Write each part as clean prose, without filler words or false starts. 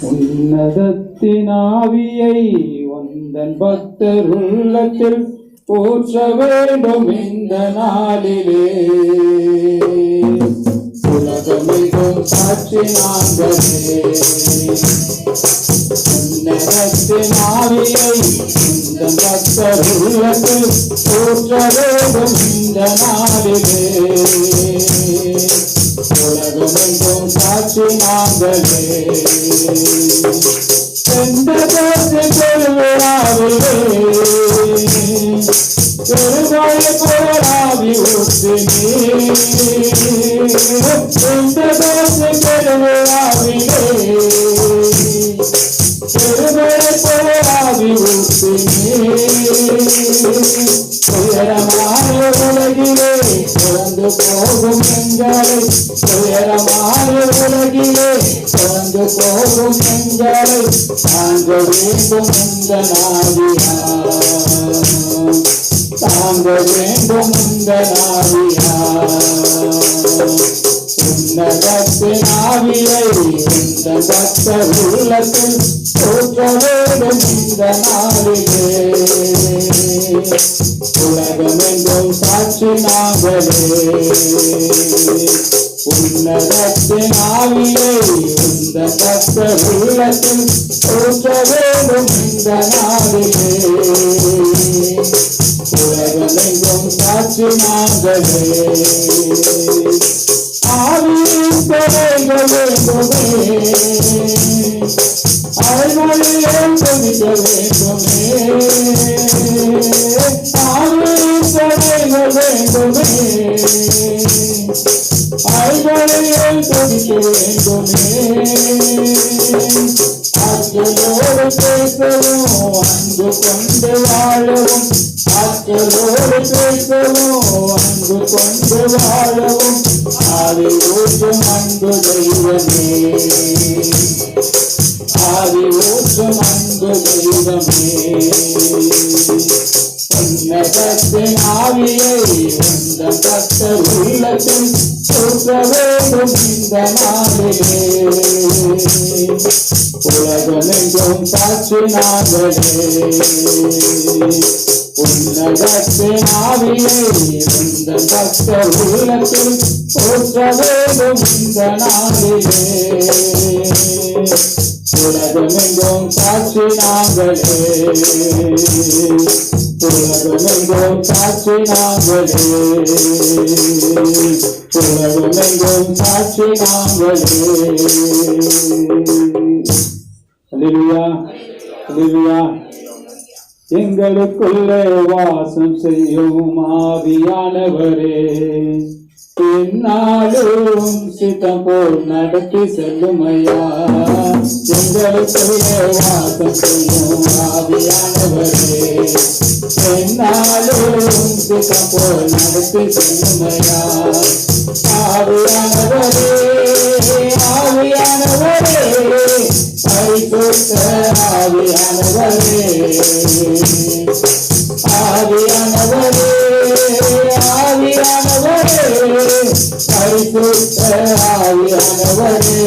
உன்னதத்தின் ஆவியை உந்தன் பக்தர் உள்ளத்தில் போற்ற வேண்டும் இந்த நாளிலே. உலகமெங்கும் சாட்சி நாங்களே. உன்னதத்தின் ஆவியை உந்தன் பக்தர் உள்ளத்தில் போற்ற வேண்டும் இந்த நாளிலே. உலகமெங்கும் சாட்சி நாங்களே. எந்த தேச பெருவிழாவிலே பெருமழை போராவி ஊற்றினே. எந்த தேச பெருவிழாவிலே பெருமழை போராவி ஊற்றினே. உயரமான உலகிலே பிறந்து போகும் எங்களை, உயரமான உலகிலே பிறந்து போகும் எங்களை தாங்க வேண்டும் இந்த நாளியா, தாங்க வேண்டும் இந்த நாளியா. உன்னதத்தின் ஆவியை உந்தன் பக்தர் உள்ளத்தில் போற்ற வேண்டும் இந்த நாளிலே. உலகமெங்கும் சாட்சி நாங்களே. உன்னதத்தின் ஆவியை உந்தன் பக்தர் உள்ளத்தில் போற்ற வேண்டும் இந்த நாளிலே. உலகமெங்கும் சாட்சி நாங்களே. ஆவியின் பெறைகள் வேண்டுமே, அரைமொழியில் கொதிக்க வேண்டுமே. ஆவியின் பெறைகள் வேண்டுமே, அரைமொழியில் கொதிக்க வேண்டுமே. ஆற்றலோடு பேசவும் அன்பு கொண்டு வாழவும், ஆற்றலோடு பேசவும் அன்பு கொண்டு வாழவும் ஆவி ஊற்றும் அன்பு தெய்வமே, ஆவி ஊற்றும் அன்பு தெய்வமே. உன்னதத்தின் ஆவியை உந்தன் பக்தர் உள்ளத்தில் போற்ற வேண்டும் இந்த நாளிலே. உலகமெங்கும் சாட்சி நாங்களே. உன்னதத்தின் ஆவியை உந்தன் பக்தர் உள்ளத்தில் போற்ற வேண்டும் இந்த நாளிலே. உலகமெங்கும் சாட்சி நாங்களே. உலகமெங்கும் சாட்சி நாங்களே. உலகமெங்கும் சாட்சி நாங்களே. அல்லேலூயா, அல்லேலூயா. எங்களுக்குள்ளே வாசம் செய்யும் ஆவியானவரே, என்னாலும் சித்தம் போல் நடத்தி செல்லும் ஐயா. எங்களுக்குள்ளே வாசம் செய்யும் ஆவியானவரே, என்னாலும் சித்தம் போல் நடத்தி செல்லும் ஐயா. ஆவியானவரே, ஆவியானவரே, பரிசுத்த ஆவியானவரே, ஆவியானவரே, ஆவியானவரே, பரிசுத்த ஆவியானவரே.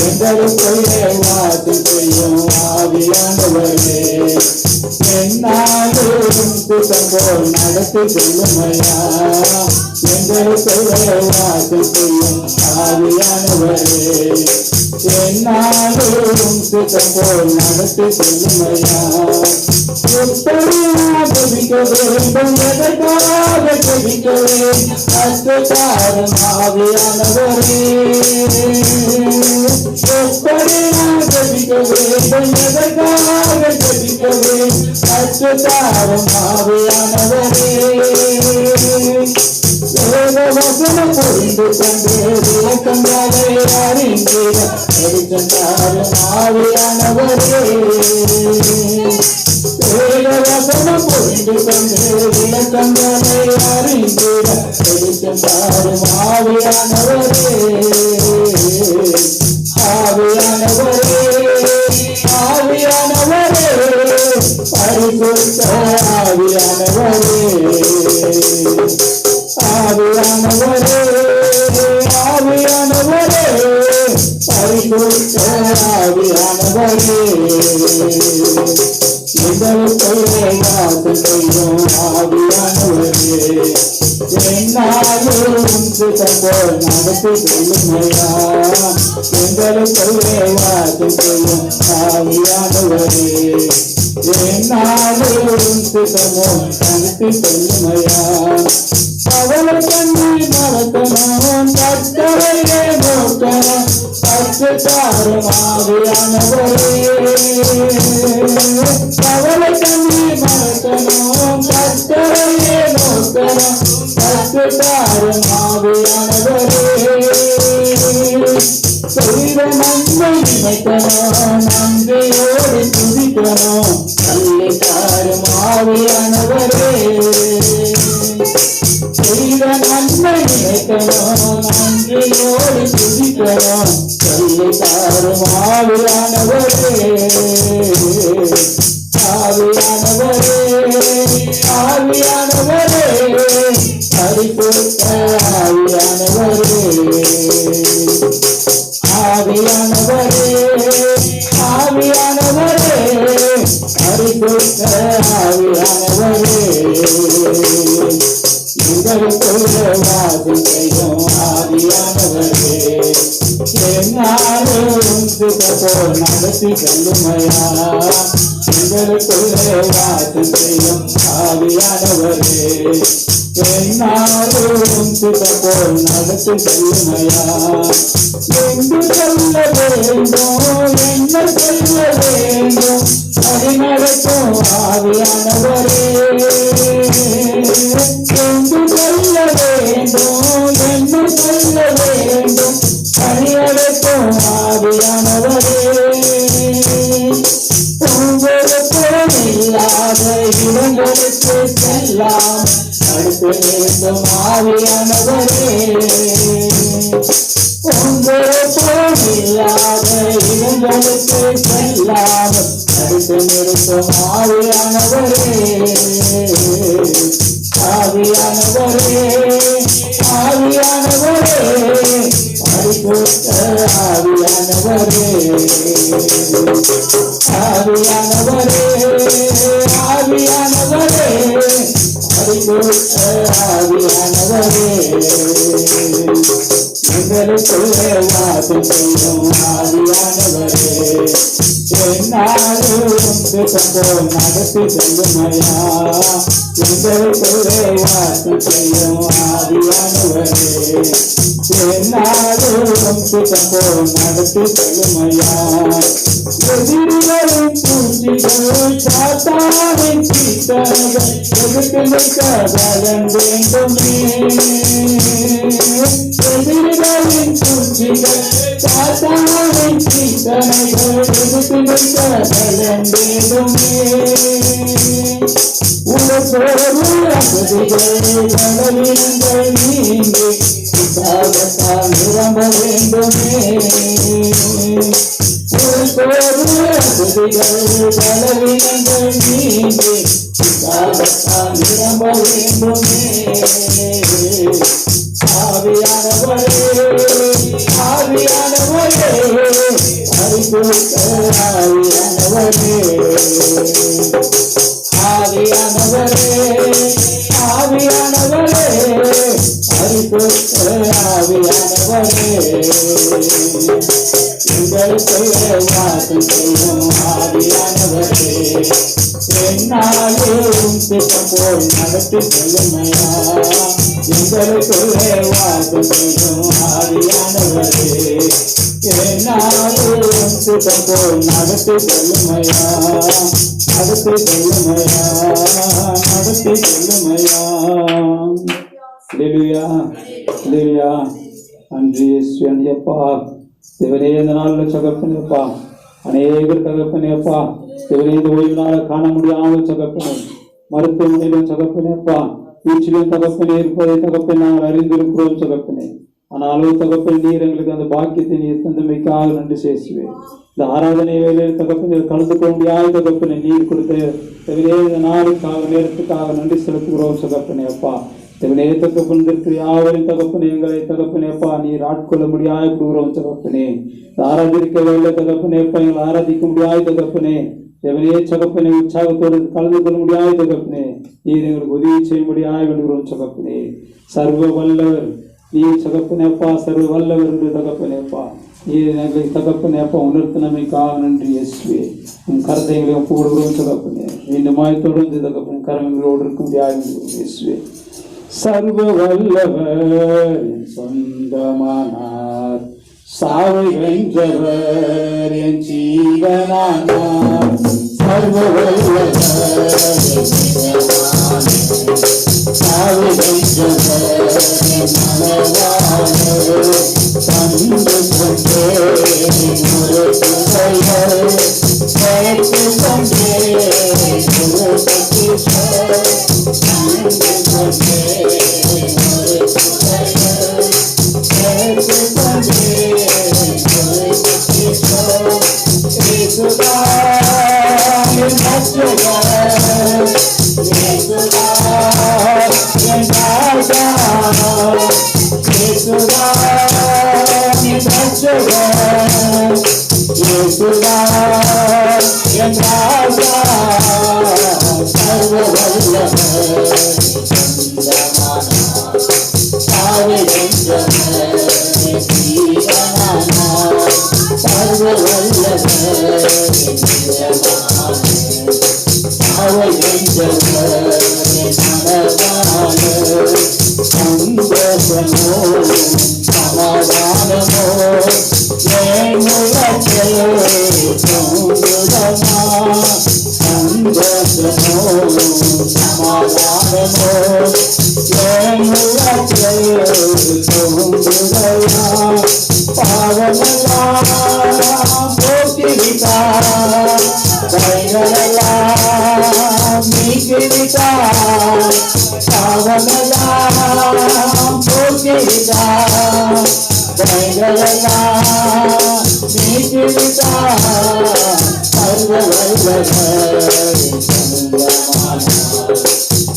எங்களுக்குள்ளே வாசம் செய்யும் ஆவியானவரே, என்னாலும் சுத்தம் போல் நடத்தி செல்லும் ஐயா. எங்களுக்குள்ளே வாசம் செய்யும் ஆவியானவரே, என்னாலும் சுத்தம் போல் நடத்தி செல்லும் ஐயா. எப்படியாக ஜெபிக்க வேண்டும், எதற்காக ஜெபிக்க வேண்டும், அற்புதம் ஆவியானவரே. எப்படியாக ஜெபிக்க வேண்டும், எதற்காக ஜெபிக்க வேண்டும், அற்புதம் ஆவியானவரே. வசனம் புரிந்து கொண்டு விளக்கங்களை அறிந்திட வெளிச்சந்தாரும் ஆவியானவரே. வசனம் புரிந்து கொண்டு விளக்கங்களை அறிந்திட வெளிச்சந்தாரும் ஆவியானவரே. ஆவியானவரே, ஆவியானவரே, பரிசுத்த ஆவியானவரே, ஆவியானவரே, ஆவியானவரே, பரிசுத்த ஆவியானவரே எங்களுக்குள்ளே வாசம் செய்யும் ஆவியானவரே என்னாலும் போல் நடத்தி செல்லுமையா எங்களுக்குள்ளே வாசம் செய்யும் ஆவியானவரே என்னாலும் சுகமோ நடத்தி செல்லுமையா அவளை கண்ணி மறக்கணும் கத்தரையே நோக்கணும் கற்றுத்தாரும் ஆவியானவரே அவளை கண்ணி மறக்கணும் கத்தரையே நோக்கணும் கற்றுத்தாரும் ஆவியானவரே செய்த நன்மை நினைக்கணும் நன்றியோடு துதிக்கணும் தள்ளித்தாரும் ஆவியானவரே செய்த நன்மை நினைக்கணும் நன்றியோடு துதிக்கணும் தள்ளித்தாரும் ஆவியானவரே ஆவியானவரே ஆவியானவரே பரிசுத்த ஆவியானவரே ஆவியானவரே ஆவியானவரே பரிசுத்த ஆவியானவரே எங்களுக்குள்ளே வாசம் செய்யும் ஆவியானவரே என்னாலும் சுகப்போல் நடத்தி செல்லுமையா எங்களுக்குள்ளே வாசம் செய்யும் ஆவியானவரே என்னாலும் சுகப்போல் நடத்தி செல்லுமையா எங்கு செல்ல வேண்டும் என்ன செல்ல வேண்டும் வழிநடத்தும் ஆவியானவரே எங்கு செல்ல வேண்டும் என்ன செல்ல வேண்டும் வழிநடத்தும் ஆவியானவரே உங்களுக்கு இல்லாத இடங்களுக்கு செல்லாம் அடுத்து நிறுத்தும் ஆவியானவரே உங்களுக்கு இல்லாத இடங்களுக்கு செல்லாமல் அடுத்து நிறுத்தும் ஆவியானவரே ஆவியானவரே ஆவியானவரே பரிசுத்த ஆவியானவரே ஆவியானவரே ஆவியானவரே பரிசுத்த ஆவியானவரே எங்களுக்குள்ளே வாசம் செய்யும் ஆவியானவரே என்னாலும் சுகப்போல் நடத்தி செல்லுமையா எங்களுக்குள்ளே வாசம் செய்யும் ஆவியானவரே என்னாலும் சுகப்போல் நடத்தி செல்லுமையா எதிரிகளின் பூச்சிகள் சாத்தானின் சீத்தர்கள் எதிர்த்து நிற்க பலன் வேண்டுமே எதிரிகளின் பூச்சிகள் சாத்தானின் சீத்தர்கள் எதிர்த்து நிற்க பலன் வேண்டுமே உலகோடு அகதிகள் பலவீனங்கள் நீங்கி உற்சாகத்தால் நிரம்ப வேண்டுமே பலவீனங்கள் நீங்கி உற்சாகத்தால் நிரம்ப வேண்டுமே ஆவியானவரே ஆவியானவரே பரிசுத்த ஆவியானவரே ஆவியானவரே ஆவியானவரே பரிசுத்த ஆவியானவரே எங்களுக்குள்ளே வாசம் செய்யும் ஆவியானவரே என்னாலும் சுகப்போல் நடத்தி செல்லுமையா எங்களுக்குள்ளே வாசம் செய்யும் ஆவியானவரே என்னாலும் சுகப்போல் நடத்தி செல்லுமையா நடத்தி செல்லுமையா நடத்தி செல்லுமையா அல்லேலூயா அல்லேலூயா நன்றி இயேசுவே அப்பா தேவனே இந்த நாளில் தகப்பனேப்பா அநேகர் தகப்பனேப்பா தேவனே இந்த ஓய்வு நாளை காண முடியாமல் தகப்பனே மருத்துவமனையிலும் தகப்பனேப்பா வீச்சிலும் தகப்பனே இருப்பதை தகப்பனை நாங்கள் அறிந்திருக்கிறோம் தகப்பனே ஆனாலும் தகப்பன் நீர் எங்களுக்கு அந்த பாக்கியத்தை நீர் தந்தமைக்காக நன்றி சேசுவேன் இந்த ஆராதனை வேலையில் தகப்பனை கலந்து கொள்ள முடியாத தகப்பனை நீர் கொடுத்த தேவனே இந்த நாளுக்காக நேரத்துக்காக நன்றி செலுத்துகிறோம் தகப்பனே அப்பா தேவனே தகப்பனிற்கு யாவரின் தகப்பனே எங்களை தகப்பனேப்பா நீர் ஆட்கொள்ள முடியாத கொடுக்குறோம் தகப்பனே. ஆராதிக்க வேலை தகப்பனேப்பா எங்களை ஆராதிக்க முடியாத தகப்பனே. தேவனே தகப்பனே உற்சாகத்தோடு கலந்து கொள்ள முடியாத தகப்பனே நீர் எங்களுக்கு உதவி செய்யும்படியாக வேண்டுகிறோம் தகப்பனே. சர்வ வல்லவர் நீர் தகப்பனேப்பா, சர்வ வல்லவர் என்று தகப்பனேப்பா நீர் எங்களை தகப்பனேப்பா உணர்த்தினமைக்காக நன்றி இயேசுவே. உன் கரத்தை எங்களை ஒப்பு கொடுக்கிறோம் தகப்பனே. மீண்டுமாய் தொடர்ந்து தகப்பனே கரங்களோடு இருக்க முடியாது இயேசுவே. சர்வ வல்லவர் என் சொந்தமானார், சாவை வென்றவர் என் ஜீவனானார். சர்வ வல்லவர் சாவை வென்றவர் என் மனவாளர். தந்து கொண்டே ஒரு புதையல் சேர்த்து கொண்டே ஒரு பொக்கிஷம். தந்து கொண்டே ஒரு புதையல் சேர்த்து கொண்டே ஒரு பொக்கிஷம். இயேசுதான் என் ரட்சகர், இயேசுதான் என் ராஜா, இயேசுதான் என் ரட்சகர், இயேசுதான் என் ராஜா. சர்வ வல்லவர் சொந்தமானார், சாவை வென்றவர் என் ஜீவனானார். சர்வ வல்லவர் சாவை வென்றவர் என் மனவாளர். சந்தோஷமோ சமாதானமோ என் உள்ளத்தில் தோன்றுதமா. சந்தோஷமோ சமாதானமோ என் உள்ளத்தில் தோன்றுதமா. பாவமெல்லாம் போக்கிவிட்டார், கைகளெல்லாம் நீக்கிவிட்டார். பாவமெல்லாம் போக்கிவிட்டார், கைகளெல்லாம் நீக்கிவிட்டார். சர்வ வல்லவர் சொந்தமானார்,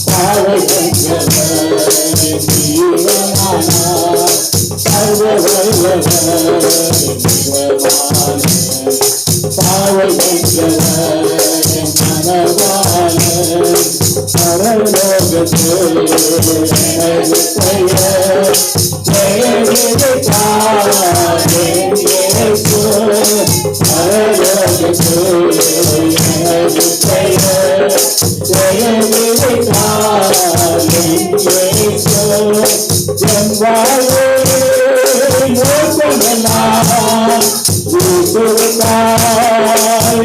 சாவை வென்றவர் ஜீவனானார். சர்வ வல்லவர் சாவை வென்றவர் மனவாளர். பரலோகத்தில் எனது பெயர் பெயரிட்டார் என் இயேசு. பரலோகத்தில் எனது பெயர் பெயரிட்டார் என் இயேசு. என் வாழ்வு நோக்கமெல்லாம் இயேசுவுக்காய்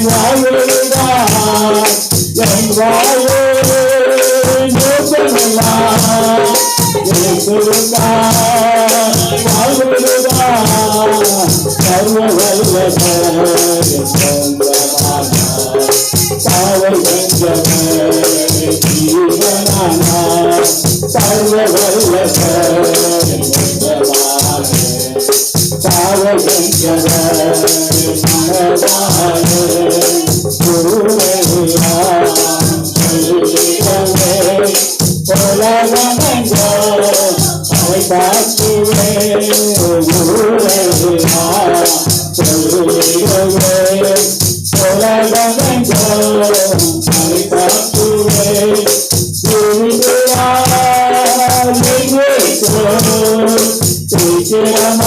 வாழ்வுதான். என் வாழ்வு நோக்கமெல்லாம் இயேசுவுக்காய் வாழ்வுதான். சர்வ வல்லவர் சொந்தமானார், சாவை வென்றவர் ஜீவனானார். சர்வ வல்லவர் சாவை வென்றவர் மனவாளர். உலகமெங்கோ அவை பார்த்துவேன், உலகமெங்கோ அவை பார்த்துவேன். சீக்கிரமாய்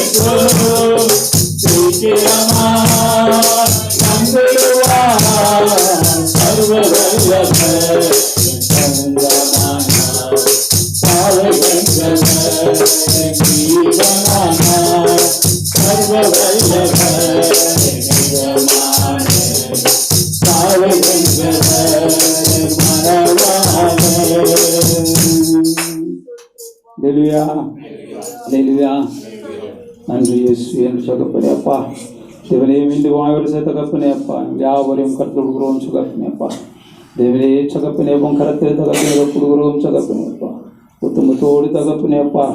வந்துடுவார், சீக்கிரமாய் வந்துடுவார். சர்வ வல்லவர் சொந்தமானார், சாவை வென்றவர் ஜீவனானார். சர்வ வல்லவர் சாவை வென்றவர் மனவாளர். ஹல்லேலூயா, ஹல்லேலூயா. நன்றி இயேசு என்று தகப்பனே அப்பா. தேவனே மீண்டு வாய்வரிசை தகப்பனே அப்பா, யாவரையும் கருத்து கொடுக்குறோம் தகப்பனே அப்பா. தேவனே தகப்பனே கரத்தில் தகப்பனே கொடுக்குறோம் தகப்பனே அப்பா. குடும்பத்தோடு தகப்பனே அப்பா.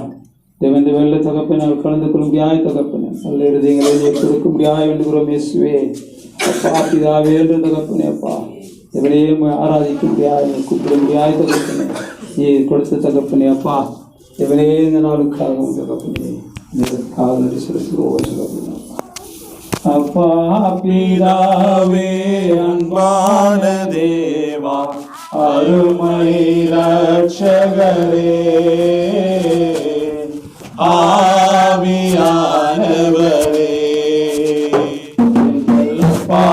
தேவன் வெள்ள தகப்பனே கலந்து கொள்ள முடியாத தகப்பனே நல்ல இருதயங்களை கொடுக்க முடியாத வேண்டுகிறோம் இயேசுவே. அப்பா பிதாவே என்று தகப்பனே அப்பா எவரையும் ஆராதிக்க முடியாது கூப்பிட முடியாது தகப்பனே நீ கொடுத்த தகப்பனே அப்பா எவரே இந்த நாளுக்காகவும் தகப்பனே இதற்காக நன்றி செலுத்துகிறோம் அப்பா பிதாவே அன்பான தேவா அருமை ரட்சகரே ஆவியானவரே அப்பா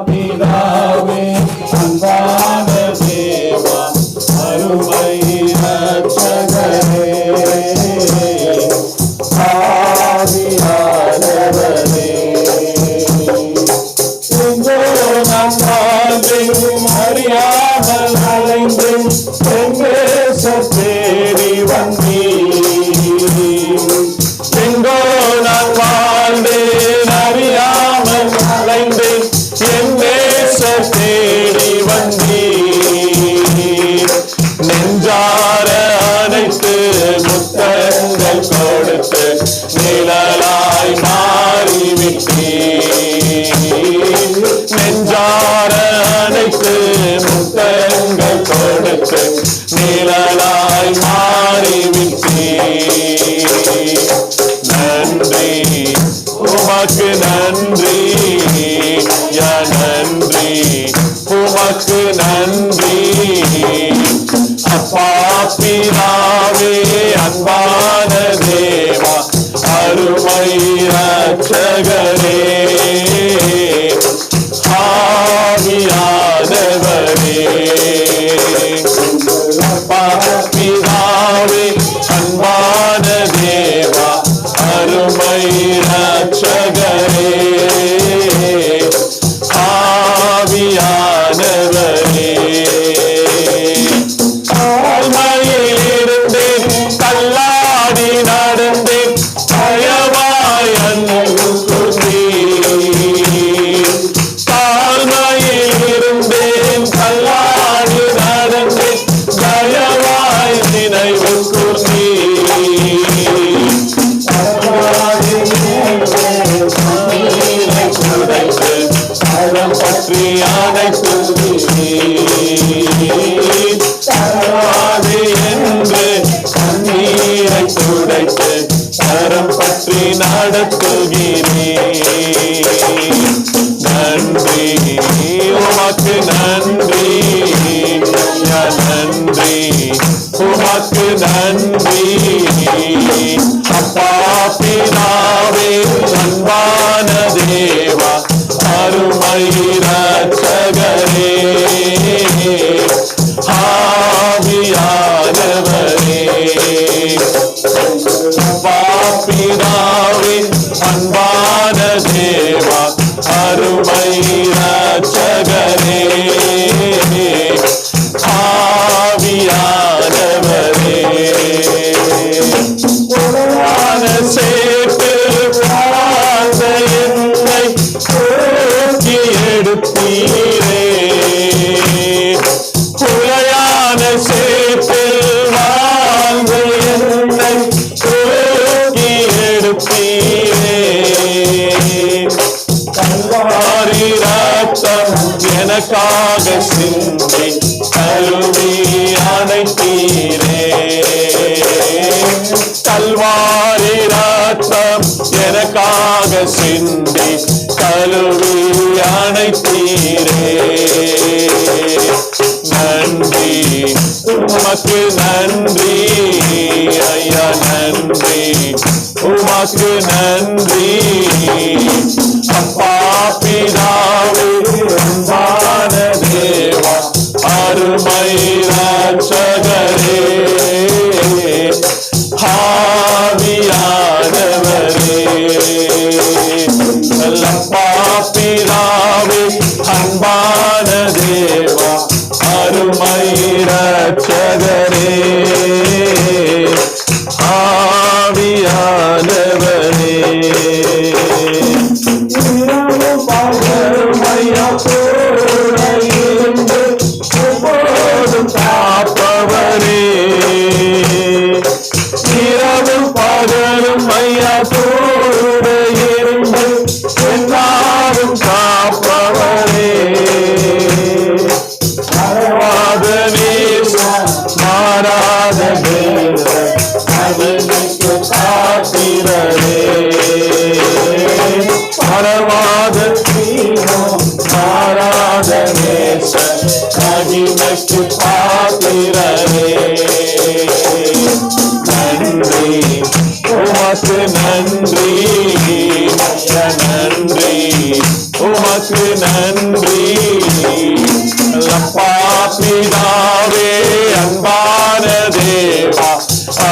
பிதாவே அன்பான தேவா அருமை ரட்சகரே ஆவியானவரே அறியாமல் அலைந்து தேடி வந்தீங்கோ நான் வாழ்ந்தேன் அறியாமல் அலைந்து என் தேடி வந்தீர் நெஞ்சார அனைத்து முத்தங்கள் கொடுத்து நிழலாய் மாறிவிட்டீர் நெஞ்சார அனைத்து முத்தங்கள் கொடுத்து நிழலாய் மாறிவிட்டீர் நன்றி உமக்கு நன்றி யா நன்றி உமக்கு நன்றி அப்பா பிதாவே அன்பான தேவா அருமை ரட்சகரே ஆவியானவரே அப்பா பிதாவே அன்பான தேவா அருமை ரட்சகரே ஆவியானவரே தாழ்மையிலிருந்தேன் தள்ளாடி நடந்தேன் பயமாய் தாழ்மையிலிருந்தேன் தள்ளாடி நடந்தேன் தயவாய் நினைவு பற்றி அனைத்து என்று கண்ணீரை துடைத்து கரம் பற்றி நடத்துகிறேன் நன்றி உமக்கு நன்றி நன்றி உமக்கு நன்றி அப்பா பிதாவே அன்பான தேவா அருமை ரட்சகரே ஆவியானவரே அப்பா பிதாவே அன்பான தேவா அருமை ரட்சகரே ஆவியானவரே சேர்த்து வாழ்ந்த என்னை தூக்கி எடுத்தீரே புலையான சேர்த்தில் வாழ்ந்த என்னை தூக்கி எடுத்தீரே கல்வாரி ரத்தம் எனக்காக சிந்தி கழுவி அணைத்தீரே கல்வாரி ரத்தம் எனக்காக சிந்தி கழுவி அணைத்தீரே நன்றி உமக்கு நன்றி ஐயா நன்றி உமக்கு நன்றி அப்பா பிதாவே அன்பான தேவா அருமை ரட்சகரே ஆவியானவரே அப்பா பிதாவே அன்பான தேவா அருமை ரட்சகரே ஆவியானவரே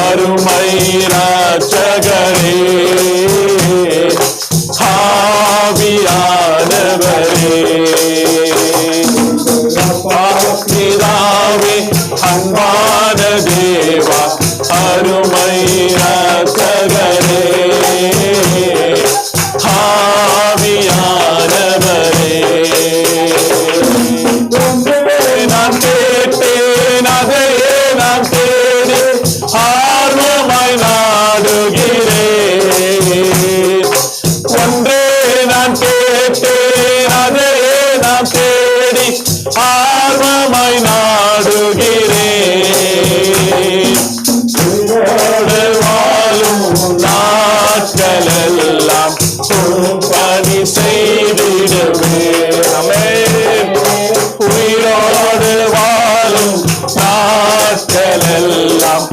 அருமை இரட்சகரே, ஆவியானவரே, பிதாவே அன்பான தேவா, அருமை இரட்சகரே, ஆவியானவரே. நான் கேட்டேன், அதையே நான் தேடி ஆர்வமாய் நாடுகிறேன். ஒன்றே நான் கேட்டேன், அதையே நான் தேடி ஆர்வமாய் நாடுகிறேன். உயிரோடு வாழும் நாட்களெல்லாம் பணி செய்திடுவேன். ஆமென். உயிரோடு வாழும் நாட்களெல்லாம்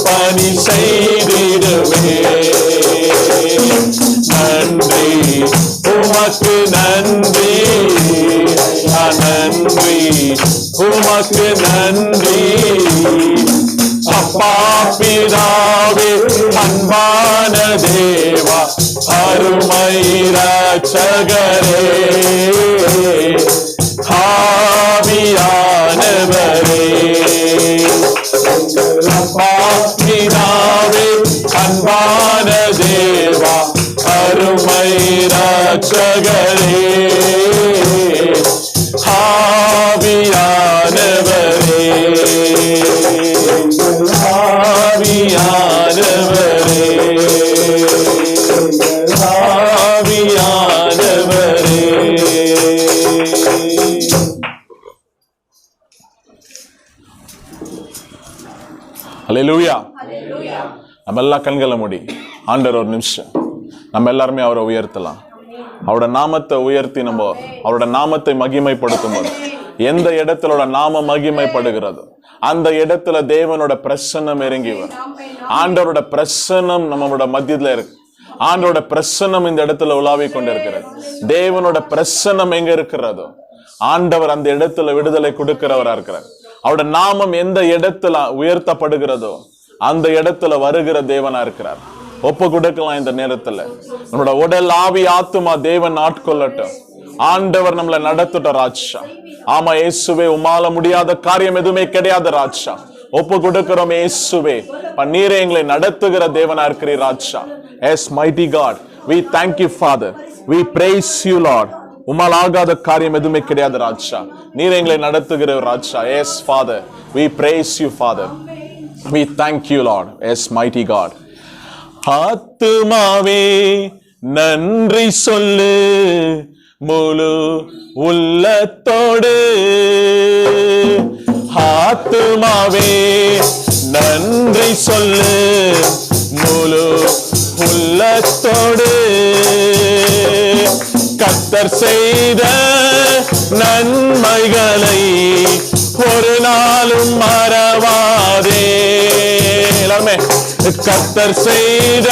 பணி செய்திடுவேன். நன்றி உமக்கு நன்றி, நன்றி உமக்கு நன்றி. அப்பா பிதாவே அன்பான தேவா, அருமை இரட்சகரே, ஆவியானவரே. அப்பா பிதாவே அன்பான தேவா, அருமை இரட்சகரே, ஆவியானவரே, ஆவியானவரே, ஆவியானவரே. ஹல்லேலூயா. நம்ம எல்லாம் கண்களை மூடி ஆண்டவர் ஒரு நிமிஷம் நம்ம எல்லாருமே அவரை உயர்த்தலாம். அவரோட நாமத்தை உயர்த்தி நம்ம அவரோட நாமத்தை மகிமைப்படுத்தும் போது எந்த இடத்துல நாம மகிமைப்படுகிறது அந்த இடத்துல தேவனோட பிரசன்னம் இறங்கி வரும். ஆண்டவரோட பிரசன்னம் நம்மளோட மத்தியத்துல இருக்கு. ஆண்டவரோட பிரசன்னம் இந்த இடத்துல உலாவி கொண்டிருக்கிறது. தேவனோட பிரசன்னம் எங்க இருக்கிறதோ ஆண்டவர் அந்த இடத்துல விடுதலை கொடுக்கிறவரா இருக்கிறார். அவரோட நாமம் எந்த இடத்துல உயர்த்தப்படுகிறதோ அந்த இடத்துல வருகிற தேவனா இருக்கிறார். ஒப்பு கொடுக்கலாம். இந்த நேரத்துல நம்மளோட உடல் ஆவி ஆத்துமா தேவன் ஆட்கொள்ளட்டும். ஆண்டவர் நம்மளை நடத்துட்ட ராஜா. ஆமா இயேசுவே, உமால முடியாத காரியம் எதுவுமே கிடையாது ராஜா. ஒப்பு கொடுக்கிறோம் இயேசுவே, நீரே எங்களை நடத்துகிற தேவனா இருக்கிறீர் ராஜா. Yes, mighty God, we thank you Father, we praise you Lord. உமால் ஆகாத காரியம் எதுவுமே கிடையாது ராஜா. நீர் எங்களை நடத்துகிற ராஜா. Yes Father, we praise you Father, we thank you Lord. Yes, mighty God. ஆத்துமாவே நன்றி சொல்லு முழு உள்ளத்தோடு. ஆத்துமாவே நன்றி சொல்லு முழு உள்ளத்தோடு. கர்த்தர் செய்த நன்மைகளை ஒரு நாளும் மறவாதே. எல்லாருமே கர்த்தர் செய்த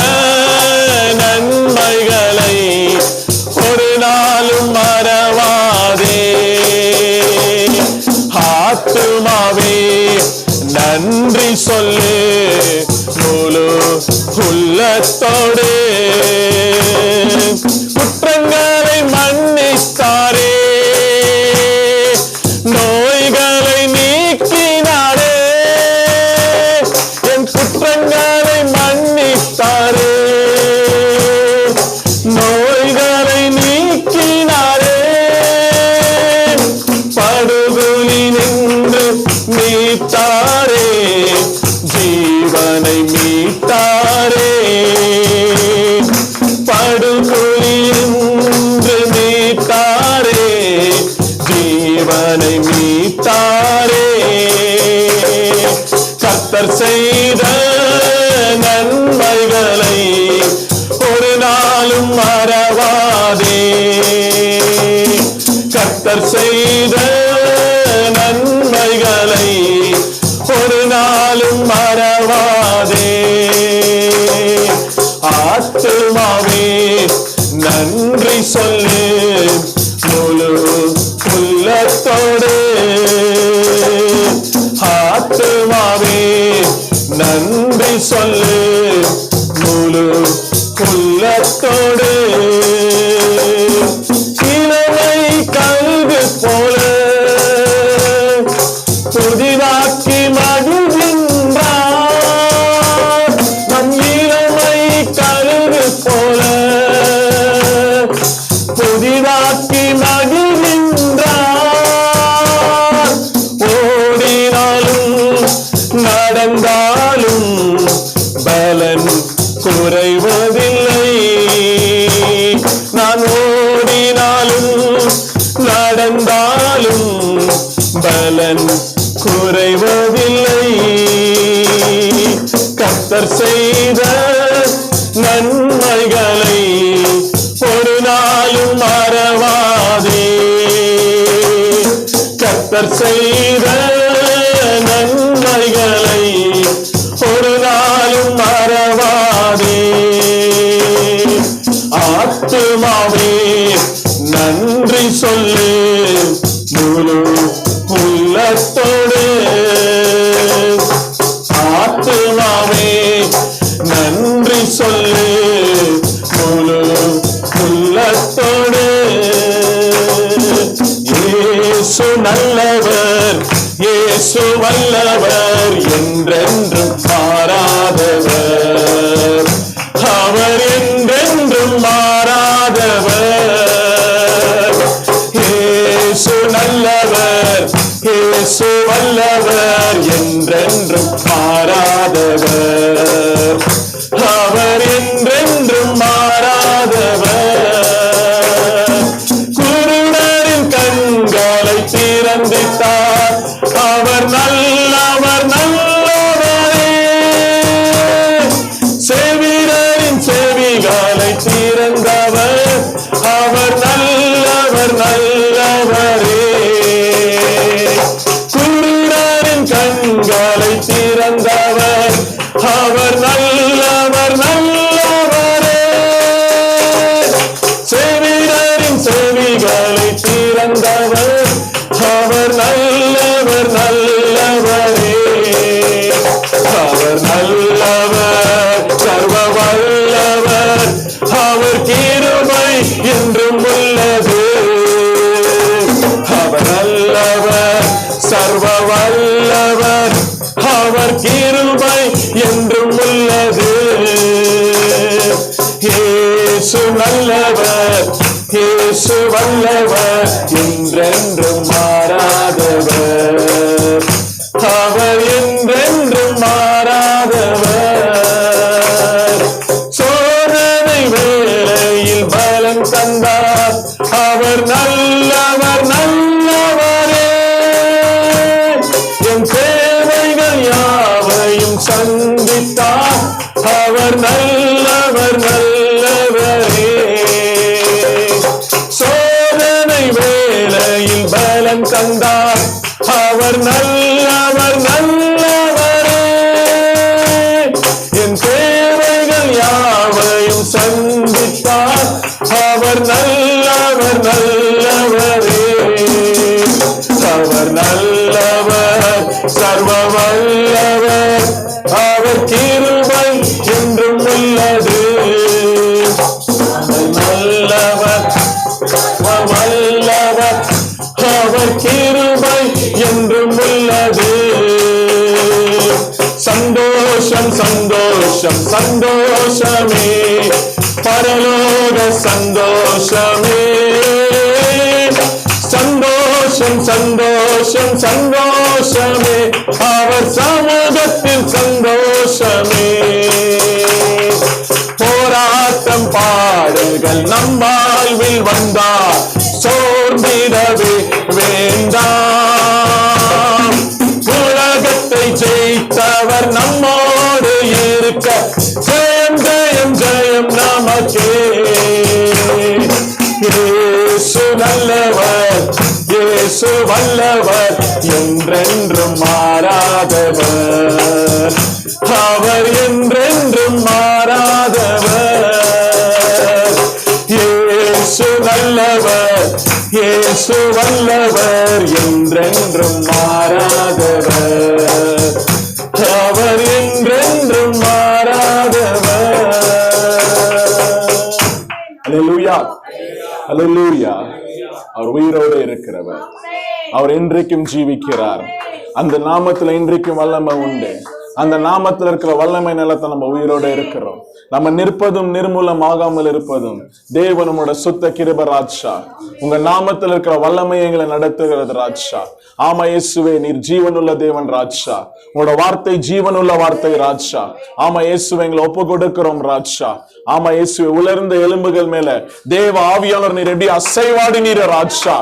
நன்மைகளை ஒரு நாளும் மறவாதே. ஆத்துமாவே நன்றி சொல்லு முழு உள்ளத்தோடு. குற்றங்களை மன்னித்தாரே, நோய்களை நீக்கினாரே. என் குற்றங்களை மன்னித்தாரே, நோய்களை நீக்கினாரே. படுகொலி நின்று மீட்டாரே, ஜீவனை மீட்டாரே. படுகொலி நின்று மீட்டாரே, ஜீவனை மீட்டாரே. கர்த்தர் செய்த நன்மைகளை ஒரு நாளும் மறவாதே. கர்த்தர் செய்த நன்மைகளை ஒரு நாளும் மறவாதே. ஆத்துமாவே நன்றி சொல்லு முழு உள்ளத்தோடு. ஆத்துமாவே நன்றி சொல்லு முழு உள்ளத்தோடு. இளமை கல்வி போல புதிதாக்கி மகிழ்கின்றார். நம் இளமை கல்வி போல புதிதாக்கி மகிழ்கின்றார். ஓடினாலும் நடந்தாலும் பலன் குறைவதில்லை. நான் ஓடினாலும் நடந்தாலும் பலன் குறைவதில்லை. கர்த்தர் செய்த நன்மைகளை ஒரு நாளும் மறவாதே. கர்த்தர் செய்த நன்மைகளை ஒரு நாளும் மறவாதே. ஆத்துமாவே நன்றி சொல்லு முழு உள்ளத்தோடு. ஆத்துமாவே நன்றி சொல்லு முழு உள்ளத்தோடு. இயேசு நல்லவர், இயேசு வல்லவர், என்றென்றும் மாறாதவர். அவர் என்றென்றும் மாறாதவர். இயேசு நல்லவர், இயேசு வல்லவர், என்றென்றும் மாறாதவர். அவர் என்றென்றும் மாறாதவர். குருடரின் கண்களை திறந்திட்டார். அவர் நல்லவர், நல்லவரே. செவிடரின் செவிகளை திறந்தவர். அவர் நல்லவர், நல்லவரே. குருடரின் கண்களை திறந்தவர். அவர் நல்லவர், நல்லவரே. செவிடரின் செவிகளை திறந்தவர். அவர் நல்லவர், நல்லவரே. அவர் நல்லவர், சர்வ வல்லவர். அவர் கிருபை என்றும் உள்ளது. அவர் நல்லவர், சர்வ வல்லவர். அவர் கிருபை என்றும் உள்ளது. இயேசு நல்லவர், இயேசு வல்லவர், என்றென்றும் மாறாதவர். அவர் என்றென்றும் மாறாதவர். சோதனை வேளையில் பலன் தந்தார். அவர் நல்லவர், நல்லவரே. என் தேவைகள் யாவையும் சந்தித்தார். அவர் நல்லவர், நல்லவரே. சோதனை வேளையில் பலன் தந்தார். அவர் நல்லவர், நல்லவரே. என் தேவைகள் யாவையும் சந்தித்தார். அவர் நல்லவர், நல்லவரே. அவர் நல்லவர், சர்வ வல்லவர். அவர் கிருபை என்றும் உள்ளது. நல்லவர், வல்லவர். அவர் கிருபை என்றும் உள்ளது. சந்தோஷம், சந்தோஷம், சந்தோஷமே. பரலோக சந்தோஷமே. சந்தோஷம், சந்தோஷம், சந்தோஷமே. அவர் சமூகத்தில் சந்தோஷமே. போராட்டம் பாடுகள் நம் வாழ்வில் வந்தார். சோர்ந்திடவே வேண்டாம். உலகத்தை ஜெயித்தவர் நம்மோடு இருக்க. ஜெயம், ஜெயம், ஜெயம் நமக்கே. இயேசு நல்லவர், இயேசு வல்லவர், என்றென்றும் மாறாதவர். அவர் என்றென்றும் மாறாதவர். இயேசு நல்லவர், இயேசு வல்லவர், என்றென்றும் மாறாதவர். அவர் என்று ஹல்லேலூயா. அவர் உயிரோடு இருக்கிறவர், அவர் இன்றைக்கும் ஜீவிக்கிறார். அந்த நாமத்துல இன்றைக்கும் வல்லமை உண்டு. அந்த நாமத்துல இருக்கிற வல்லமை நிலத்தை நம்ம உயிரோட இருக்கிறோம். நம்ம நிற்பதும் நிர்மூலம் ஆகாமல் இருப்பதும் தேவன் நம்மோட சுத்த கிருபை ராஜா. உங்க நாமத்துல இருக்கிற வல்லமை எங்களை நடத்துகிறது ராஜா. ஆமா இயேசுவே, நீர் ஜீவனுள்ள தேவன் ராஜா. உங்களோட வார்த்தை ஜீவனுள்ள வார்த்தை ராஜா. ஆமா இயேசுவே, எங்களை ஒப்பு கொடுக்கிறோம் ராஜா. ஆமா இயேசுவே, உலர்ந்த எலும்புகள் மேல தேவ ஆவியானவர் நீர் எப்படி அசைவாடி நீர் ராஜா.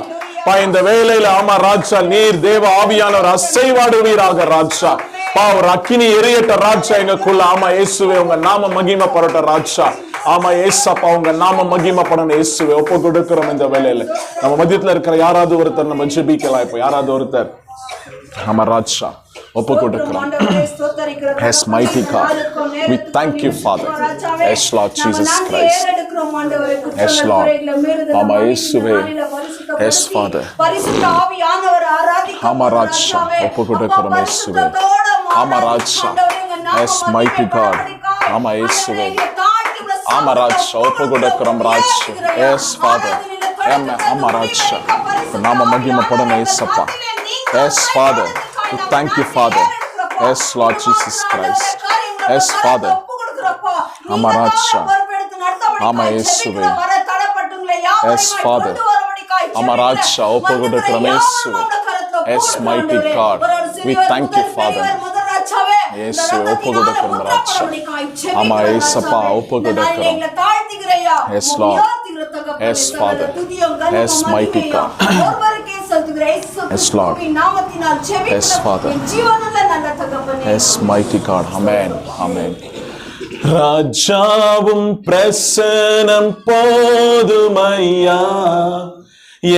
இந்த வேளையில ஆமா ராஜா, நீர் தேவ ஆவியானவர் அசைவாடுவீராக ராஜா. ஒரு அக்கினி எரியட்ட ராஜா எங்களுக்குள்ள. ஆமா இயேசுவே, உங்க நாம மகிமைப்படட்ட ராஜா. ஆமா ஏசப்பா, உங்க நாம மகிமைப்படணும் இயேசுவே. ஒப்பு கொடுக்கிறோம் இந்த வேளையில. நம்ம மத்தியத்துல இருக்கிற யாராவது ஒருத்தர் நம்ம ஜெபிக்கலாம். இப்ப யாராவது ஒருத்தர் ஆமா ராஜா ஒப்பு கொடுக்கிறோம். Yes, mighty God, we thank you Father. Yes Lord Jesus Christ. Yes Lord. ஆமா இயேசுவே. Yes Father. ஆமா ராஜா ஒப்பு கொடுக்கிறோம் இயேசுவே. ஆமா ராஜா. Yes mighty God. ஆமா இயேசுவே. ஆமா ராஜா ஒப்பு கொடுக்கிறோம் ராஜா. Yes Father. ஆமா ராஜா நாம மகிமைப்படணும் இயேசப்பா. Yes Father. We thank you Father. Yes Lord Jesus Christ. Yes Father. ஆமா ராஜா. ஆமா இயேசுவே. Yes Father. ஆமா ராஜா ஒப்பு கொடுக்கிறோம் இயேசுவே. Yes mighty God. We thank you Father. இயேசுவே ஒப்பு கொடுக்கிறோம் ராஜா. ஆமா இயேசப்பா ஒப்பு கொடுக்கிறோம். Yes Lord. Yes Father. Yes mighty God. Yes Lord. Yes Father. Yes mighty God. Amen. Amen. ராஜாவும் பிரசனம் போதுமையா,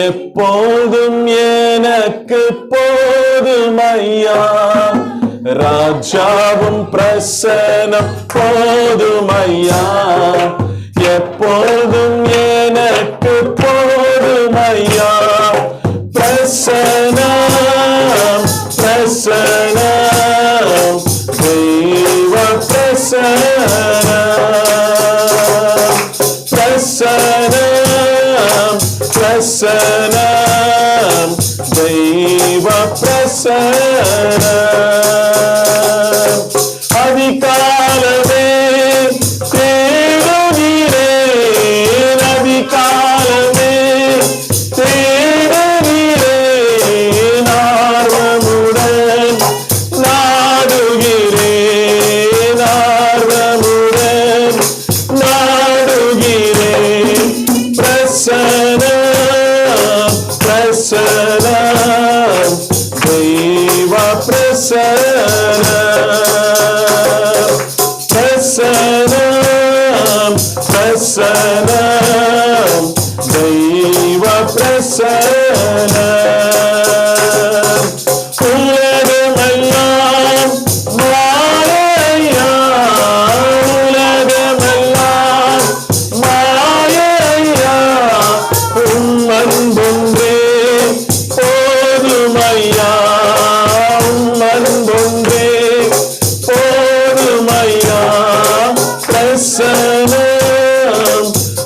எப்போதும் எனக்கு போதுமையா. ராஜாவும் பிரசனம் போதுமையா, எப்போதும் எனக்கு போதுமையா. பிரசனம் பிரசனம் தெய்வ பிரசனம் பிரசனம் பிரசனம் தெய்வ பிரசனம். அதிகாலமே தேடுகிறேன், அதிகாலமே தேடுகிறேன், ஆர்வமுடன் நாடுகிறேன், ஆர்வமுடன் நாடுகிறேன். பிரசனம் பிரசனம் தெய்வ பிரசனம் பிரசனம் பிரசனம் தெய்வ பிரசனம். உலகமெல்லாம் மாயையா, உலகமெல்லாம் மாயையா, உம் அன்பொன்றே போதுமையா, உம் அன்பொன்றே போதுமையா. பிரசனம்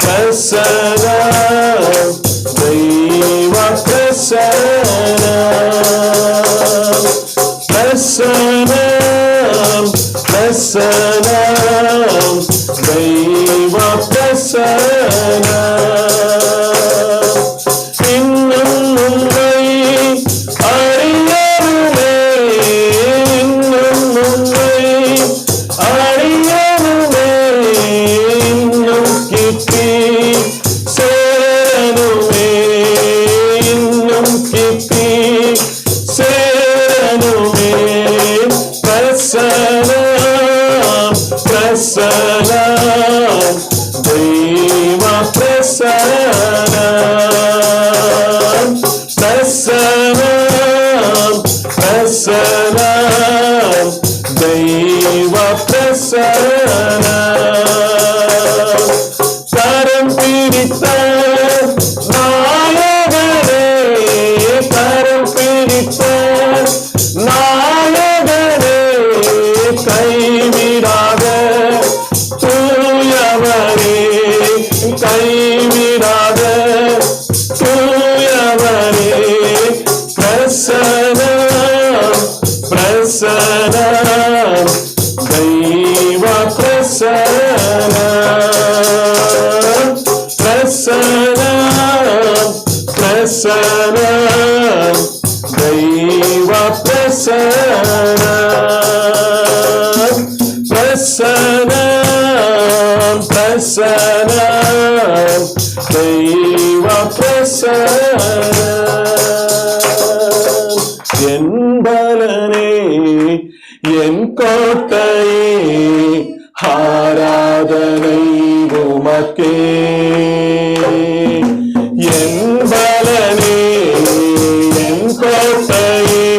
பிரசனம் தெய்வ பிரசனம் பிரசனம் பிரசனம் தெய்வ பிரசனம். இன்னும் உன்னை அறியணுமே, இன்னும் உன்னை அறியணுமே, இன்னும் கிட்டி சேரணுமே, இன்னும் கிட்டி சேரணுமே. பிரசனம் பிரசனம் தெய்வ பிரசனம் பிரசனம் பிரசனம் தெய்வ பிரசனம். கரம் பிடித்த நாயகனே, கரம் பிடித்த நாயகனே, கைவிடாத தூயவரே, கைவிடாத பிரசனம் தெய்வ பிரசனம் பிரசனம் பிரசனம் தெய்வ பிரசனம் என் பலனே என் கோட்டையே ஆராதனை உமக்கே என் பலனே என் கோட்டையே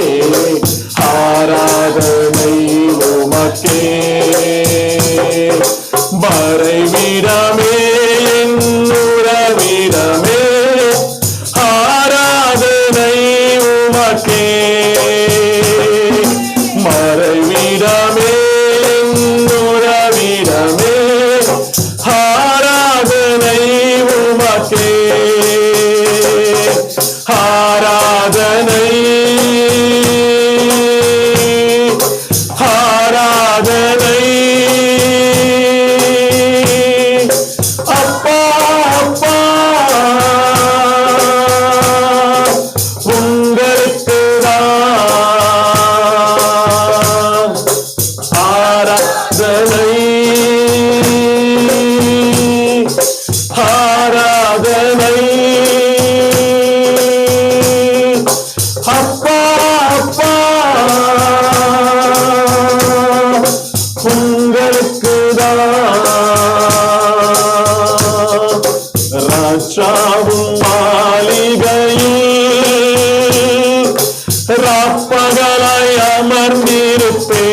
ஆராதனை உமக்கே மறைவிடமே என் உறவிடமே ஆராதனை உமக்கே மறைவிடமே உறவிடமே ஆராதனை உமக்கே ஆராதனை ஆராதனை அப்பா அப்பா உங்களுக்கு ஆராதனை ஆராதனை அப்பா அப்பா உங்களுக்கு ராஜாவும் மாளிகையில் ராப்பகலாய் அமர்ந்திருப்பேன்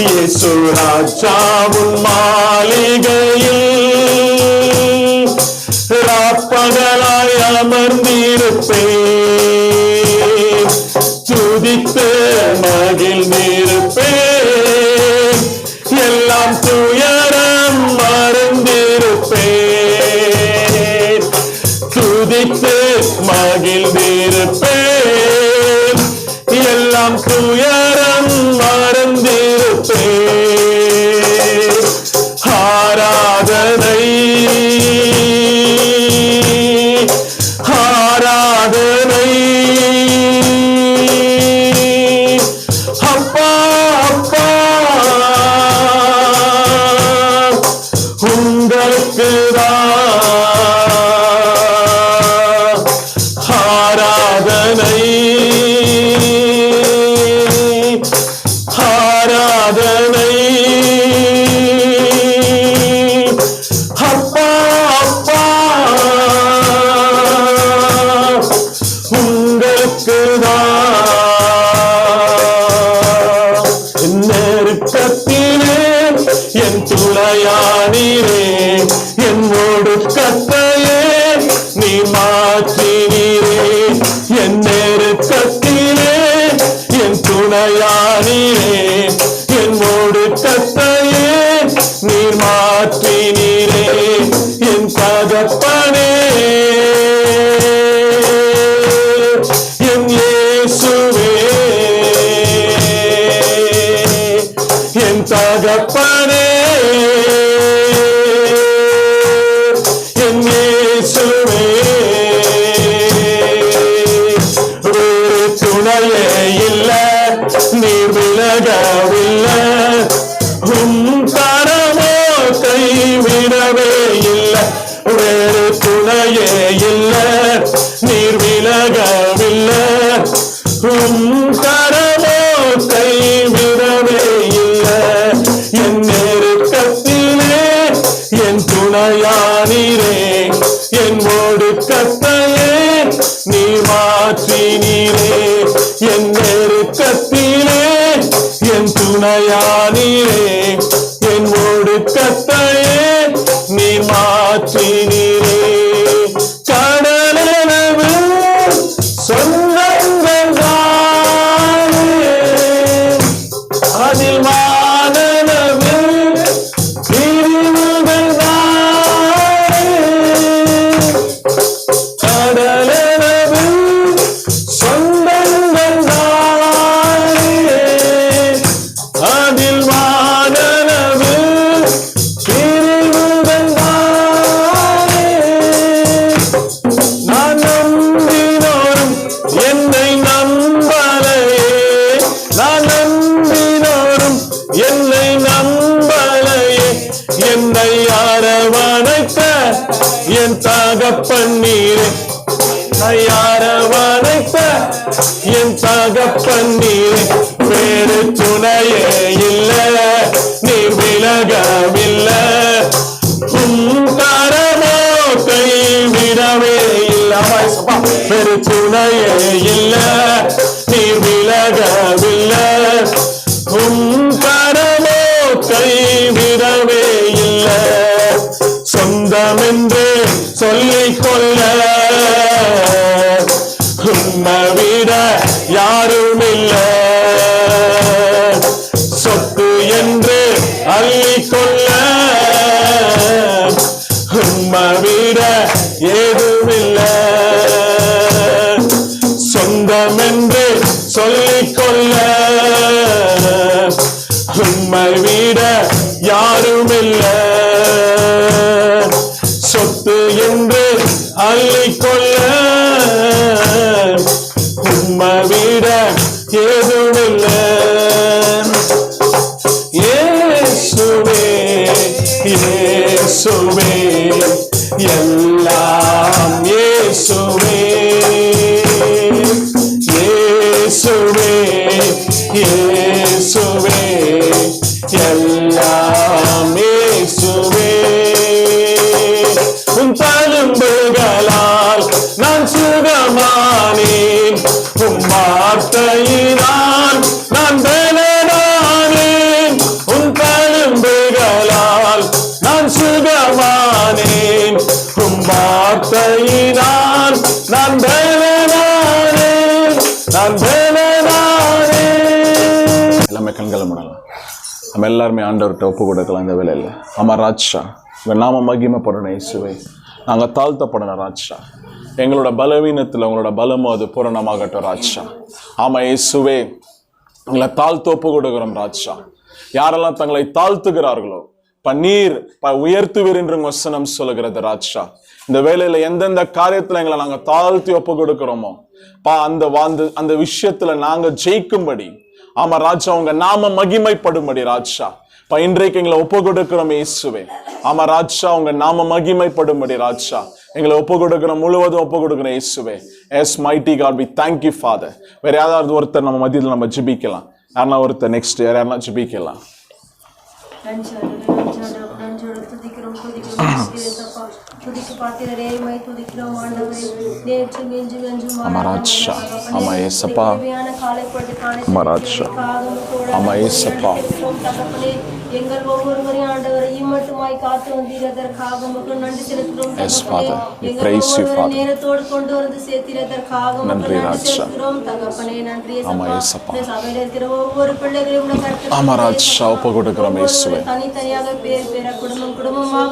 இயேசு ராஜாவும் மாளிகையில் ராப்பகலாய் அமர்ந்திருப்பேன் துதித்து மகிழ்ந்திருப்பேன் எல்லாம் துயரம் மறந்திருப்பேன் துதித்து மகிழ்ந்திருப்பேன் எல்லாம் துயரம் மறந்திருப்பேன் ஆராதனை ஆராதனை அப்பா அப்பா உங்களுக்கு ஆராதனை ஆராதனை அப்பா அப்பா உங்களுக்கு என் நெருக்கத்திலே என் துணையானீரே என் ஒடுக்கத்தையே நீ மாற்றினீரே என் நெருக்கத்திலே என் துணையானீரே என் ஒடுக்கத்தையே நீர் மாற்றினீரே என் தகப்பனே என் இயேசுவே என் தகப்பனே என் இயேசுவே வேறு துணையே இல்ல நீர் விலகவில்லை கரமோ கைவிடவே இல்லை வேறு துணையே இல்லை நீர் விலகவில்லை கரமோ கைவிடவே இல்லை என் நெருக்கத்திலே என் துணையானீரே என் ஒடுக்கத்தையே நீ மாற்றினீரே என் நெருக்கத்திலே என் துணையானீரே என் ஒடுக்கத்தையே நீ மாற்றினீரே கடலளவு சொந்தங்கள் தானே அதில் வானளவு பிரிவுகள் தானே கடலளவு சொந்தங்கள் தானே அதில் வானளவு என்னை அரவணைத்த என் தகப்பன் நீரே, அரவணைத்த என் தகப்பன் நீரே. வேறு துணையே இல்ல, நீ விலகவில்லை, கரமோ கைவிடவே இல்லை. வேறு துணையே இல்ல, நீ விலகவில்லை, கரமோ கைவிடவே இல்லை. சொந்தம் என்று சொல்லிக் கொள்ள உம்மை விட யாரும் இல்லை. சொத்து என்று அள்ளிக்கொள்ள உம்மை விட ஏதுமில்லை. சொந்தம் என்று சொல்லிக்கொள்ள உம்மை விட யாருமில்லை. சொத்து என்று அள்ளிக்கொள்ள உம்மை விட ஏதுமில்லை. இயேசுவே இயேசுவே எல்லாம் இயேசுவே, இயேசுவே இயேசுவே எல்லாம் இயேசுவே. உன் தழும்புகளால் நான் சுகமானேன், உம் வார்த்தையினால் நான் பலனானேன். உன் தழும்புகளால் நான் சுகமானேன், உம் வார்த்தையினால் நான் பலனானேன், நான் பலனானேன். எல்லாமே கண்களை மூடலாம். நம்ம எல்லாருமே ஆண்டவர்கிட்ட ஒப்பு கொடுக்கலாம் இந்த வேலையில். ஆமா ராஜா, உங்க நாம மகிமைப்படணும் இயேசுவே. நாங்க தாழ்த்தப்படணும் ராஜா. எங்களோட பலவீனத்தில் உங்களோட பலமும் அது பூரணமாகட்டும் ராஜா. ஆமா இயேசுவே, எங்களை தாழ்த்து ஒப்பு கொடுக்கிறோம் ராஜா. யாரெல்லாம் தங்களை தாழ்த்துகிறார்களோ நீர் உயர்த்துவீர் என்று வசனம் சொல்லுகிறது ராஜா. இந்த வேலையில எந்தெந்த காரியத்துல எங்களை நாங்க தாழ்த்தி ஒப்பு கொடுக்கிறோமோ அந்த விஷயத்துல நாங்க ஜெயிக்கும்படி, ஆமா ராஜா, உங்க நாம மகிமைப்படும்படி ராஜா இன்றைக்கு எங்களை ஒப்பு கொடுக்கிறோம் இயேசுவே. ஆமா ராஜா, உங்க நாம மகிமைப்படும்படி ராஜா எங்களை ஒப்பு கொடுக்கிறோம், முழுவதும் ஒப்பு கொடுக்கிறோம் இயேசுவே. Yes mighty God, we thank you Father. வேற யாராவது ஒருத்தர் நம்ம மத்தியில் நம்ம ஜெபிக்கலாம். யாருன்னா ஒருத்தர் நெக்ஸ்ட் யாருன்னா ஜெபிக்கலாம். எங்கள் ஒவ்வொருவரையும் ஆண்டவரை இம்மட்டுமாய் காத்து வந்தீர், அதற்காக உங்களுக்கு நன்றி செலுத்துகிறோம். நேரத்தோடு கொண்டு வந்து சேர்த்ததற்காக நன்றி செலுத்துகிறோம் தகப்பனே. நன்றி சபையில இருக்கிற ஒவ்வொரு பிள்ளைகளையும் தனித்தனியாக பேர் பேர குடும்பம் குடும்பமாக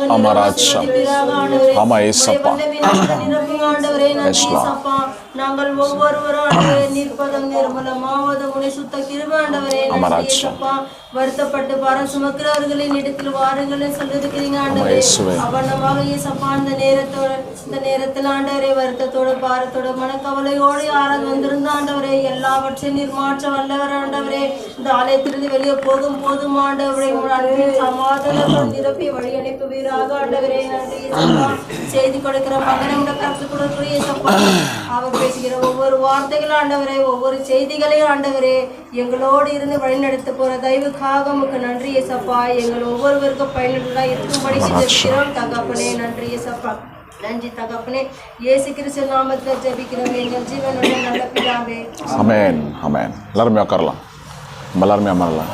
ஆண்டவரே நன்றி சப்பா. நாங்கள் ஒவ்வொருவரும் நிற்பதம் நிர்மலமாவது உனை சுத்த கிருபை ஆண்டவரே நன்றி சப்பா. வருத்தப்பட்டு பாரம் சுமக்கிறவர்களின் இடத்தில் வாருங்கள் சொல்லிருக்கிறீங்க ஆண்டவரே. அவனமாக இயேசப்பா இந்த நேரத்தில் ஆண்டவரே வருத்தத்தோட பாரத்தோட மனக்கவலையோடு யாராவது வந்திருந்த ஆண்டவரே எல்லாவற்றையும் நிர்மாற்ற வல்லவர் ஆண்டவரே. இந்த ஆலயத்திலிருந்து வெளியே போகும் போதும் ஆண்டவரே சமாதானம் நிரப்பி வழி அனுப்புவீராக ஆண்டவரே. நன்றி இயேசப்பா. செய்தி கொடுக்கிற மகனை கருத்து கொடுக்கிற இயேசப்பா. அவர் பேசுகிற ஒவ்வொரு வார்த்தைகள் ஆண்டவரே, ஒவ்வொரு செய்திகளையும் ஆண்டவரே எங்களோடு இருந்து வழிநடத்த போற தயவுக்காக உமக்கு நன்றி இயேசப்பா. எங்கள் ஒவ்வொருவருக்கும் பயனுள்ளதா இருக்கும்படி ஜெபிக்கிறோம் தகப்பனே. நன்றி இயேசப்பா. நன்றி தகப்பனே. இயேசு கிறிஸ்து நாமத்தில் ஜெபிக்கிறோம் எங்கள் ஜீவனுடைய நல்ல பிதாவே. ஆமென் ஆமென். எல்லாரும் உட்காரலாம். எல்லாரும் அமரலாம்.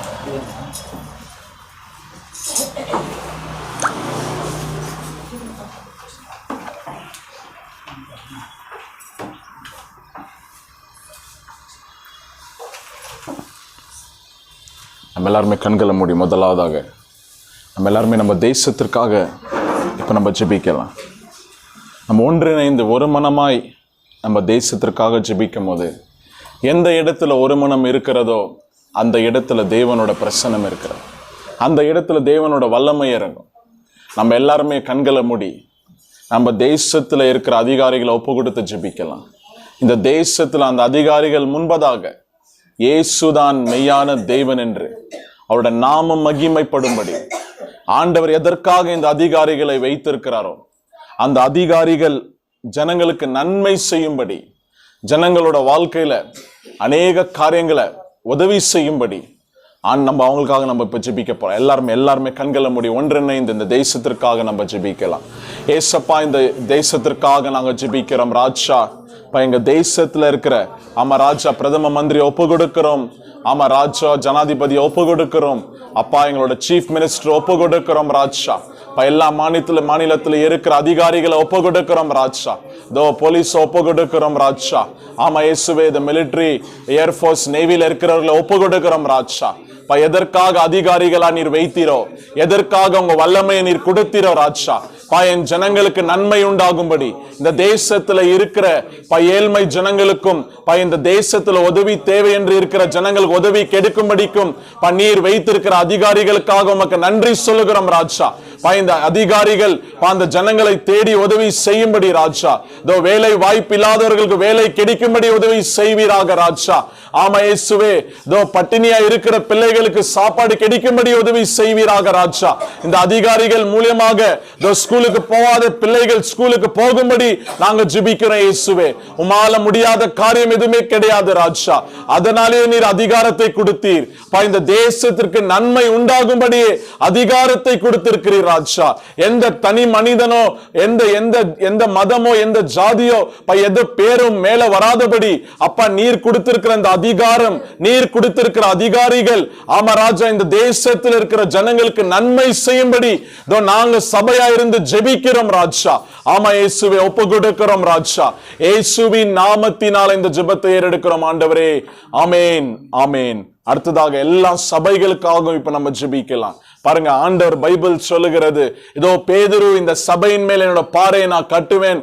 நம்ம எல்லாருமே கண்களை மூடி முதலாவதாக நம்ம எல்லாருமே நம்ம தேசத்திற்காக இப்போ நம்ம ஜெபிக்கலாம். நம்ம ஒன்றிணைந்து ஒரு மனமாய் நம்ம தேசத்திற்காக ஜெபிக்கும் போது எந்த இடத்துல ஒரு மனம் இருக்கிறதோ அந்த இடத்துல தேவனோட பிரசன்னம் இருக்கிறது, அந்த இடத்துல தேவனோட வல்லமை இறங்கும். நம்ம எல்லாருமே கண்களை மூடி நம்ம தேசத்தில் இருக்கிற அதிகாரிகளை ஒப்பு கொடுத்து ஜெபிக்கலாம். இந்த தேசத்தில் அந்த அதிகாரிகள் முன்பதாக இயேசுதான் மெய்யான தேவன் என்று அவருடைய நாமம் மகிமைப்படும்படி ஆண்டவர் எதற்காக இந்த அதிகாரிகளை வைத்திருக்கிறாரோ அந்த அதிகாரிகள் ஜனங்களுக்கு நன்மை செய்யும்படி, ஜனங்களோட வாழ்க்கையில அநேக காரியங்களை உதவி செய்யும்படி நம்ம அவங்களுக்காக நம்ம இப்ப ஜெபிக்க போறோம். எல்லாருமே கண்களை மூடி ஒன்றிணைந்து இந்த தேசத்திற்காக நம்ம ஜெபிக்கலாம். ஏசப்பா, இந்த தேசத்திற்காக நாங்க ஜெபிக்கிறோம் ராஜா. எங்க தேசத்துல இருக்கிற ராஜா பிரதம மந்திரி ஒப்பு கொடுக்கிறோம். ராஜா ஜனாதிபதி ஒப்பு கொடுக்கிறோம். அப்பா, எங்களோட சீஃப் மினிஸ்டர் ஒப்பு கொடுக்கிறோம் ராஜா. எல்லா மாநிலத்துல இருக்கிற அதிகாரிகளை ஒப்பு கொடுக்கிறோம் ராஜா. போலீஸ் ஒப்பு கொடுக்கிறோம் ராஜா. இயேசுவே, இந்த மிலிட்டரி, ஏர்போர்ஸ், நேவில இருக்கிறவர்களை ஒப்பு கொடுக்கிறோம் ராஜா. எதற்காக அதிகாரிகளா நீர் வைத்தீரோ, எதற்காக உங்க வல்லமையை நீர் கொடுத்தீரோ ராஜா, என் ஜனங்களுக்கு நன்மை உண்டாகும்படி, இந்த தேசத்துல இருக்கிற ஏழ்மை ஜனங்களுக்கும் இந்த தேசத்துல உதவி தேவை என்று இருக்கிற ஜனங்களுக்கு உதவி கெடுக்கும்படிக்கும் நீர் வைத்திருக்கிற அதிகாரிகளுக்காக உமக்கு நன்றி சொல்லுகிறோம் ராஜா. இந்த அதிகாரிகள் அந்த ஜனங்களை தேடி உதவி செய்யும்படி ராஜா, வேலை வாய்ப்பு இல்லாதவர்களுக்கு வேலை கிடைக்கும்படி உதவி செய்வீராக ராஜா. இயேசுவே, பட்டினியா இருக்கிற பிள்ளைகளுக்கு சாப்பாடு கிடைக்கும்படி உதவி செய்வீராக ராஜா. இந்த அதிகாரிகள் மூலமாக ஸ்கூலுக்கு போகாத பிள்ளைகள் ஸ்கூலுக்கு போகும்படி நாங்க ஜெபிக்கிறோம் இயேசுவே. உமால முடியாத காரியம் எதுவுமே கிடையாது ராஜா. அதனாலே நீர் அதிகாரத்தை கொடுத்தீர். இந்த தேசத்திற்கு நன்மை உண்டாகும்படியே அதிகாரத்தை கொடுத்திருக்கிறீர் ராஜா. எந்த தனி மனிதனோ, எந்த மதமோ, எந்த ஜாதியோ, எந்த பேரும் மேல வராதபடி அப்பா நீர் கொடுத்திருக்கிற அந்த அதிகாரம், நீர் கொடுத்திருக்கிற அதிகாரிகள் ராஜா இந்த தேசத்தில் இருக்கிற ஜனங்களுக்கு நன்மை செய்யும்படி நாங்க சபையா இருந்து ஜெபிக்கிறோம் ராஜா. இயேசுவே, ஒப்பு கொடுக்கிறோம் ராஜா. இயேசுவின் நாமத்தினால இந்த ஜெபத்தை ஏறெடுக்கிறோம் ஆண்டவரே. ஆமென், ஆமென். அடுத்ததாக எல்லா சபைகளுக்காகவும் இப்ப நம்ம ஜெபிக்கலாம். பாருங்க, ஆண்டவர் பைபிள் சொல்லுகிறது, இதோ பேதுரு இந்த சபையின் மேல் என்னோட பாறையை நான் கட்டுவேன்,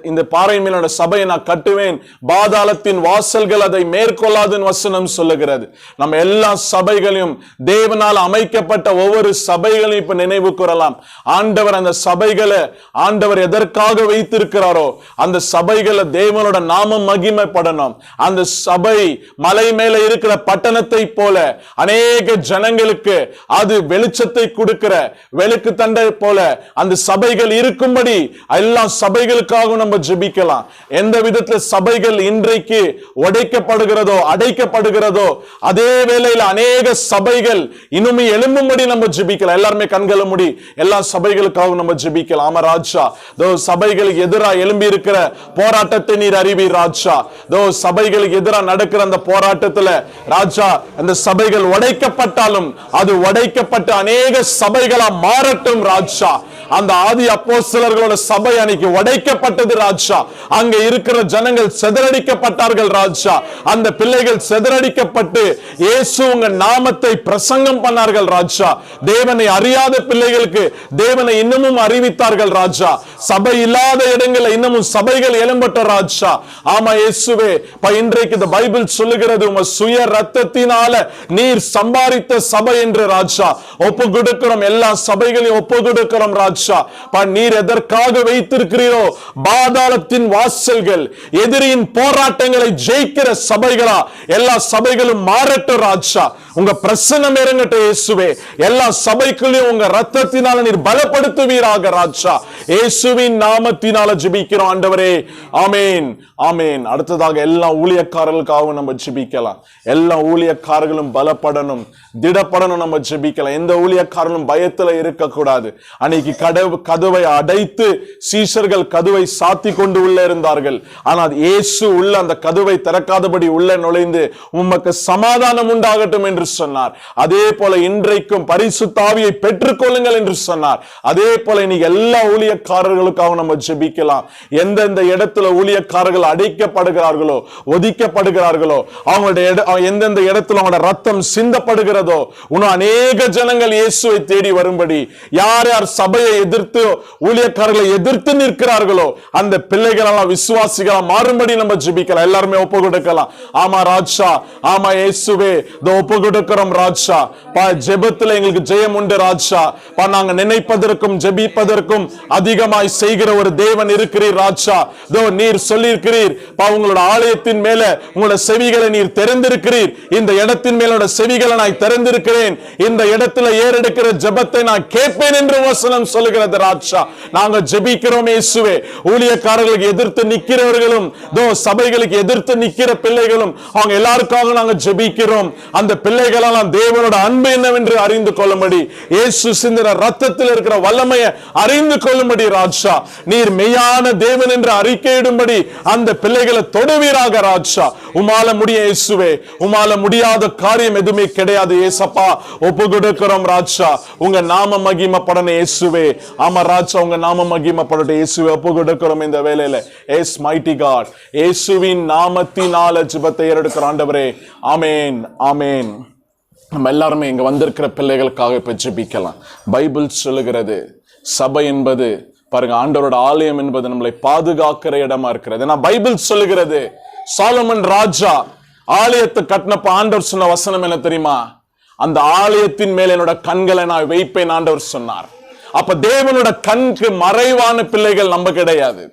இந்த பாறையின் மேல் என்னோட சபையை நான் கட்டுவேன், பாதாளத்தின் வாசல்கள் அதை மேற்கொள்ளாதுன்னு வசனம் சொல்லுகிறது. நம்ம எல்லா சபைகளையும், தேவனால் அமைக்கப்பட்ட ஒவ்வொரு சபைகளையும் இப்ப நினைவு கூறலாம். ஆண்டவர் அந்த சபைகளை ஆண்டவர் எதற்காக வைத்திருக்கிறாரோ அந்த சபைகளை தேவனோட நாமம் மகிமைப்படணும். அந்த சபை மலை மேல இருக்கிற பட்டணத்தை போல அநேக ஜனங்களுக்கு அது வெளிச்சத்தை கொடுக்கிற வெளுக்கு தண்டை போல அந்த சபைகள் இருக்கும்படி எல்லா சபைகளுக்காக நம்ம ஜெபிக்கலாம். எந்த விதத்துல சபைகள் இன்றைக்கு உடைக்கப்படுகிறதோ, அடைக்கப்படுகிறதோ, அதே வேளையில் அநேக சபைகள் இன்னும் எழும்பும்படி நம்ம ஜெபிக்கலாம். எல்லாருமே கண்களை மூடி எல்லா சபைகளுக்காக நம்ம ஜெபிக்கலாம். ராஜா, சபைகளுக்கு எதிராக எழும்பி இருக்கிற போராட்டத்தை நீர் அறிவீர் ராஜா. சபைகளுக்கு எதிராக நடக்கிற அந்த போராட்டத்துல ராஜா, அந்த சபைகள் உடைக்கப்பட்டாலும் அது உடைக்கப்பட்ட அநேக சபைகளா மாறட்டும் ராஜா. அந்த ஆதி அப்போஸ்தலர்களோட சபை அன்னைக்கு உடைக்கப்பட்டது ராஜா. அங்க இருக்கிற ஜனங்கள் சிதறடிக்கப்பட்டார்கள் ராஜா. அந்த பிள்ளைகள் சிதறடிக்கப்பட்டு இயேசு உங்க நாமத்தை பிரசங்கம் பண்ணார்கள் ராஜா. தேவனை அறியாத பிள்ளைகளுக்கு தேவனை இன்னமும் அறிவித்தார்கள் ராஜா. சபை இல்லாத இடங்களில் இன்னமும் சபைகள் எழும்பட்ட ராஜா. இயேசுவே, இன்றைக்கு இந்த பைபிள் சொல்லுகிறது, உங்க சுய ரத்தத்தினால நீர் சம்பாதித்த சபை என்று ராஜா ஒப்பு கொடுக்கிறோம். எல்லா சபைகளையும் ஒப்பு கொடுக்கிறோம் ராஜா. நீர் எதற்காக வைத்திருக்கிறீரோ பாதாளத்தின் வாசல்கள், எதிரியின் போராட்டங்களை ஜெயிக்கிற சபைகளா எல்லா சபைகளும் மாறட்டும் ராஜா. உங்க பிரசன்னம் இறங்கட்டும் இயேசுவே. எல்லா சபைகளையும் உங்க ரத்தத்தினால நீர் பலப்படுத்துவீராக ராஜா. இயேசுவின் நாமத்தினால ஜெபிக்கிறோம் ஆண்டவரே. ஆமென், ஆமென். அடுத்ததாக எல்லா ஊழியக்காரர்களுக்காகவும் நம்ம ஜெபிக்கலாம். எல்லா ஊழியக்காரர்களும் பலப்படணும், திடப்படணும். நம்ம ஜெபிக்கலாம். எந்த ஊழியக்காரர்களும் பயத்துல இருக்கக்கூடாது. அன்னைக்கு கதவை அடைத்து சீஷர்கள் கதவை சாத்தி கொண்டு உள்ள இருந்தார்கள். ஆனால் இயேசு உள்ள அந்த கதவை திறக்காதபடி உள்ள நுழைந்து உமக்கு சமாதானம் உண்டாகட்டும் என்று சொன்னார். அதே போல இன்றைக்கும் பரிசுத்த ஆவியை பெற்றுக் கொள்ளுங்கள் என்று சொன்னார். அதே போல இன்னைக்கு எல்லா ஊழியக்காரர்களுக்காக நம்ம ஜெபிக்கலாம். எந்தெந்த இடத்துல ஊழியக்காரர்கள் அடைக்கப்படுகிறார்களோ, ஒதுக்கப்படுகிறார்களோ, அவங்களுடைய எந்தெந்த இடத்துல அவங்களோட ரத்தம் சிந்தப்படுகிறதோ, இன்னும் அநேக ஜனங்கள் இயேசுவை தேடி வரும்படி, யார் யார் சபையை எதிர்த்து ஊழியக்காரர்களை எதிர்த்து நிற்கிறார்களோ அந்த பிள்ளைகளெல்லாம் விசுவாசிகளா மாறும்படி நம்ம ஜெபிக்கலாம். எல்லாருமே ஒப்பு கொடுக்கலாம். ஆமா ராஜா, ஆமா இயேசுவே, இதோ ஒப்பு கொடுக்கிறோம் ராஜா. ஜெபத்துல எங்களுக்கு ஜெயம் உண்டு ராஜா. நாங்க நினைப்பதற்கும் ஜெபிப்பதற்கும் அதிகமாய் செய்கிற ஒரு தேவன் இருக்கிறீர் ராஜா. இதோ நீர் சொல்லியிருக்கிறீர், உங்களோட ஆலயத்தின் மேல உங்களோட செவிகளை நீர் திறந்திருக்கிறீர். இந்த இடத்தின் மேலோட செவிகளை நான் திறந்திருக்கிறேன். இந்த இடத்துல ஏறெடுக்கிற ஜெபத்தை நான் கேட்பேன் என்று வசனம் சொல்லுகிறது ராஜா. நாங்க ஜெபிக்கிறோம் இயேசுவே. ஊழியக்காரர்களுக்கு எதிர்த்து நிக்கிறவர்களும் சபைகளுக்கு எதிர்த்து நிக்கிற பிள்ளைகளும் அவங்க எல்லாருக்காக நாங்க ஜெபிக்கிறோம். அந்த பிள்ளைகளெல்லாம் தேவனோட அன்பு என்னவென்று அறிந்து கொள்ளும்படி, இயேசு சிந்தின ரத்தத்தில் இருக்கிற வல்லமையை அறிந்து கொள்ளும்படி ராஜா, நீர் மெய்யான தேவன் என்று அறிக்கையிடும்படி அந்த பிள்ளைகளை தொடுவீராக ராஜா. உமால முடிய இயேசுவே, உமால முடியாத காரியம் எதுவுமே கிடையாது ஏசப்பா. ஒப்பு கொடுக்கிறோம் ராஜா. உங்க நாம மகிமைப்படணும் இயேசுவே. ஆமா ராஜா, உங்க நாம மகிமைப்படட்டும் இயேசுவே. ஒப்பு கொடுக்கிறோம் இந்த வேளையில. எஸ் மைட்டி காட், இயேசுவின் நாமத்தினால ஜெபத்தை ஏறெடுக்கிற ஆண்டவரே. ஆமேன், ஆமேன். நம்ம எல்லாருமே இங்க வந்திருக்கிற பிள்ளைகளுக்காக இப்ப ஜெபிக்கலாம். பைபிள் சொல்லுகிறது, சபை என்பது பாருங்க ஆண்டவரோட ஆலயம் என்பது நம்மளை பாதுகாக்கிற இடமா இருக்கிறது. ஏன்னா பைபிள் சொல்லுகிறது, சாலமன் ராஜா ஆலயத்தை கட்டினப்ப ஆண்டவர் சொன்ன வசனம் என்ன தெரியுமா? அந்த ஆலயத்தின் மேல் என்னோட கண்களை நான் வைப்பேன் ஆண்டவர் சொன்னார். அப்ப தேவனோட கண்ணுக்கு மறைவான பிள்ளைகள் நம்ம கிடையாது.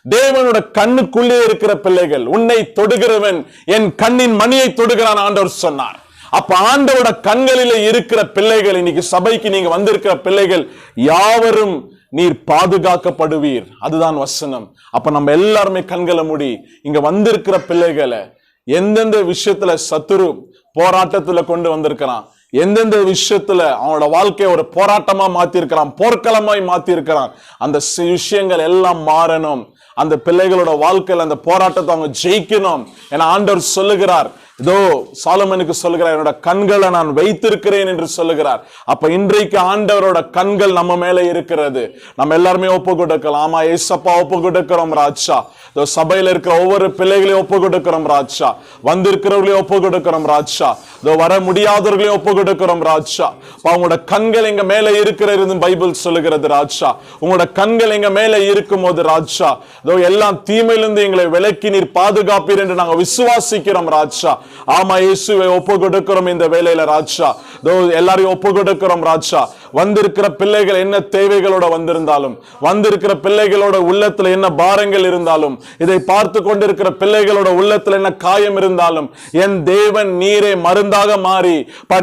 தேவனோட கண்ணுக்குள்ளே இருக்கிற பிள்ளைகள். உன்னை தொடுகிறவன் என் கண்ணின் மணியை தொடுகிறான் ஆண்டவர் சொன்னார். அப்ப ஆண்டவரோட கண்களிலே இருக்கிற பிள்ளைகள், இன்னைக்கு சபைக்கு நீங்க வந்திருக்கிற பிள்ளைகள் யாவரும் நீர் பாதுகாக்கப்படுவீர். அதுதான் வசனம். அப்ப நம்ம எல்லாருமே கண்களை மூடி இங்க வந்திருக்கிற பிள்ளைகளை எந்தெந்த விஷயத்துல சத்துரு போராட்டத்துல கொண்டு வந்திருக்கிறான், எந்தெந்த விஷயத்துல அவனோட வாழ்க்கையை ஒரு போராட்டமா மாத்தி இருக்கிறான், போர்க்களமாய் மாத்தி இருக்கிறான், அந்த விஷயங்கள் எல்லாம் மாறணும். அந்த பிள்ளைகளோட வாழ்க்கையில அந்த போராட்டத்தை அவங்க ஜெயிக்கணும். ஏன்னா ஆண்டவர் சொல்லுகிறார், இதோ சாலமனுக்கு சொல்லுகிறார், என்னோட கண்களை நான் வைத்திருக்கிறேன் என்று சொல்லுகிறார். அப்ப இன்றைக்கு ஆண்டவரோட கண்கள் நம்ம மேல இருக்கிறது. நம்ம எல்லாருமே ஒப்பு கொடுக்கலாம். ஆமா ஏசப்பா, ஒப்பு கொடுக்கிறோம் ராஜா. இதோ சபையில இருக்கிற ஒவ்வொரு பிள்ளைகளையும் ஒப்பு கொடுக்கிறோம் ராஜா. வந்திருக்கிறவர்களையும் ஒப்பு கொடுக்கிறோம் ராஜா. இதோ வர முடியாதவர்களையும் ஒப்பு கொடுக்கிறோம் ராஜா. அவங்களோட கண்கள் எங்க மேல இருக்கிறது பைபிள் சொல்லுகிறது ராஜா. உங்களோட கண்கள் எங்க மேல இருக்கும் போது ராஜா, இதோ எல்லாம் தீமையிலிருந்து எங்களை விலக்கி நீர் பாதுகாப்பீர் என்று நாங்க விசுவாசிக்கிறோம் ராஜா. ஆமா இயேசுவை ஒப்பு கொடுக்கிறோம் இந்த வேளையில ராஜா. எல்லாரையும் ஒப்பு கொடுக்கிறோம் ராஜா. வந்திருக்கிற பிள்ளைகள் என்ன தேவைகளோட வந்திருந்தாலும், வந்திருக்கிற பிள்ளைகளோட உள்ளத்துல என்ன பாரங்கள் இருந்தாலும், இதை பார்த்து கொண்டிருக்கிற பிள்ளைகளோட உள்ளத்துல என்ன காயம் இருந்தாலும், என் தேவன் நீரே மருந்தாக மாறி,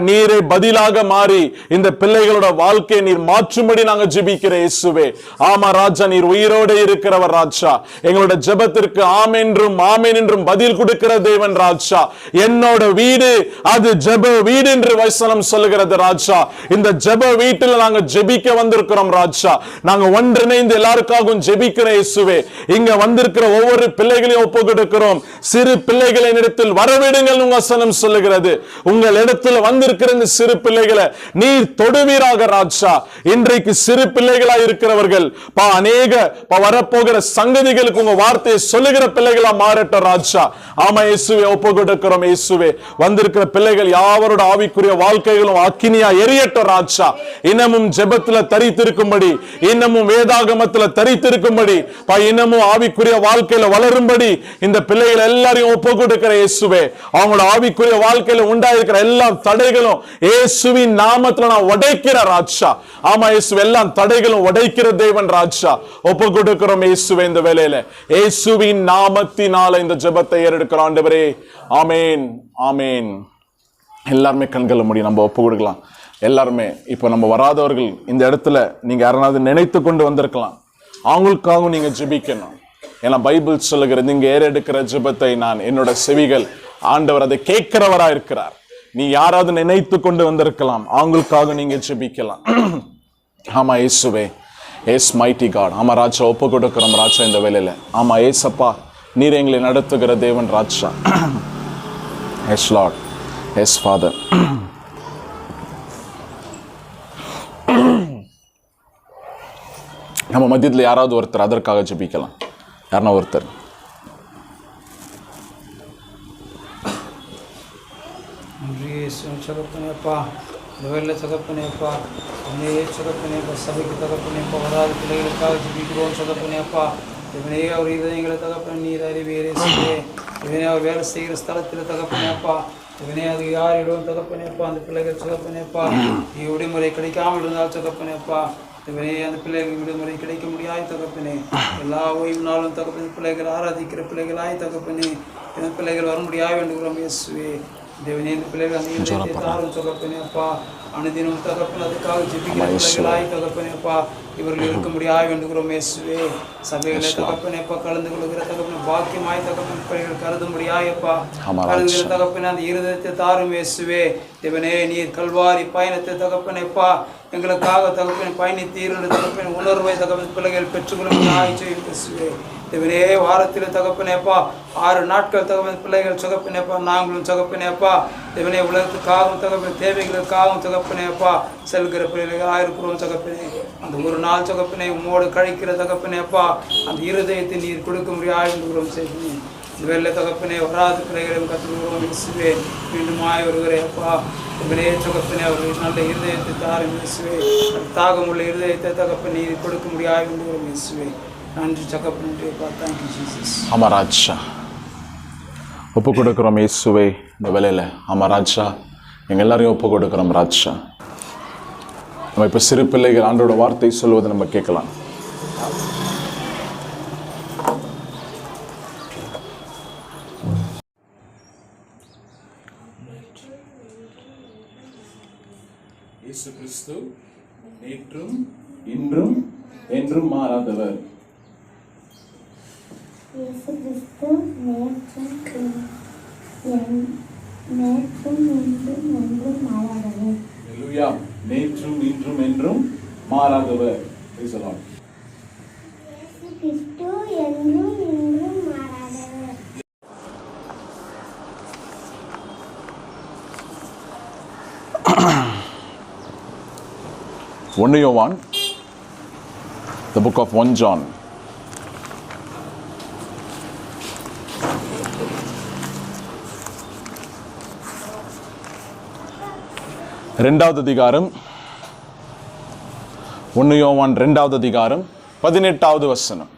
நீரே பதிலாக மாறி இந்த பிள்ளைகளோட வாழ்க்கையை நீர் மாற்றும்படி நாங்க ஜெபிக்கிற இயேசுவே. ஆமா ராஜா, நீர் உயிரோடு இருக்கிறவர் ராஜா. எங்களோட ஜெபத்திற்கு ஆமென்றும் ஆமென் என்றும் பதில் கொடுக்கிற தேவன் ராஜா. என்னோட வீடு அது ஜெப வீடு என்று வசனம் சொல்லுகிறது ராஜா. இந்த ஜெப வீட்டில் நாங்க ஜெபிக்க வந்திருக்கிறோம் ராஜா. நாங்க ஒன்றிணைந்து எல்லாருக்காகவும் ஜெபிக்கிற இயேசுவே. இங்க வந்திருக்கிற ஒவ்வொரு பிள்ளைகளையும் ஒப்பு கொடுக்கிறோம். சிறு பிள்ளைகளின் இடத்தில் வரவிடுங்கள் வசனம் சொல்லுகிறது. உங்கள் இடத்துல வந்திருக்கிற இந்த சிறு பிள்ளைகளை நீர் தொடுவீராக ராஜா. இன்றைக்கு சிறு பிள்ளைகளா இருக்கிறவர்கள் அநேக வரப்போகிற சங்கதிகளுக்கு உங்க வார்த்தையை சொல்லுகிற பிள்ளைகளா மாறட்டும் ராஜா. ஆமா இயேசுவே, ஒப்பு கொடுக்கிறோம் இயேசுவே. வந்திருக்கிற பிள்ளைகள் யாவரோட ஆவிக்குரிய வாழ்க்கைகளும் அக்கினியா எரியட்டும் ராஜா. இன்னமும் ஜெபத்துல தரித்திருக்கும்படி, இன்னமும் வேதாகமத்துல தரித்திருக்கும்படி, இன்னமும் ஆவிக்குரிய வாழ்க்கையில வளரும்படி இந்த பிள்ளைகள் எல்லாரையும் ஒப்பு கொடுக்கிற இயேசுவே. அவங்களோட ஆவிக்குரிய வாழ்க்கையில உண்டாயிருக்கிற எல்லா தடைகளும் இயேசுவின் நாமத்துல நான் உடைக்கிற ராஜா. ஆமா இயேசு, எல்லாம் தடைகளும் உடைக்கிற தேவன் ராஜா. ஒப்பு கொடுக்கிறோம் இயேசுவே இந்த வேளையில. இயேசுவின் நாமத்தினால இந்த ஜெபத்தை ஏறெடுக்கிற ஆண்டவரே. ஆமேன், ஆமேன். எல்லாருமே கண்களை மூடி நம்ம ஒப்பு கொடுக்கலாம். எல்லாருமே இப்போ நம்ம வராதவர்கள் இந்த இடத்துல நீங்க யாராவது நினைத்து கொண்டு வந்திருக்கலாம், அவங்களுக்காகவும் நீங்க ஜெபிக்கணும். ஏன்னா பைபிள் சொல்லுகிறது, நீங்க ஏறெடுக்கிற ஜெபத்தை நான் என்னோட செவிகள் ஆண்டவர் அதை கேட்கிறவரா இருக்கிறார். நீ யாராவது நினைத்து கொண்டு வந்திருக்கலாம், அவங்களுக்காக நீங்க ஜெபிக்கலாம். ஆமா இயேசுவே, எஸ் மைட்டி காட். ஆமா ராஜா, ஒப்பு கொடுக்கிறோம் ராஜா இந்த வேலையில. ஆமா ஏசப்பா, நீர் எங்களை நடத்துகிற தேவன் ராஜா. Yes Lord, yes father. நம்ம மத்தியத்தில் யாராவது ஒருத்தர் அதற்காக ஜெபிக்கலாம். யாருன்னா ஒருத்தர். இந்த வேலையில் தகப்பனேப்பா இவனே தகப்பனேப்பா சபைக்கு தகப்பனேப்பா வராத பிள்ளைகளுக்காக ஜெபிக்கிறோம் தகப்பனேப்பா இவனே அவர் இதயங்களை தகப்பன நீர் அறிவியரே செய்யே இவனே அவர் வேலை செய்கிற ஸ்தலத்தில் தகப்பனேப்பா இவனே அது யாரிடம் தகப்பனேப்பா அந்த பிள்ளைகள் தகப்பனேப்பா விடுமுறை கிடைக்காமல் இருந்தால் தகப்பனேப்பா இவனே அந்த பிள்ளைகள் விடுமுறை கிடைக்க முடியாது தகப்பனே எல்லா ஓய்வு நாளும் தகப்பன பிள்ளைகள் ஆராதிக்கிற பிள்ளைகளாய் தகப்பனே இந்த பிள்ளைகள் வர முடியாது வேண்டுகிறோம் இயேசுவே தேவனே இந்த பிள்ளைகள் அந்த இதயத்தை தாரும் தகப்பனேப்பா அனுதினம் தகப்பன் அதுக்காக ஜெபிக்கிற பிள்ளைகளாய் தகப்பனேப்பா இவர்கள் இருக்க முடியாது வேண்டுகிறோம் இயேசுவே சபைகளை தகப்பனேப்பா கலந்து கொள்கிற தகப்பன பாக்கியமாய் தகப்பன் பிள்ளைகள் கருத முடியாயப்பா கருதுகிற தகப்பன அந்த இருதயத்தை தாரும் இயேசுவே தேவனே நீர் கல்வாரி பயணத்தை தகப்பனேப்பா எங்களுக்காக தகப்பனை பயணித்தீர் தகப்பன உணர்வை தகப்பன் பிள்ளைகள் பெற்றுக்கொள்ள இயேசுவே தேவனே வாரத்தில் தகப்பனேப்பா 6 நாட்கள் தகப்பன் பிள்ளைகள் தகப்பனேப்பா நாங்களும் தகப்பனேப்பா தேவனே உலகத்துக்காகவும் தகப்பன தேவைகளுக்காகவும் தகப்பனேப்பா செல்கிற பிள்ளைகளாக இருக்கிறோம் தகப்பனே அந்த ஒரு நாள் தகப்பனை உம்மோடு கழிக்கிற தகப்பனேப்பா அந்த இருதயத்தை நீர் கொடுக்க முடியாதுங்கிறோம் செய்தி இந்த வேலை தகப்பனே வராது பிள்ளைகளும் கற்றுக்கிறோம் இயேசுவே மீண்டும் வருகிறேப்பா இவனே தகப்பனே அவர்கள் நல்ல இருதயத்தை தாரும் இயேசுவே தாகமுள்ள இருதயத்தை தகப்பன் நீர் கொடுக்க முடியாதுங்கிறோம் இயேசுவே நன்றி தகப்பனேப்பா தேங்க்யூ ஜீசஸ் அமராஜா ஒப்பு கொடுக்குறோம் இயேசுவே இந்த வேலையில் அமராஜா எங்கள் எல்லாரையும் ஒப்பு கொடுக்குறோம் ராஜா நம்ம இப்போ சிறு பிள்ளைகள் ஆண்டோட வார்த்தை சொல்வதை நம்ம கேட்கலாம் இயேசு கிறிஸ்து நேற்றும் இன்றும் என்றும் மாறாதவர் இயேசு கிறிஸ்து நேற்றும் இன்றும் என்றும் மாறாதவர். ஹல்லேலூயா. நேற்றும் இன்றும் என்றும் மாறாதவர். Praise the Lord. இயேசு கிறிஸ்து என்றும் இன்றும் மாறாதவர். 1 யோவான், the book of 1 John. இரண்டாவது அதிகாரம் 1 யோவான் 2வது அதிகாரம் 18வது வசனம்.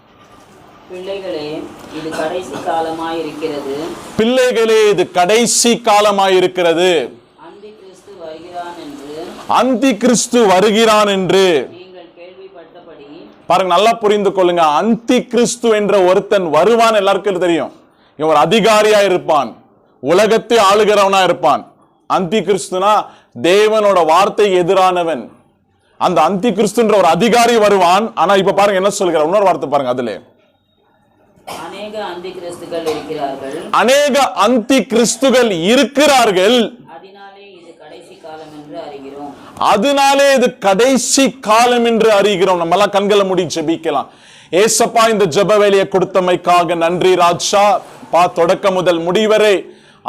பிள்ளைகளே இது கடைசி காலமாயிருக்கிறது. பிள்ளைகளே இது கடைசி காலமாயிருக்கிறது. அந்தி கிறிஸ்து வருகிறான் என்று நீங்கள் கேள்விப்பட்டபடி. பாருங்க, நல்லா புரிந்து கொள்ளுங்க. அந்தி கிறிஸ்து என்ற ஒருத்தன் வருவான். எல்லாருக்கும் தெரியும். இவன் ஒரு அதிகாரியா இருப்பான், உலகத்தை ஆளுகிறவனா இருப்பான். அந்தி கிறிஸ்துனா தேவனோட வார்த்தைக்கு எதிரானவன். அந்த அந்தி கிறிஸ்துன்ற ஒரு அதிகாரி வருவான். ஆனா இப்ப பாருங்க என்ன சொல்கிறார், இன்னொரு வார்த்தை பாருங்க. அதுல அநேக அந்தி கிறிஸ்துகள் இருக்கிறார்கள். அநேக அந்தி கிறிஸ்துகள் இருக்கிறார்கள். அதனாலே இது கடைசி காலம் என்று அறிகிறோம். நம்ம எல்லாம் கண்களை மூடி ஜெபிக்கலாம். ஏசப்பா, இந்த ஜெப வேலையை கொடுத்தமைக்காக நன்றி ராஜா. தொடக்கம் முதல் முடிவரை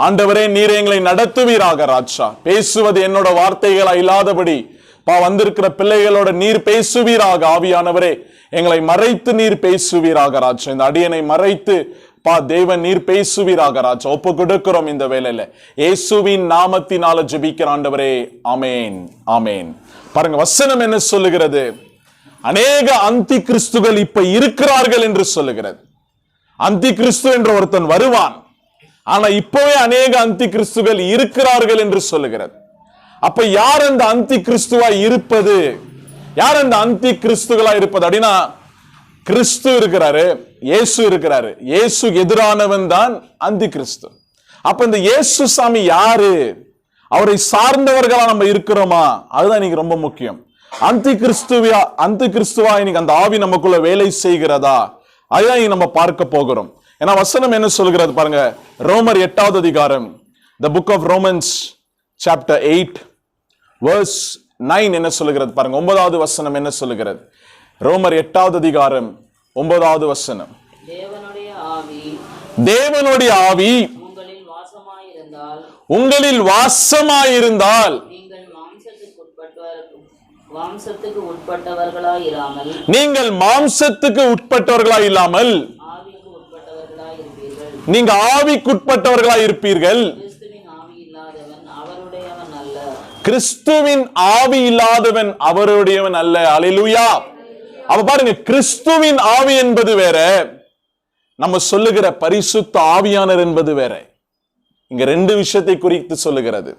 ஆண்டவரே நீர் எங்களை நடத்துவீராக ராஜா. பேசுவது என்னோட வார்த்தைகளா இல்லாதபடி வந்திருக்கிற பிள்ளைகளோட நீர் பேசுவீராக. ஆவியானவரே, எங்களை மறைத்து நீர் பேசுவீராக ராஜா. இந்த அடியனை மறைத்து தேவன் நீர் பேசுவீராக ராஜா. ஒப்பு கொடுக்கிறோம் இந்த வேலையில இயேசுவின் நாமத்தினால ஜெபிக்கிற ஆண்டவரே, ஆமேன் ஆமேன். பாருங்க வசனம் என்ன சொல்லுகிறது, அநேக அந்தி கிறிஸ்துகள் இப்ப இருக்கிறார்கள் என்று சொல்லுகிறது. அந்தி கிறிஸ்து என்ற ஒருத்தன் வருவான், ஆனா இப்பவே அநேக அந்தி கிறிஸ்துகள் இருக்கிறார்கள் என்று சொல்லுகிறது. அப்ப யார் அந்த அந்தி கிறிஸ்துவா இருப்பது? யார் அந்த அந்தி கிறிஸ்துகளா இருப்பது அப்படின்னா, கிறிஸ்து இருக்கிறாரு, இயேசு இருக்கிறாரு. இயேசு எதிரானவன் தான் அந்தி கிறிஸ்து. அப்ப இந்த இயேசு சாமி யாரு? அவரை சார்ந்தவர்களா நம்ம இருக்கிறோமா? அதுதான் இன்னைக்கு ரொம்ப முக்கியம். அந்தி கிறிஸ்துவா இன்னைக்கு அந்த ஆவி நமக்குள்ள வேலை செய்கிறதா? அதுதான் நம்ம பார்க்க போகிறோம். ஏன்னா வசனம் என்ன சொல்கிறது பாருங்க. ரோமர் 8வது அதிகாரம், the book of Romans chapter 8 verse 9 என்ன சொல்லுகிறது பாருங்க. 9வது வசனம் என்ன சொல்லுகிறது? ரோமர் 8வது அதிகாரம் 9வது வசனம். தேவனுடைய ஆவி உங்களில் வாசமாயிருந்தால் நீங்கள் மாம்சத்துக்கு உட்பட்டவர்களாய் இல்லாமல் நீங்க ஆவிக்குட்பட்டவர்களாய் இருப்பீர்கள். கிறிஸ்துவின் ஆவி இல்லாதவன் அவருடையவன் அல்ல. அல்லேலூயா. அப்ப பாருங்க, கிறிஸ்துவின் ஆவி என்பது வேற, நம்ம சொல்லுகிற பரிசுத்த ஆவியானவர் என்பது வேற. இங்க ரெண்டு விஷயத்தை குறித்து சொல்லுகிறது.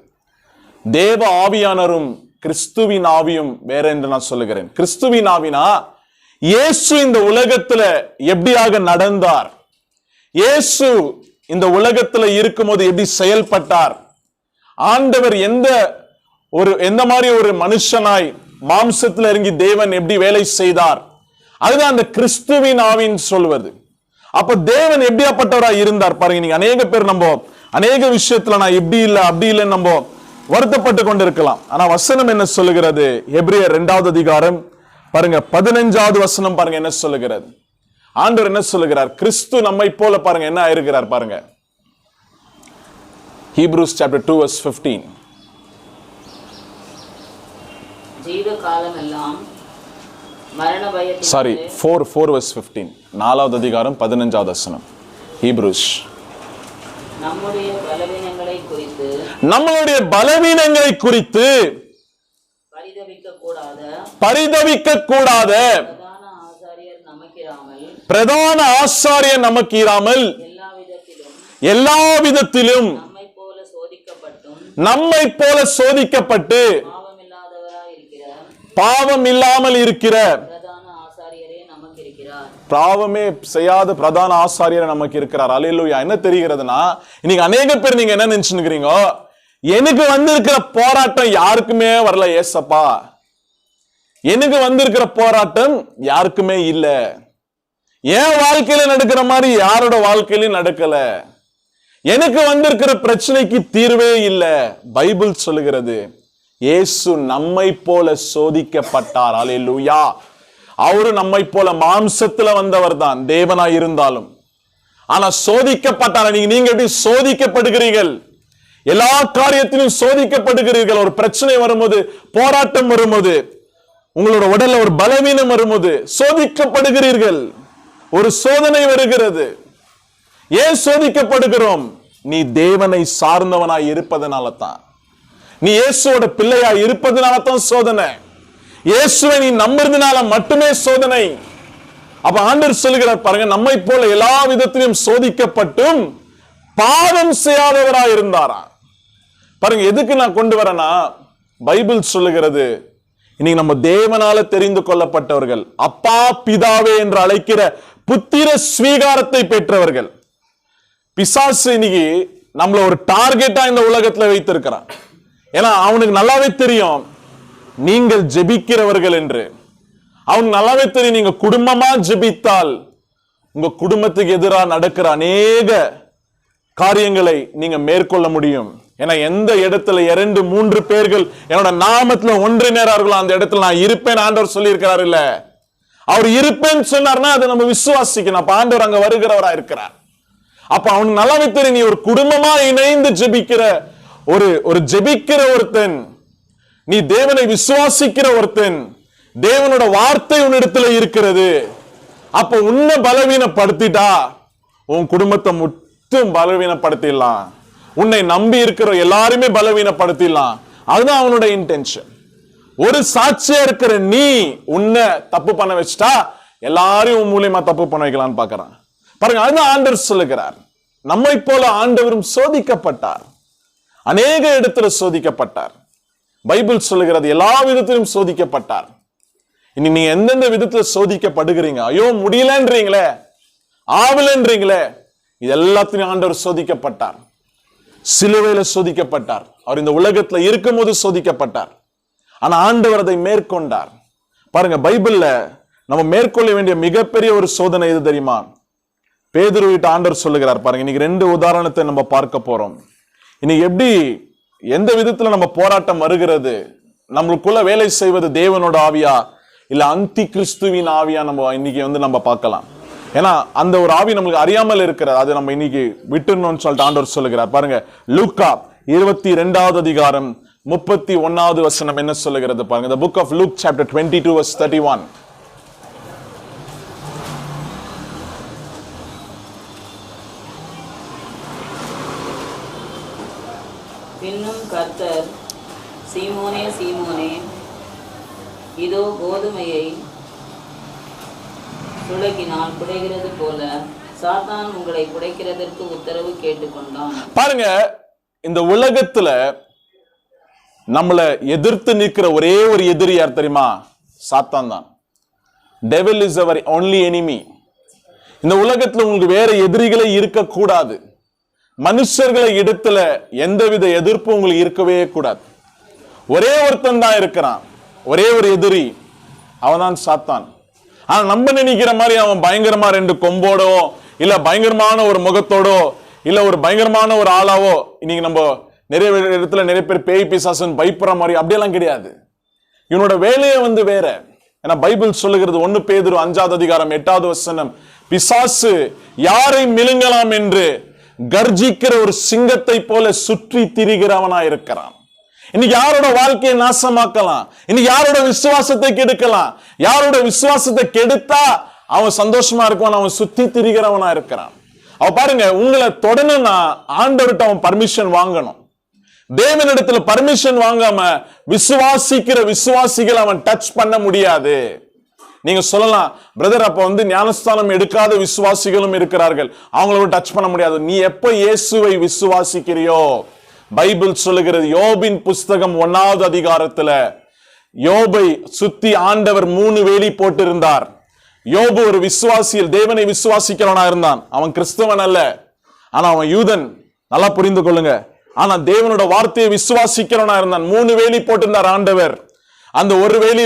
தேவ ஆவியானரும் கிறிஸ்துவின் ஆவியும் வேற என்று நான் சொல்லுகிறேன். கிறிஸ்துவின் ஆவினா இயேசு இந்த உலகத்துல எப்படியாக நடந்தார், இயேசு இந்த உலகத்துல இருக்கும்போது எப்படி செயல்பட்டார், ஆண்டவர் எந்த மாதிரி ஒரு மனுஷனாய் மாம்சத்துல இறங்கி தேவன் எப்படி வேலை செய்தார், அதுதான் அந்த கிறிஸ்துவின் ஆவின்னு சொல்வது. அப்ப தேவன் எப்படியாப்பட்டவராய் இருந்தார் பாருங்க. நீங்க அநேக பேர் நம்ம அநேக விஷயத்துல நான் இப்படி இல்லை அப்படி இல்லைன்னு நம்ம வருத்தப்பட்டு கொண்டிருக்கலாம். ஆனா வசனம் என்ன சொல்லுகிறது? எபிரேயர் 2வது அதிகாரம் பாருங்க 15வது வசனம் பாருங்க என்ன சொல்லுகிறது. ஆண்டவர் என்ன சொல்லுகிறார்? கிறிஸ்து நம்மை போல பாருங்க என்ன ஆயிருக்கிறார் பாருங்க. Hebrews chapter 2 verse 15. ஜீவ காலமெல்லாம் மரண பயத்தில் 4 verse 15. 4வது அதிகாரம் 15வது வசனம். Hebrews. நம்முடைய பலவீனங்களை குறித்து பரிதவிக்க கூடாத பிரதான ஆசாரியர் நமக்கு இராமல் எல்லா விதத்திலும் நம்மை போல சோதிக்கப்பட்டு பாவம் இல்லாமல் இருக்கிற பாவமே செய்யாத பிரதான ஆசாரியர் நமக்கு இருக்கிறார். அல்லேலூயா. என்ன தெரிகிறதுனா, இன்னைக்கு அநேக பேர் நீங்க என்ன நினைச்சுக்கிறீங்க, எனக்கு வந்திருக்கிற போராட்டம் யாருக்குமே வரல ஏசப்பா, எனக்கு வந்திருக்கிற போராட்டம் யாருக்குமே இல்ல, என் வாழ்க்கையில நடக்கிற மாதிரி யாரோட வாழ்க்கையிலும் நடக்கல, எனக்கு வந்திருக்கிற பிரச்சனைக்கு தீர்வே இல்ல. பைபிள் சொல்லுகிறது இயேசு நம்மை போல சோதிக்கப்பட்டார். அல்லேலூயா. அவரு நம்மை போல மாம்சத்துல வந்தவர் தான், தேவனாய் இருந்தாலும். ஆனா சோதிக்கப்பட்டார். நீங்க எப்படி சோதிக்கப்படுகிறீர்கள்? எல்லா காரியத்திலும் சோதிக்கப்படுகிறீர்கள். ஒரு பிரச்சனை வரும்போது, போராட்டம் வரும்போது, உங்களோட உடல்ல ஒரு பலவீனம் வரும்போது சோதிக்கப்படுகிறீர்கள். ஒரு சோதனை வருகிறது. ஏன் சோதிக்கப்படுகிறோம்? நீ தேவனை சார்ந்தவனாய் இருப்பதனால தான், நீ இயேசுவோட பிள்ளையாய் இருப்பதனால தான் சோதனை. இயேசுவை நீ நம்புறதுனால மட்டுமே சோதனை. அப்ப ஆண்டவர் சொல்லுகிறார் பாருங்க, நம்மை போல எல்லா விதத்திலும் சோதிக்கப்பட்டும் பாவம் செய்யாதவராய் இருந்தாரா. பாருங்க, எதுக்கு நான் கொண்டு வரேன்னா, பைபிள் சொல்லுகிறது இன்னைக்கு நம்ம தேவனால தெரிந்து கொள்ளப்பட்டவர்கள், அப்பா பிதாவே என்று அழைக்கிற புத்திர ஸ்வீகாரத்தை பெற்றவர்கள். பிசாசு இன்னைக்கு நம்மள ஒரு டார்கெட்டா இந்த உலகத்துல வைத்திருக்கிறான். ஏன்னா அவனுக்கு நல்லாவே தெரியும் நீங்கள் ஜெபிக்கிறவர்கள் என்று. அவனுக்கு நல்லாவே தெரியும் நீங்க குடும்பமா ஜெபித்தால் உங்க குடும்பத்துக்கு எதிராக நடக்கிற அநேக காரியங்களை நீங்க மேற்கொள்ள முடியும். ஏன்னா எந்த இடத்துல 2-3 பேர்கள் என்னோட நாமத்துல ஒன்றிணைறார்களோ அந்த இடத்துல நான் இருப்பேன் ஆண்டவர் சொல்லி இருக்கிறார். இல்ல, அவர் இருப்பேன்னு சொன்னார்னா அதை நம்ம விசுவாசிக்கணும். அப்ப ஆண்டவர் அங்க வருகிறவரா இருக்கிறார். அப்ப அவனுக்கு நல்லாவே தெரியும் நீ ஒரு குடும்பமா இணைந்து ஜெபிக்கிற ஒரு ஜெபிக்கிற ஒருத்தன், நீ தேவனை விசுவாசிக்கிற ஒருத்தன், தேவனோட வார்த்தை உன்னிடத்துல இருக்கிறது. அப்ப உன்னை பலவீனப்படுத்திட்டா உன் குடும்பத்தை மட்டும் பலவீனப்படுத்திடலாம், உன்னை நம்பி இருக்கிற எல்லாருமே பலவீனப்படுத்திடலாம். அதுதான் அவனோட இன்டென்ஷன். ஒரு சாட்சியா இருக்கிற நீ உன்னை தப்பு பண்ண வச்சுட்டா எல்லாரையும் உன் மூலியமா தப்பு பண்ண வைக்கலாம்னு பாக்குறான் பாருங்க. அதுதான் ஆண்டவர் சொல்லுகிறார், நம்மை போல ஆண்டவரும் சோதிக்கப்பட்டார், அநேக இடத்துல சோதிக்கப்பட்டார். பைபிள் சொல்லுகிறது எல்லா விதத்திலும் சோதிக்கப்பட்டார். இனி நீங்க எந்தெந்த விதத்துல சோதிக்கப்படுகிறீங்க, ஐயோ முடியலன்றீங்களே, ஆவலன்றீங்களே, இது எல்லாத்திலும் ஆண்டவர் சோதிக்கப்பட்டார். சிலுவையில சோதிக்கப்பட்டார். அவர் இந்த உலகத்துல இருக்கும் போது சோதிக்கப்பட்டார். ஆனா ஆண்டவர் அதை மேற்கொண்டார். பாருங்க, பைபிள்ல நம்ம மேற்கொள்ள வேண்டிய மிகப்பெரிய ஒரு சோதனை எது தெரியுமா? பேதுரு வீட்டு ஆண்டவர் சொல்லுகிறார் பாருங்க. இன்னைக்கு 2 உதாரணத்தை நம்ம பார்க்க போறோம். இன்னைக்கு எப்படி எந்த விதத்துல நம்ம போராட்டம் வருகிறது, நம்மளுக்குள்ள வேலை செய்வது தேவனோட ஆவியா இல்ல அந்தி கிறிஸ்துவின் ஆவியா, நம்ம இன்னைக்கு நம்ம பார்க்கலாம். ஏன்னா அந்த ஒரு ஆவி நம்மளுக்கு அறியாமல் இருக்கிறது, அது நம்ம இன்னைக்கு விட்டுணும்னு சொல்லிட்டு ஆண்டவர் சொல்லுகிறார் பாருங்க. லூக்கா 22வது அதிகாரம் 31வது வசனம் என்ன சொல்லுகிறது பாருங்க. The book of Luke chapter 22 verse 31. பின்னும் கர்த்தர் சீமோனே சீமோனே, இதோ கோதுமையை சுளகினால் குடைகிறது போல சாத்தான் உங்களை குடைக்கிறதற்கு உத்தரவு கேட்டுக்கொண்டான். பாருங்க, இந்த உலகத்துல நம்மளை எதிர்த்து நிற்கிற ஒரே ஒரு எதிரி யார் தெரியுமா? சாத்தான் தான். Devil is our only enemy. இந்த உலகத்துல உங்களுக்கு வேற எதிரிகளே இருக்கக்கூடாது. மனுஷர்களை இடத்துல எந்தவித எதிர்ப்பு உங்களுக்கு இருக்கவே கூடாது. ஒரே ஒருத்தன் தான் இருக்கிறான், ஒரே ஒரு எதிரி, அவன் தான் சாத்தான். ஆனா நம்ம நினைக்கிற மாதிரி அவன் பயங்கரமா 2 கொம்போடோ இல்ல பயங்கரமான ஒரு முகத்தோடோ இல்ல ஒரு பயங்கரமான ஒரு ஆளாவோ இன்னைக்கு நம்ம நிறைய இடத்துல நிறைய பேர் பேய் பிசாசுன்னு பயப்படுற மாதிரி அப்படியெல்லாம் கிடையாது. இவனோட வேலையை வேற. ஏன்னா பைபிள் சொல்லுகிறது 1 பேதுரு 5வது அதிகாரம் 8வது வசனம், பிசாசு யாரை மிழுங்கலாம் என்று கர்ஜிக்கிற ஒரு சிங்கத்தை போல சுற்றி திரிகிறவனா இருக்கிறான். இன்னைக்கு யாரோட வாழ்க்கையை நாசமாக்கலாம், இன்னைக்கு யாரோட விசுவாசத்தை கெடுக்கலாம். யாரோட விசுவாசத்தை கெடுத்தா அவன் சந்தோஷமா இருக்குவான், அவன் சுத்தி திரிகிறவனா இருக்கிறான். அவ பாருங்க, உங்களை தொடணும்னா ஆண்டவர்கிட்ட அவன் பர்மிஷன் வாங்கணும். தேவனிடத்துல பர்மிஷன் வாங்காம விசுவாசிக்கிற விசுவாசிகள் அவன் டச் பண்ண முடியாது. நீங்க சொல்லலாம், பிரதர் அப்ப ஞானஸ்தானம் எடுக்காத விசுவாசிகளும் இருக்கிறார்கள், அவங்களோட டச் பண்ண முடியாது. நீ எப்ப இயேசுவை விசுவாசிக்கிறியோ, பைபிள் சொல்லுகிறது, யோபின் புஸ்தகம் 1வது அதிகாரத்துல யோபை சுத்தி ஆண்டவர் 3 வேலி போட்டிருந்தார். யோபு ஒரு விசுவாசியில் தேவனை விசுவாசிக்கிறவனா இருந்தான். அவன் கிறிஸ்தவன் அல்ல, ஆனா அவன் யூதன். நல்லா புரிந்து கொள்ளுங்க. ஆனா தேவனோட வார்த்தையை விசுவாசிக்கிறவனா இருந்தான். 3 வேலி போட்டிருந்தார் ஆண்டவர். அந்த ஒரு வேலி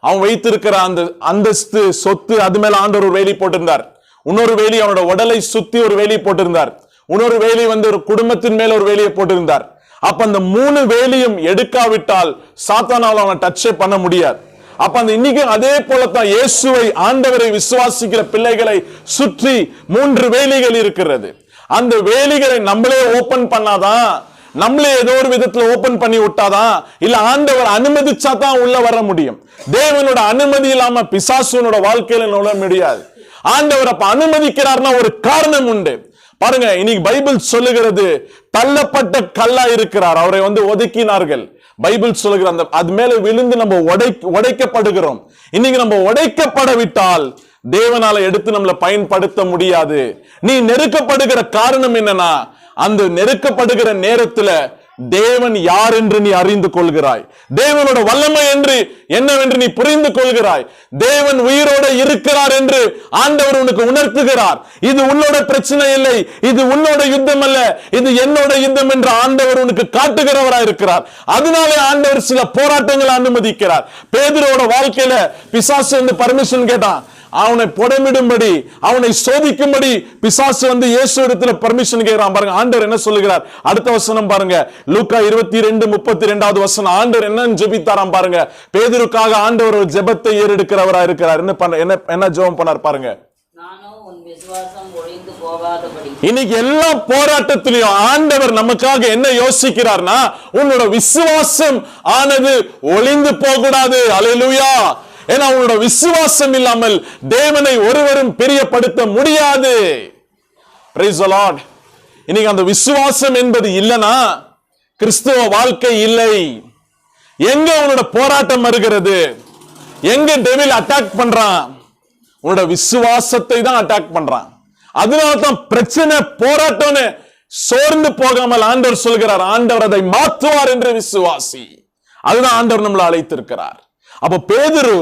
அவன் வைத்திருக்கிற அந்த அந்தஸ்து சொத்து அது மேல ஆண்டவர் ஒரு வேலி போட்டிருந்தார். இன்னொரு வேலி அவனோட உடலை சுத்தி ஒரு வேலி போட்டிருந்தார். இன்னொரு வேலி ஒரு குடும்பத்தின் மேல ஒரு வேலியை போட்டிருந்தார். அப்ப அந்த 3 வேலியும் எடுக்காவிட்டால் சாத்தானால அவனை டச்சே பண்ண முடியாது. அப்ப அந்த இன்னைக்கு அதே போலத்தான் இயேசுவை ஆண்டவரை விசுவாசிக்கிற பிள்ளைகளை சுற்றி 3 வேலிகள் இருக்கிறது. அந்த வேலிகளை நம்மளே ஓபன் பண்ணாதான், நம்மளே ஏதோ ஒரு விதத்துல ஓபன் பண்ணி விட்டாதான், இல்ல ஆண்டவர் அனுமதிச்சா தான் உள்ள வர முடியும். தேவனோட அனுமதி இல்லாம பிசாசுனோட வாழ்க்கையில நுழைய முடியாது. ஆண்டவர் அப்ப அனுமதிக்கிறார்னா ஒரு காரணம் உண்டு. பாருங்க, இன்னைக்கு பைபிள் சொல்லுகிறது, தள்ளப்பட்ட கல்லா இருக்கிறார், அவரை ஒதுக்கினார்கள். பைபிள் சொல்லுகிற அந்த அது மேல விழுந்து நம்ம உடைக்கப்படுகிறோம். இன்னைக்கு நம்ம உடைக்கப்படவிட்டால் தேவனால எடுத்து நம்மளை பயன்படுத்த முடியாது. நீ நெருக்கப்படுகிற காரணம் என்னன்னா, அந்த நெருக்கப்படுகிற நேரத்துல தேவன் யார் என்று நீ அறிந்து கொள்கிறாய். தேவனோட வல்லமை என்று என்னவென்று நீ புரிந்து கொள்கிறாய். தேவன் உயிரோட இருக்கிறார் என்று ஆண்டவர் உனக்கு உணர்த்துகிறார். இது உன்னோட பிரச்சனை இல்லை, இது உன்னோட யுத்தம் அல்ல, இது என்னோட யுத்தம் என்று ஆண்டவர் உனக்கு காட்டுகிறவராய் இருக்கிறார். அதனாலே ஆண்டவர் சில போராட்டங்களை அனுமதிக்கிறார். பேதுருவோட வாழ்க்கையில பிசாசு பர்மிஷன் கேட்டான். அவனை புடமிடும்படி, அவனை சோதிக்கும்படி பிசாசு இயேசு இடத்துல பர்மிஷன் கேட்கிறான். பாருங்க ஆண்டவர் என்ன சொல்லுகிறார். அடுத்த வசனம் பாருங்க, லூக்கா 22:32வது வசனம். ஆண்டவர் என்ன ஜெபித்தாராம் பாருங்க. பேதுருக்காக ஆண்டவர் ஒரு ஜெபத்தை ஏறெடுக்கிறவரா இருக்கிறார். என்ன ஜெபம் பண்ணார் பாருங்க. இன்னைக்கு எல்லா போராட்டத்திலையும் ஆண்டவர் நமக்காக என்ன யோசிக்கிறார்னா, உன்னோட விசுவாசம் ஆனது ஒளிந்து போகக்கூடாது. அல்லேலூயா. ஏன்னா உன்னோட விசுவாசம் இல்லாமல் தேவனை ஒருவரும் பிரியப்படுத்த முடியாது. Price the Lord. இன்னைக்கு அந்த விசுவாசம் என்பது இல்லைன்னா கிறிஸ்துவ வாழ்க்கை இல்லை. எங்க உன்னோட போராட்டம் வருகிறது, எங்க டெவில் அட்டாக் பண்றான், உன்னோட விசுவாசத்தை தான் அட்டாக் பண்றான். அதனால்தான் பிரச்சனை போராட்டம்னு சோர்ந்து போகாமல் ஆண்டவர் சொல்கிறார், ஆண்டவர் அதை மாற்றுவார் என்று விசுவாசி. அதுதான் ஆண்டவர் நம்மளை அழைத்திருக்கிறார். அப்ப பேதுரு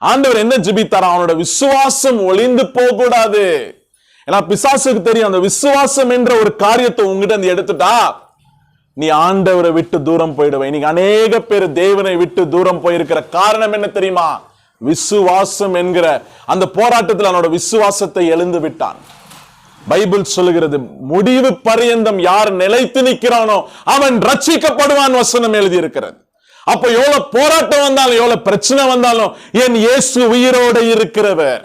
ஆண்டவர் என்ன ஜெபித்தார், அவனோட விசுவாசம் ஒளிந்து போக கூடாது. ஏன்னா பிசாசுக்கு தெரியும், அந்த விசுவாசம் என்ற ஒரு காரியத்தை உங்ககிட்ட எடுத்துட்டா நீ ஆண்டவரை விட்டு தூரம் போயிடுவே. இன்னைக்கு அநேக பேர் தேவனை விட்டு தூரம் போயிருக்கிற காரணம் என்ன தெரியுமா? விசுவாசம் என்கிற அந்த போராட்டத்தில் அவனோட விசுவாசத்தை எழுந்து விட்டான். பைபிள் சொல்லுகிறது, முடிவு பரியந்தம் யார் நிலைத்து நிற்கிறானோ அவன் ரட்சிக்கப்படுவான் வசனம் எழுதி இருக்கிறது. அப்ப எவ்வளவு போராட்டம் வந்தாலும், எவ்வளவு பிரச்சனை வந்தாலும், என் இயேசு உயிரோடு இருக்கிறவர்,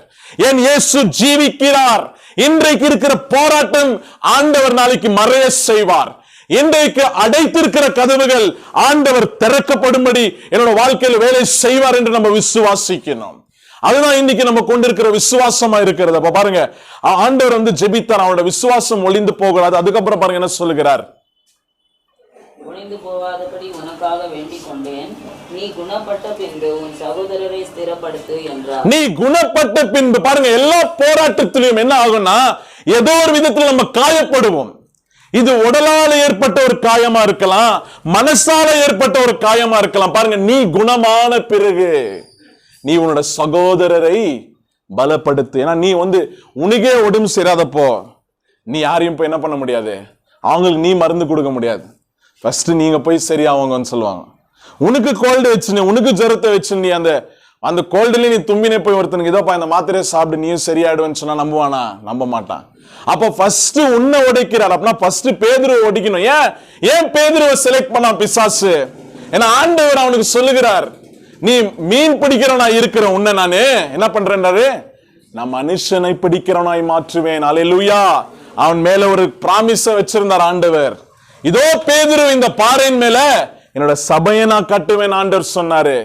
என் இயேசு ஜீவிக்கிறார். இன்றைக்கு இருக்கிற போராட்டம் ஆண்டவர் நாளைக்கு மறைய செய்வார். இன்றைக்கு அடைத்திருக்கிற கதவுகள் ஆண்டவர் திறக்கப்படும்படி என்னோட வாழ்க்கையில் வேலை செய்வார் என்று நம்ம விசுவாசிக்கணும். அதுதான் இன்னைக்கு நம்ம கொண்டிருக்கிற விசுவாசமா இருக்கிறது. அப்ப பாருங்க, ஆண்டவர் ஜெபித்தார், அவனோட விசுவாசம் ஒளிந்து போகக்கூடாது. அதுக்கப்புறம் பாருங்க என்ன சொல்லுகிறார், குனிந்து போகாதபடி உனக்காக வேண்டிக் கொண்டேன். நீ குணப்பட்ட பின்பு உன் சகோதரரை ஸ்திரப்படுத்து என்றார். நீ குணப்பட்ட பின்பு, பாருங்க, எல்லா போராட்டத்திலும் என்ன ஆகும்னா ஏதோ ஒரு விதத்தில் நம்ம காயப்படுவோம். இது உடலால ஏற்பட்ட ஒரு காயமா இருக்கலாம், மனசால ஏற்பட்ட ஒரு காயமா இருக்கலாம். பாருங்க, நீ குணமான பிறகு நீ உன்னோட சகோதரரை பலப்படுத்து. ஏன்னா நீ உனக்கே உடம்பு சேராதப்போ நீ யாரையும் போய் என்ன பண்ண முடியாது, அவங்களுக்கு நீ மருந்து கொடுக்க முடியாது. ஃபர்ஸ்ட் நீங்க போய் சரியாவங்கன்னு சொல்லுவாங்க. உனக்கு கோல்டு வச்சுன்னு, உனக்கு ஜுரத்தை வச்சுன்னு, நீ அந்த கோல்டுல நீ தும்பினே போய் ஒருத்தனுக்கு இதோப்பா இந்த மாத்திரையை சாப்பிட்டு நீயும் சரியாயிடுவேன்னு சொன்னா நம்புவானா? நம்ப மாட்டான். அப்ப ஃபர்ஸ்ட் உன்னை உடைக்கிறார். அப்படின்னா ஃபர்ஸ்ட் பேதுருவை உடைக்கணும். ஏன் பேதுருவை செலக்ட் பண்ணா பிசாசு? ஏன்னா ஆண்டவர் அவனுக்கு சொல்லுகிறார், நீ மீன் பிடிக்கிறவனா இருக்கிற உன்னை நானு என்ன பண்றேன்றாரு, நான் மனுஷனை பிடிக்கிறவனாய் மாற்றுவேன். அல்லேலூயா. அவன் மேல ஒரு பிராமிஸ வச்சிருந்தார் ஆண்டவர். இதோ பேதுரு இந்த பாறையின் மேல என்னோட சபையை நான் கட்டுவேன் ஆண்டவர் சொன்னாரு.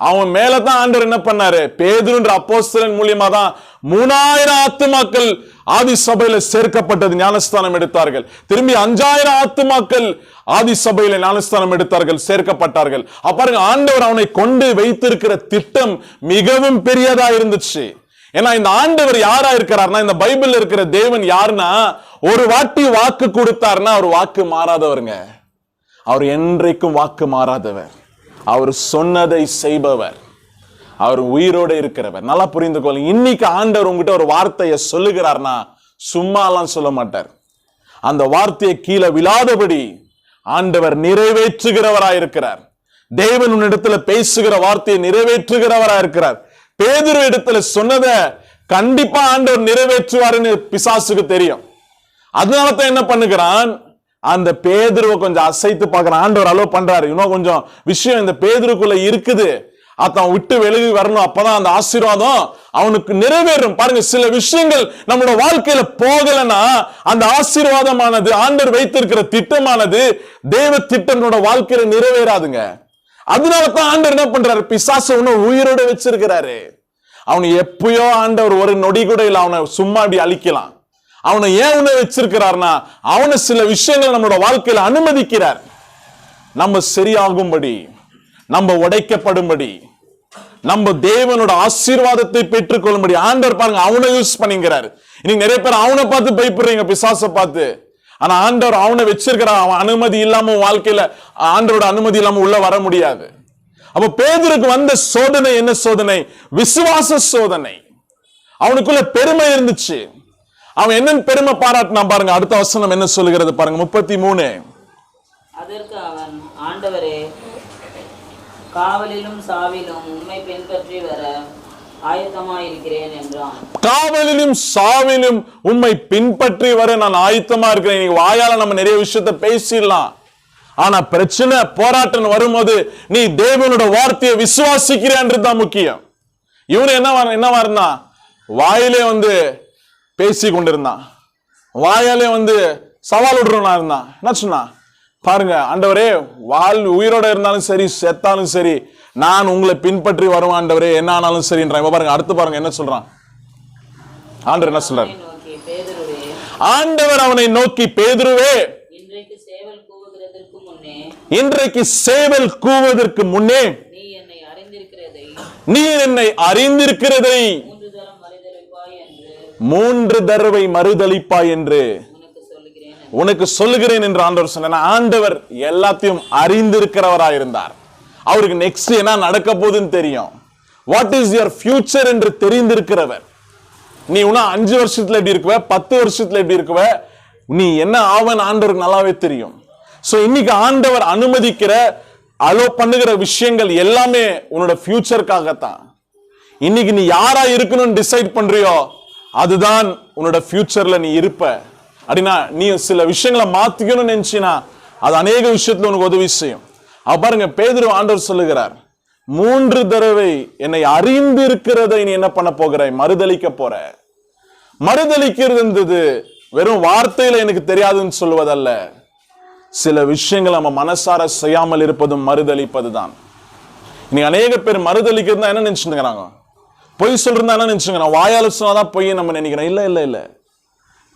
அவன் மேலதான் ஆண்டவர் என்ன பண்ணாரு, பேதுருன்ற அப்போஸ்தலன் மூலியமா தான் 3000 ஆத்துமாக்கள் ஆதி சபையில சேர்க்கப்பட்டது, ஞானஸ்தானம் எடுத்தார்கள். திரும்பி 5000 ஆத்துமாக்கள் ஆதி சபையில ஞானஸ்தானம் எடுத்தார்கள், சேர்க்கப்பட்டார்கள். பாருங்க, ஆண்டவர் அவனை கொண்டு வைத்திருக்கிற திட்டம் மிகவும் பெரியதா இருந்துச்சு. ஏன்னா இந்த ஆண்டவர் யாரா இருக்கிறார்னா, இந்த பைபிள்ல இருக்கிற தேவன் யாருன்னா, ஒரு வாட்டி வாக்கு கொடுத்தாருன்னா அவர் வாக்கு மாறாதவருங்க. அவர் என்றைக்கும் வாக்கு மாறாதவர். அவர் சொன்னதை செய்பவர். அவர் உயிரோடு இருக்கிறவர். நல்லா புரிந்து கொள்ளுங்க. இன்னைக்கு ஆண்டவர் உங்ககிட்ட ஒரு வார்த்தையை சொல்லுகிறார்னா சும்மா எல்லாம் சொல்ல மாட்டார். அந்த வார்த்தையை கீழே விழாதபடி ஆண்டவர் நிறைவேற்றுகிறவராய் இருக்கிறார். தேவன் உன்னிடத்துல பேசுகிற வார்த்தையை நிறைவேற்றுகிறவராய் இருக்கிறார். பேதுரு இடத்துல சொன்னதை கண்டிப்பா ஆண்டவர் நிறைவேற்றுவாருன்னு பிசாசுக்கு தெரியும். அதனாலதான் என்ன பண்ணுகிறான், அந்த பேதுருவை கொஞ்சம் அசைத்து பார்க்கிறான். ஆண்டவர் அலோ பண்றாரு, இன்னும் கொஞ்சம் விஷயம் இந்த பேதுருக்குள்ள இருக்குது, அதான் விட்டு விலகி வரணும், அப்பதான் அந்த ஆசீர்வாதம் அவனுக்கு நிறைவேறும். பாருங்க, சில விஷயங்கள் நம்மளோட வாழ்க்கையில போகலன்னா அந்த ஆசீர்வாதமானது, ஆண்டவர் வைத்திருக்கிற திட்டமானது, தேவ திட்டத்தோட வாழ்க்கையில நிறைவேறாதுங்க. அதனாலதான் ஆண்டவர் என்ன பண்றாரு, பிசாசு உயிரோட வச்சிருக்கிறாரு. அவனை எப்பயோ ஆண்டவர் ஒரு நொடி கூட இல்ல அவனை சும்மா அப்படி அழிக்கலாம். அவனை ஏன் உன்னை வச்சிருக்கிறார்னா, அவனை சில விஷயங்களை நம்மளோட வாழ்க்கையில அனுமதிக்கிறார். நம்ம சரியாகும்படி, நம்ம உடைக்கப்படும்படி, நம்ம தேவனோட ஆசீர்வாதத்தை பெற்றுக்கொள்ளும்படி ஆண்டவர் பாருங்க அவனை யூஸ் பண்ணிக்கிறாரு. இன்னைக்கு நிறைய பேர் அவனை பார்த்து பயப்படுறீங்க, பிசாசை பார்த்து. ஆனா ஆண்டவர் அவனை வச்சிருக்கிறார். அவன் அனுமதி இல்லாம வாழ்க்கையில, ஆண்டவரோட அனுமதி இல்லாம உள்ள வர முடியாது. அப்ப பேதுருக்கு வந்த சோதனை என்ன சோதனை? விசுவாச சோதனை. அவனுக்குள்ள பெருமை இருந்துச்சு. அவன் என்ன பெருமை பாராட்டினான் பாருங்க. அடுத்த வசனம் என்ன சொல்லுகிறது பாருங்க, 33. அதற்கு அவன், ஆண்டவரே, காவலிலும் சாவிலும் உம்மை பின்பற்றி வர ஆயத்தமாயிருக்கிறேன் என்றான். காவலிலும் சாவிலும் உம்மை பின்பற்றி வர நான் ஆயத்தமா இருக்கிறேன். நீங்க வாயால நம்ம நிறைய விஷயத்த பேசிடலாம், ஆனா பிரச்சனை போராட்டம் வரும்போது நீ தேவனோட வார்த்தையை விசுவாசிக்கிறேன்றது முக்கியம். இவனு என்னவா இருந்தான், வாயிலே பேசி கொண்டிருந்தான், வாயாலே சவால் விடுறவனா இருந்தான். என்ன சொன்னா பாருங்க, ஆண்டவரே, உயிரோட இருந்தாலும் சரி செத்தாலும் சரி நான் உங்களை பின்பற்றி வருவேன் ஆண்டவரே, என்ன ஆனாலும் சரின்றான். பாருங்க, அடுத்து பாருங்க என்ன சொல்றான் ஆண்டவர். என்ன சொல்றாரு, ஆண்டவர் அவனை நோக்கி, பேதுருவே, இன்றைக்கு சேவல் கூவதற்கு முன்னே நீ என்னை அறிந்திருக்கிறதை 3 தடவை மறுதலிப்பாய் என்று உனக்கு சொல்லுகிறேன் என்று ஆண்டவர் சொன்ன. ஆண்டவர் எல்லாத்தையும் அறிந்திருக்கிறவராயிருந்தார். அவருக்கு நெக்ஸ்ட் என்ன நடக்க போகுதுன்னு தெரியும். வாட் இஸ் யுவர் ஃபியூச்சர் என்று தெரிந்திருக்கிறவர். நீ இன்னும் 5 வருஷத்துல எப்படி இருக்குவ, 10 வருஷத்துல எப்படி இருக்குவ, நீ என்ன ஆவன் ஆண்டவருக்கு நல்லாவே தெரியும். சோ இன்னைக்கு ஆண்டவர் அனுமதிக்கிற அலோ பண்ணுகிற விஷயங்கள் எல்லாமே உன்னோட ஃபியூச்சருக்காகத்தான். இன்னைக்கு நீ யாரா இருக்கணும்னு டிசைட் பண்றியோ அதுதான் உன்னோட ஃபியூச்சர்ல நீ இருப்ப. அப்படின்னா நீ சில விஷயங்களை மாத்திக்கணும்னு நினைச்சினா அது அநேக விஷயத்துல உனக்கு உதவி செய்யும். பாருங்க, பேதுரு ஆண்டவர் சொல்லுகிறார், 3 தடவை என்னை அறிந்து இருக்கிறதை நீ என்ன பண்ண போகிறாய், மறுதலிக்க போற. மறுதலிக்கிறது வெறும் வார்த்தையில எனக்கு தெரியாதுன்னு சொல்லுவதல்ல, சில விஷயங்கள் நம்ம மனசார செய்யாமல் இருப்பதும் மறுதலிப்பது தான். இன்னைக்கு அநேக பேர் மறுதலிக்கிறது என்ன நினைச்சுக்கிறாங்க, பொய் சொல்றதா என்ன நினைச்சுக்கிறாங்க, வாயால சொன்னாதான் பொய் நம்ம நினைக்கிறோம். இல்ல இல்ல இல்ல,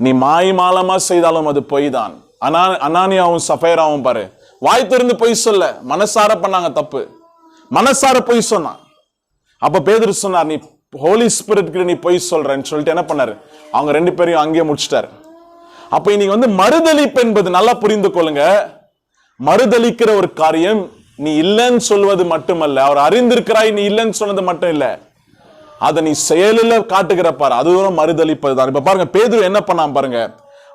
நீ மாலமா செய்தாலும் அது பொய் தான். அனானியாவும் சஃபைராவும் பாரு, வாய் திறந்து பொய் சொல்ல, மனசார பண்ணாங்க தப்பு, மனசார பொய் சொன்னான். அப்ப பேதுரு சொன்னார், நீ ஹோலி ஸ்பிரிட் நீ பொய் சொல்றன்னு சொல்லிட்டு என்ன பண்ணாரு, அவங்க 2 பேரையும் அங்கேயே முடிச்சிட்டாரு. அப்ப இன்னைக்கு மறுதலிப்பு என்பது நல்லா புரிந்து கொள்ளுங்க. மறுதலிக்கிற ஒரு காரியம் நீ இல்லைன்னு சொல்வது மட்டுமல்ல, அவர் அறிந்திருக்கிறாய் நீ இல்லைன்னு சொன்னது மட்டும் இல்ல, அதை நீ செயலில் காட்டுகிற பாரு, அதுவும் மறுதலிப்பது தான். இப்ப பாருங்க பேதுரு என்ன பண்ணான் பாருங்க.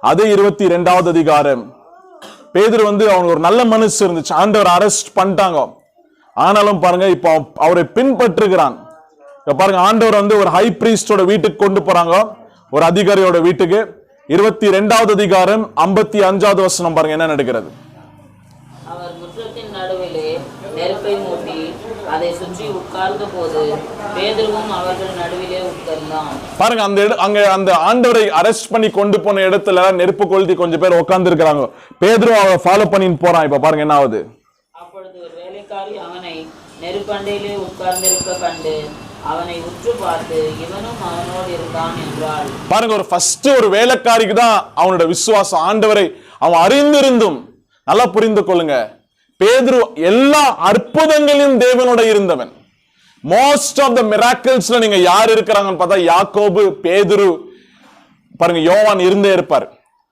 அதே 22வது அதிகாரம். பேதுரு அவனுக்கு ஒரு நல்ல மனசு இருந்துச்சு, ஆண்டவர் அரெஸ்ட் பண்ணிட்டாங்க, ஆனாலும் பாருங்க இப்போ அவரை பின்பற்றுகிறான். இப்ப பாருங்க ஆண்டவர் ஒரு ஹை பிரீஸ்டோட வீட்டுக்கு கொண்டு போறாங்க, ஒரு அதிகாரியோட வீட்டுக்கு. 22வது அதிகாரம் 55வது வசனம் பாருங்க என்ன நடக்கிறது. அவர் முற்றத்தின் நடுவிலே நெருப்பை மூட்டி அதை சுற்றி உட்கார்ந்த போது பேதுருவும் அவர்கள் நடுவிலே உட்கார்ந்தான். பாருங்க அந்த ஆண்டவரை அரெஸ்ட் பண்ணி கொண்டு போன இடத்துல நெருப்பு கொளுத்தி கொஞ்சம் பேர் உட்கார்ந்து இருக்கிறாங்க. பேதுரு அவரை ஃபாலோ பண்ணிட்டு போறான். இப்ப பாருங்க என்ன ஆகுது. அப்பொழுது ஒரு வேலைக்காரி அவனை நெருப்பண்டையிலே உட்கார்ந்திருக்க கண்டு அவனை உற்று பார்த்து இவனும் அவனோடு இருந்தான் என்றாள். பாருங்க ஒரு வேலைக்காரிக்கு தான் அவனோட விசுவாசம். ஆண்டவரை அவன் அறிந்திருந்தும், நல்லா புரிந்து கொள்ளுங்க, பேதுரு எல்லா அற்புதங்களையும் தேவனோட இருந்தவன். மோஸ்ட் ஆஃப் த மிராக்கிள்ஸ்ல நீங்க யார் இருக்கிறாங்கன்னு பார்த்தா யாக்கோபு, பேதுரு, பாருங்க யோவான் இருந்தே இருப்பார்.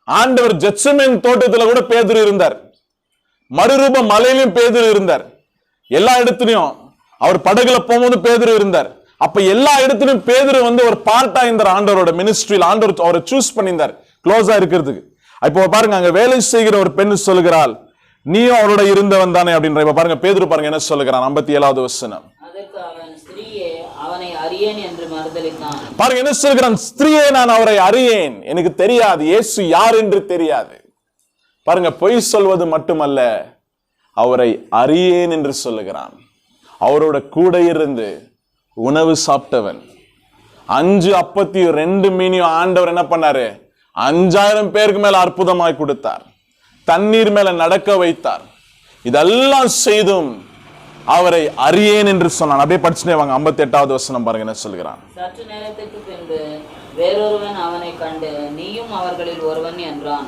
ஆண்டவர் ஜெத்செமனே தோட்டத்துல கூட பேதுரு இருந்தார். மறுரூப மலையிலும் பேதுரு இருந்தார். எல்லா இடத்துலயும் அவர் படகுல போகும்போது பேதுரு இருந்தார். அப்ப எல்லா இடத்துலயும் பேதுரு ஒரு பார்ட்டா இருந்தார். ஆண்டவரோட மினிஸ்ட்ரியில் ஆண்டவர் அவரை சூஸ் பண்ணியிருந்தார் க்ளோஸா இருக்கிறதுக்கு. இப்போ பாருங்க அங்க வேலை செய்கிற ஒரு பெண் சொல்லுகிறாள், நீயும் அவரோட இருந்தவன் தானே அப்படின்ற. இப்ப பாருங்க பேதுரு பாருங்க என்ன சொல்லுகிறான். 57வது வசனம். அதற்கு அவன், ஸ்திரீயே அவனை அறியேன் என்று மறுதலித்தான். பாருங்க என்ன சொல்லுகிறான், ஸ்திரீயே நான் அவரை அறியேன், எனக்கு தெரியாது, இயேசு யார் என்று தெரியாது. பாருங்க பொய் சொல்வது மட்டுமல்ல, அவரை அறியேன் என்று சொல்லுகிறான். அவரோட கூட இருந்து உணவு சாப்பிட்டவன். 5 அப்பத்தையும் 2 மீனையும் ஆண்டவர் என்ன பண்ணாரு, 5000 பேருக்கு மேல அற்புதமாய் கொடுத்தார். தண்ணீர் மேல நடக்க வைத்தார். இதெல்லாம் செய்தும் அவரை அறியேன் என்று சொன்னான். அப்படியே படிச்சுட்டே வாங்க. 58வது வசனம் பாருங்க என்ன சொல்கிறான். சற்று நேரத்துக்கு பின்பு வேறொருவன் அவனை கண்டு நீயும் அவர்களில் ஒருவன் என்றான்.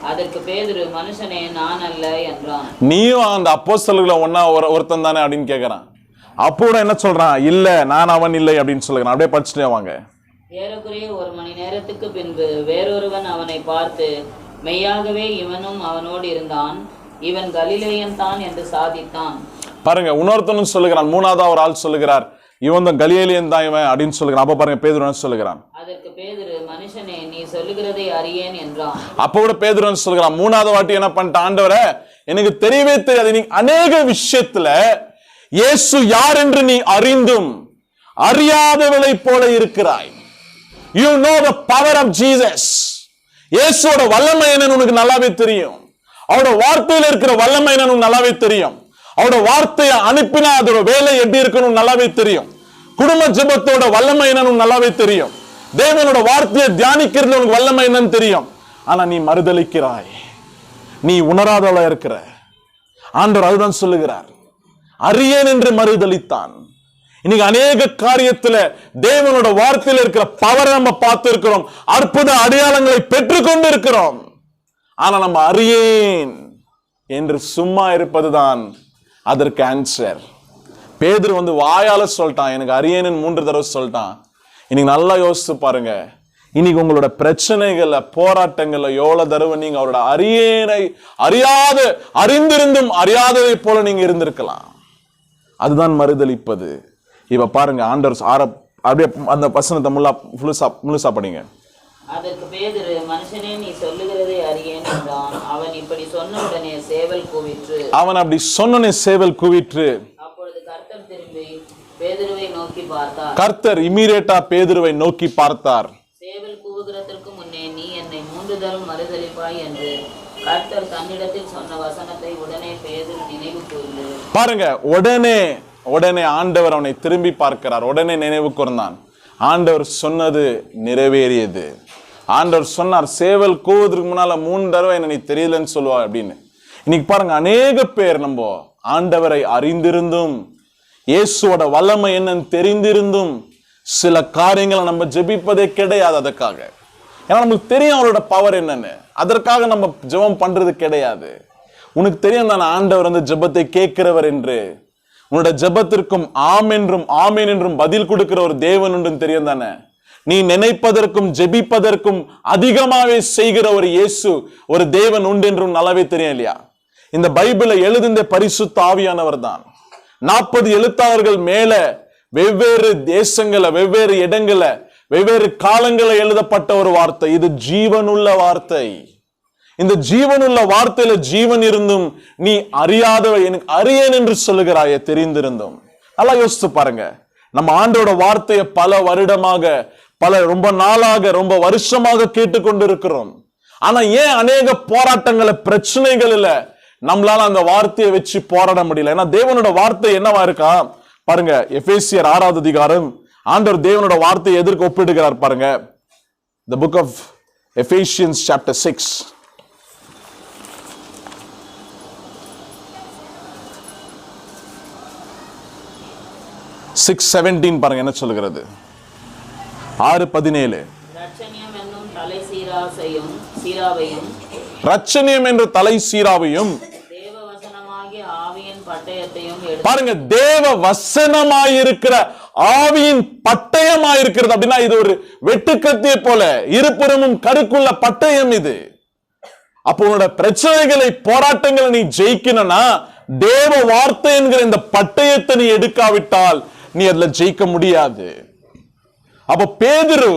அதற்கு பேதுரு, மனுஷனே நான் அல்ல என்றான். நீயும் அந்த அப்போஸ்தலர்களை ஒன்னா ஒருத்தன் தானே அப்படின்னு கேட்கிறான். அப்போ என்ன சொல்றான், இல்ல நான் அவன் இல்லை அப்படின்னு சொல்லுகிறான். அப்படியே படிச்சுட்டே வாங்க. ஏறக்குறைய 1 மணி நேரத்துக்கு பின்பு வேறொருவன் அவனை பார்த்து, மெய்யாகவே இவனும் அவனோடு இருந்தான், இவன் கலிலேயன் தான் என்று சாதித்தான். பாருங்க இன்னொருத்தனும் சொல்லுகிறான். 3வது ஒரு ஆள் சொல்லுகிறார், இவன் தான் கலிலேயன் தான் இவன் அப்படின்னு சொல்லுகிறான். அப்ப பாருங்க பேதுரு சொல்லுகிறான். அதற்கு பேதுரு, மனுஷனே நீ சொல்லுகிறதை அறியேன் என்றான். அப்ப கூட பேதுரு சொல்லுகிறான், 3வது வாட்டி என்ன பண்ணிட்ட, ஆண்டவரே எனக்கு தெரியவே தெரியாது. நீ அநேக விஷயத்துல இயேசு யார் என்று நீ அறிந்தும் அறியாதவளை போல இருக்கிறாய். You know the power of Jesus. இயேசுவோட வல்லமை என்னன்னு உனக்கு நல்லாவே தெரியும். அவரோட வார்த்தையில இருக்கிற வல்லமை என்னன்னு நல்லாவே தெரியும். அவரோட வார்த்தையை அனுப்பினா அதோட வேலை எப்படி இருக்கணும் நல்லாவே தெரியும். குடும்ப ஜெபத்தோட வல்லமை என்னன்னு நல்லாவே தெரியும். தேவனோட வார்த்தையை தியானிக்கிறது உனக்கு வல்லமை என்னன்னு தெரியும். ஆனா நீ மறுதலிக்கிறாய், நீ உணராதவளா இருக்கிற. ஆண்டவர் அதுதான் சொல்லுகிறார், அறியேன் என்று மறுதலித்தான். இன்னைக்கு அநேக காரியத்துல தேவனோட வார்த்தையில இருக்கிற பவரை நம்ம பார்த்து இருக்கிறோம், அற்புத அடையாளங்களை பெற்றுக்கொண்டு இருக்கிறோம். ஆனா நம்ம அறியேன் என்று சும்மா இருப்பதுதான் அதற்கு ஆன்சர். பேதுரு வாயால சொல்லிட்டான், எனக்கு அறியேன்னு 3 தடவை சொல்லிட்டான். இன்னைக்கு நல்லா யோசிச்சு பாருங்க, இன்னைக்கு உங்களோட பிரச்சனைகள்ல போராட்டங்கள்ல எவ்வளவு தடவை நீங்க அவரோட அறியேனை அறிந்திருந்தும் அறியாததை போல நீங்க இருந்திருக்கலாம். அதுதான் மறுதலிப்பது. இப்ப பாருங்க ஆண்டவர் அப்படியே அந்த வசனத்தை முழுசா படிங்க. அதற்கு பேதுரு, மனுஷனே நீ சொல்லுகிறதை அறியேன் என்றான். அவன் இப்படி சொன்ன உடனே சேவல் கூவிற்று. அவன் அப்படி சொன்னனே சேவல் கூவிற்று. அப்பொழுது கர்த்தர் திரும்பி பேதுருவை நோக்கி பார்த்தார். கர்த்தர் இமிடியேட்டா பேதுருவை நோக்கி பார்த்தார். சேவல் கூவுகிறதற்கு முன்னே நீ என்னை 3 தரம் மறுதலிப்பாய் என்று கர்த்தர் தன்னிடத்தில் சொன்ன வசனத்தை உடனே பேதுரு நினைவு கூர்ந்து. பாருங்க உடனே ஆண்டவர் அவனை திரும்பி பார்க்கிறார். உடனே நினைவு கூர்ந்தான். ஆண்டவர் சொன்னது நிறைவேறியது. ஆண்டவர் சொன்னார், சேவல் கூவதற்கு முன்னால 3 தடவை என்ன நீ தெரியலன்னு சொல்லுவா அப்படின்னு. இன்னைக்கு பாருங்க அநேக பேர் நம்ம ஆண்டவரை அறிந்திருந்தும் இயேசுவோட வல்லமை என்னன்னு தெரிந்திருந்தும் சில காரியங்களை நம்ம ஜெபிப்பதே கிடையாது. அதற்காக ஏன்னா நமக்கு தெரியும் அவரோட பவர் என்னன்னு, அதற்காக நம்ம ஜெபம் பண்றது கிடையாது. உனக்கு தெரியும் தானே ஆண்டவர் அந்த ஜெபத்தை கேட்கிறவர் என்று. உன்னோட ஜெபத்திற்கும் ஆம் என்றும் ஆமேன் என்றும் பதில் கொடுக்கிற ஒரு தேவன் உண்டு தெரியும் தானே. நீ நினைப்பதற்கும் ஜெபிப்பதற்கும் அதிகமாவே செய்கிற ஒரு இயேசு, ஒரு தேவன் உண்டு என்றும் நல்லாவே தெரியும் இல்லையா? இந்த பைபிளை எழுதுந்த பரிசுத்த ஆவியானவர் தான். 40 எழுத்தாளர்கள் மேல வெவ்வேறு தேசங்கள, வெவ்வேறு இடங்கள, வெவ்வேறு காலங்கள எழுதப்பட்ட ஒரு வார்த்தை. இது ஜீவனுள்ள வார்த்தை. இந்த ஜீவனுள்ள வார்த்தையில ஜீவன் இருந்தும் நீ அறியாதவ எனக்கு அறியேன் என்று சொல்லுகிறாயே, தெரிந்திருந்தும். நல்லா யோசிச்சு பாருங்க. நம்ம ஆண்டோட வார்த்தையை பல வருடமாக, ரொம்ப நாளாக, ரொம்ப வருஷமாக கேட்டுக்கொண்டிருக்கிறோம். ஆனா ஏன் அநேக போராட்டங்களை, பிரச்சனைகள் இல்ல நம்மளால அந்த வார்த்தையை வச்சு போராட முடியல? ஏன்னா தேவனோட வார்த்தை என்னவா இருக்கா பாருங்க. எபேசியர் 6வது அதிகாரம் ஆண்டவர் தேவனோட வார்த்தையை எதற்கு ஒப்பிடுகிறார் பாருங்க. The book of Ephesians chapter 6. 6:17 பாருங்க என்ன சொல்லுகிறது. 6:17 ரட்சணியம் என்னும் தலை சீராவையும் ரட்சணியம் என்ற தலை சீராவையும் தேவ வசனமாகிய ஆவியின் பட்டயத்தையும் பாருங்க. தேவ வசனமாயிருக்கிற ஆவியின் பட்டயமாயிருக்கிறது அப்படின்னா இது ஒரு வெட்டுக்கத்தியை போல இருபுறமும் கருக்குள்ள பட்டயம் இது. அப்போ உன்னோட பிரச்சனைகளை, போராட்டங்களை நீ ஜெயிக்கணும்னா தேவ வார்த்தை என்கிற இந்த பட்டயத்தை நீ எடுக்காவிட்டால் நீ அதுல ஜெயிக்க முடியாது. அப்ப பேதுரு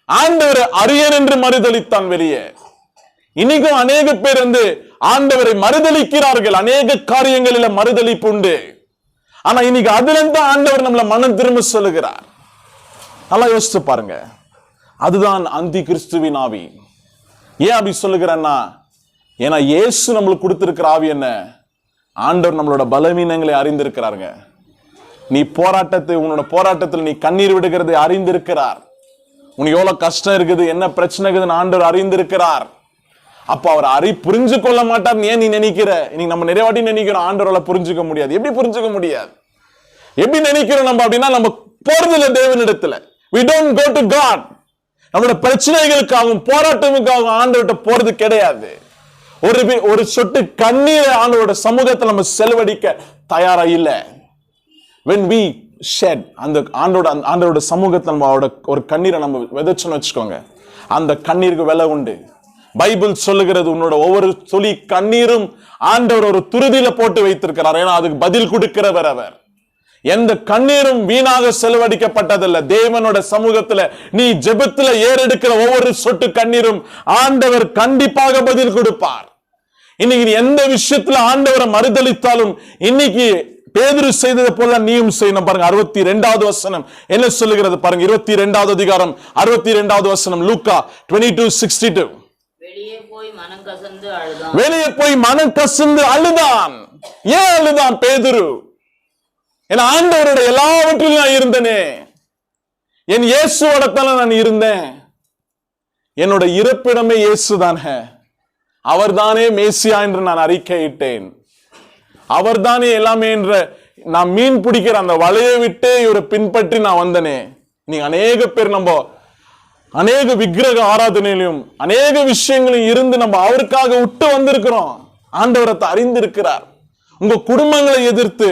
ஆண்டவரை அறியேன் என்று மறுதலித்தான் வெளியே. இன்னைக்கும் அநேக பேர் ஆண்டவரை மறுதலிக்கிறார்கள். அநேக காரியங்களில மறுதலிப்பு உண்டு. ஆனா இன்னைக்கு அதுல இருந்து ஆண்டவர் நம்மள மனம் திரும்ப சொல்லுகிறார். நல்லா யோசிச்சு பாருங்க. அதுதான் அந்தி கிறிஸ்துவின் ஆவி. ஏன் அப்படி சொல்லுகிறேன்னா, ஏன்னா இயேசு நம்மளுக்கு கொடுத்திருக்கிற ஆவி என்ன? ஆண்டவர் நம்மளோட பலவீனங்களை அறிந்திருக்கிறாருங்க. நீ உன்னோட போராட்டத்தில் நீ கண்ணீர் விடுகிறதை அறிந்திருக்கிறார். உனக்கு எவ்வளவு கஷ்டம் இருக்குது, என்ன பிரச்சனை இருக்குதுன்னு ஆண்டவர் அறிந்திருக்கிறார். அப்ப அவர் புரிஞ்சு கொள்ள மாட்டார் ஏன் நீ நினைக்கிற? இன்னைக்கு நம்ம நிறைய வாட்டி நினைக்கிறோம் ஆண்டவரால புரிஞ்சுக்க முடியாது. எப்படி புரிஞ்சுக்க முடியாது? எப்படி நினைக்கிறோம் நம்ம அப்படின்னா, நம்ம போறதில்ல தேவனிடத்துல. We don't go to God. நம்மளோட பிரச்சனைகளுக்காகவும் போராட்டமுக்காகவும் ஆண்டவர்கிட்ட போறது கிடையாது. ஒரு சொட்டு கண்ணீரை ஆண்டவரோட சமூகத்தை நம்ம செலவழிக்க தயாரா இல்ல. When we shed அந்த ஆண்டவரோட சமூகத்தை நம்ம ஒரு கண்ணீரை நம்ம விதைச்சோன்னு வச்சுக்கோங்க, அந்த கண்ணீருக்கு விலை உண்டு. பைபிள் சொல்லுகிறது, உன்னோட ஒவ்வொரு துளி கண்ணீரும் ஆண்டவர் ஒரு துருதியில போட்டு வைத்திருக்கிறார். ஏன்னா அதுக்கு பதில் கொடுக்கிறவர் அவர். எந்த கண்ணீரும் வீணாக செலவழிக்கப்பட்டதில்லை. தேவனோட சமூகத்துல நீ ஜெபத்துல ஏறெடுக்கிற ஒவ்வொரு சொட்டு கண்ணீரும் ஆண்டவர் கண்டிப்பாக பதில் கொடுப்பார். இன்னைக்கு நீ எந்த விஷயத்துல ஆண்டவரை மறுதலித்தாலும் இன்னைக்கு பேதுரு செய்தது போல நீயும் செய்யணும். பாருங்க 62வது வசனம் என்ன சொல்லுகிறது பாருங்க. 22வது அதிகாரம் 62வது வசனம், லூக்கா 22:62. வெளியே போய் மனம் கசந்து அழுதான். ஏன் அழுதான் பேதுரு? என் ஆண்டவரோட எல்லாவற்றிலும் நான் இருந்தனே, என் இயேசுவோடத்தால நான் இருந்தேன். என்னோட இருப்பிடமே இயேசுதானே, அவர்தானே மேசியா என்று நான் அறிக்கையிட்டேன். அவர்தானே எல்லாமே என்ற நான் மீன் பிடிக்கிற அந்த வலையை விட்டு இவரை பின்பற்றி நான் வந்தனே. நீங்க அநேக பேர் நம்ம அநேக விக்கிரக ஆராதனையிலும் அநேக விஷயங்களையும் இருந்து நம்ம அவருக்காக விட்டு வந்திருக்கிறோம். ஆண்டவரை அறிந்திருக்கிறார். உங்க குடும்பங்களை எதிர்த்து,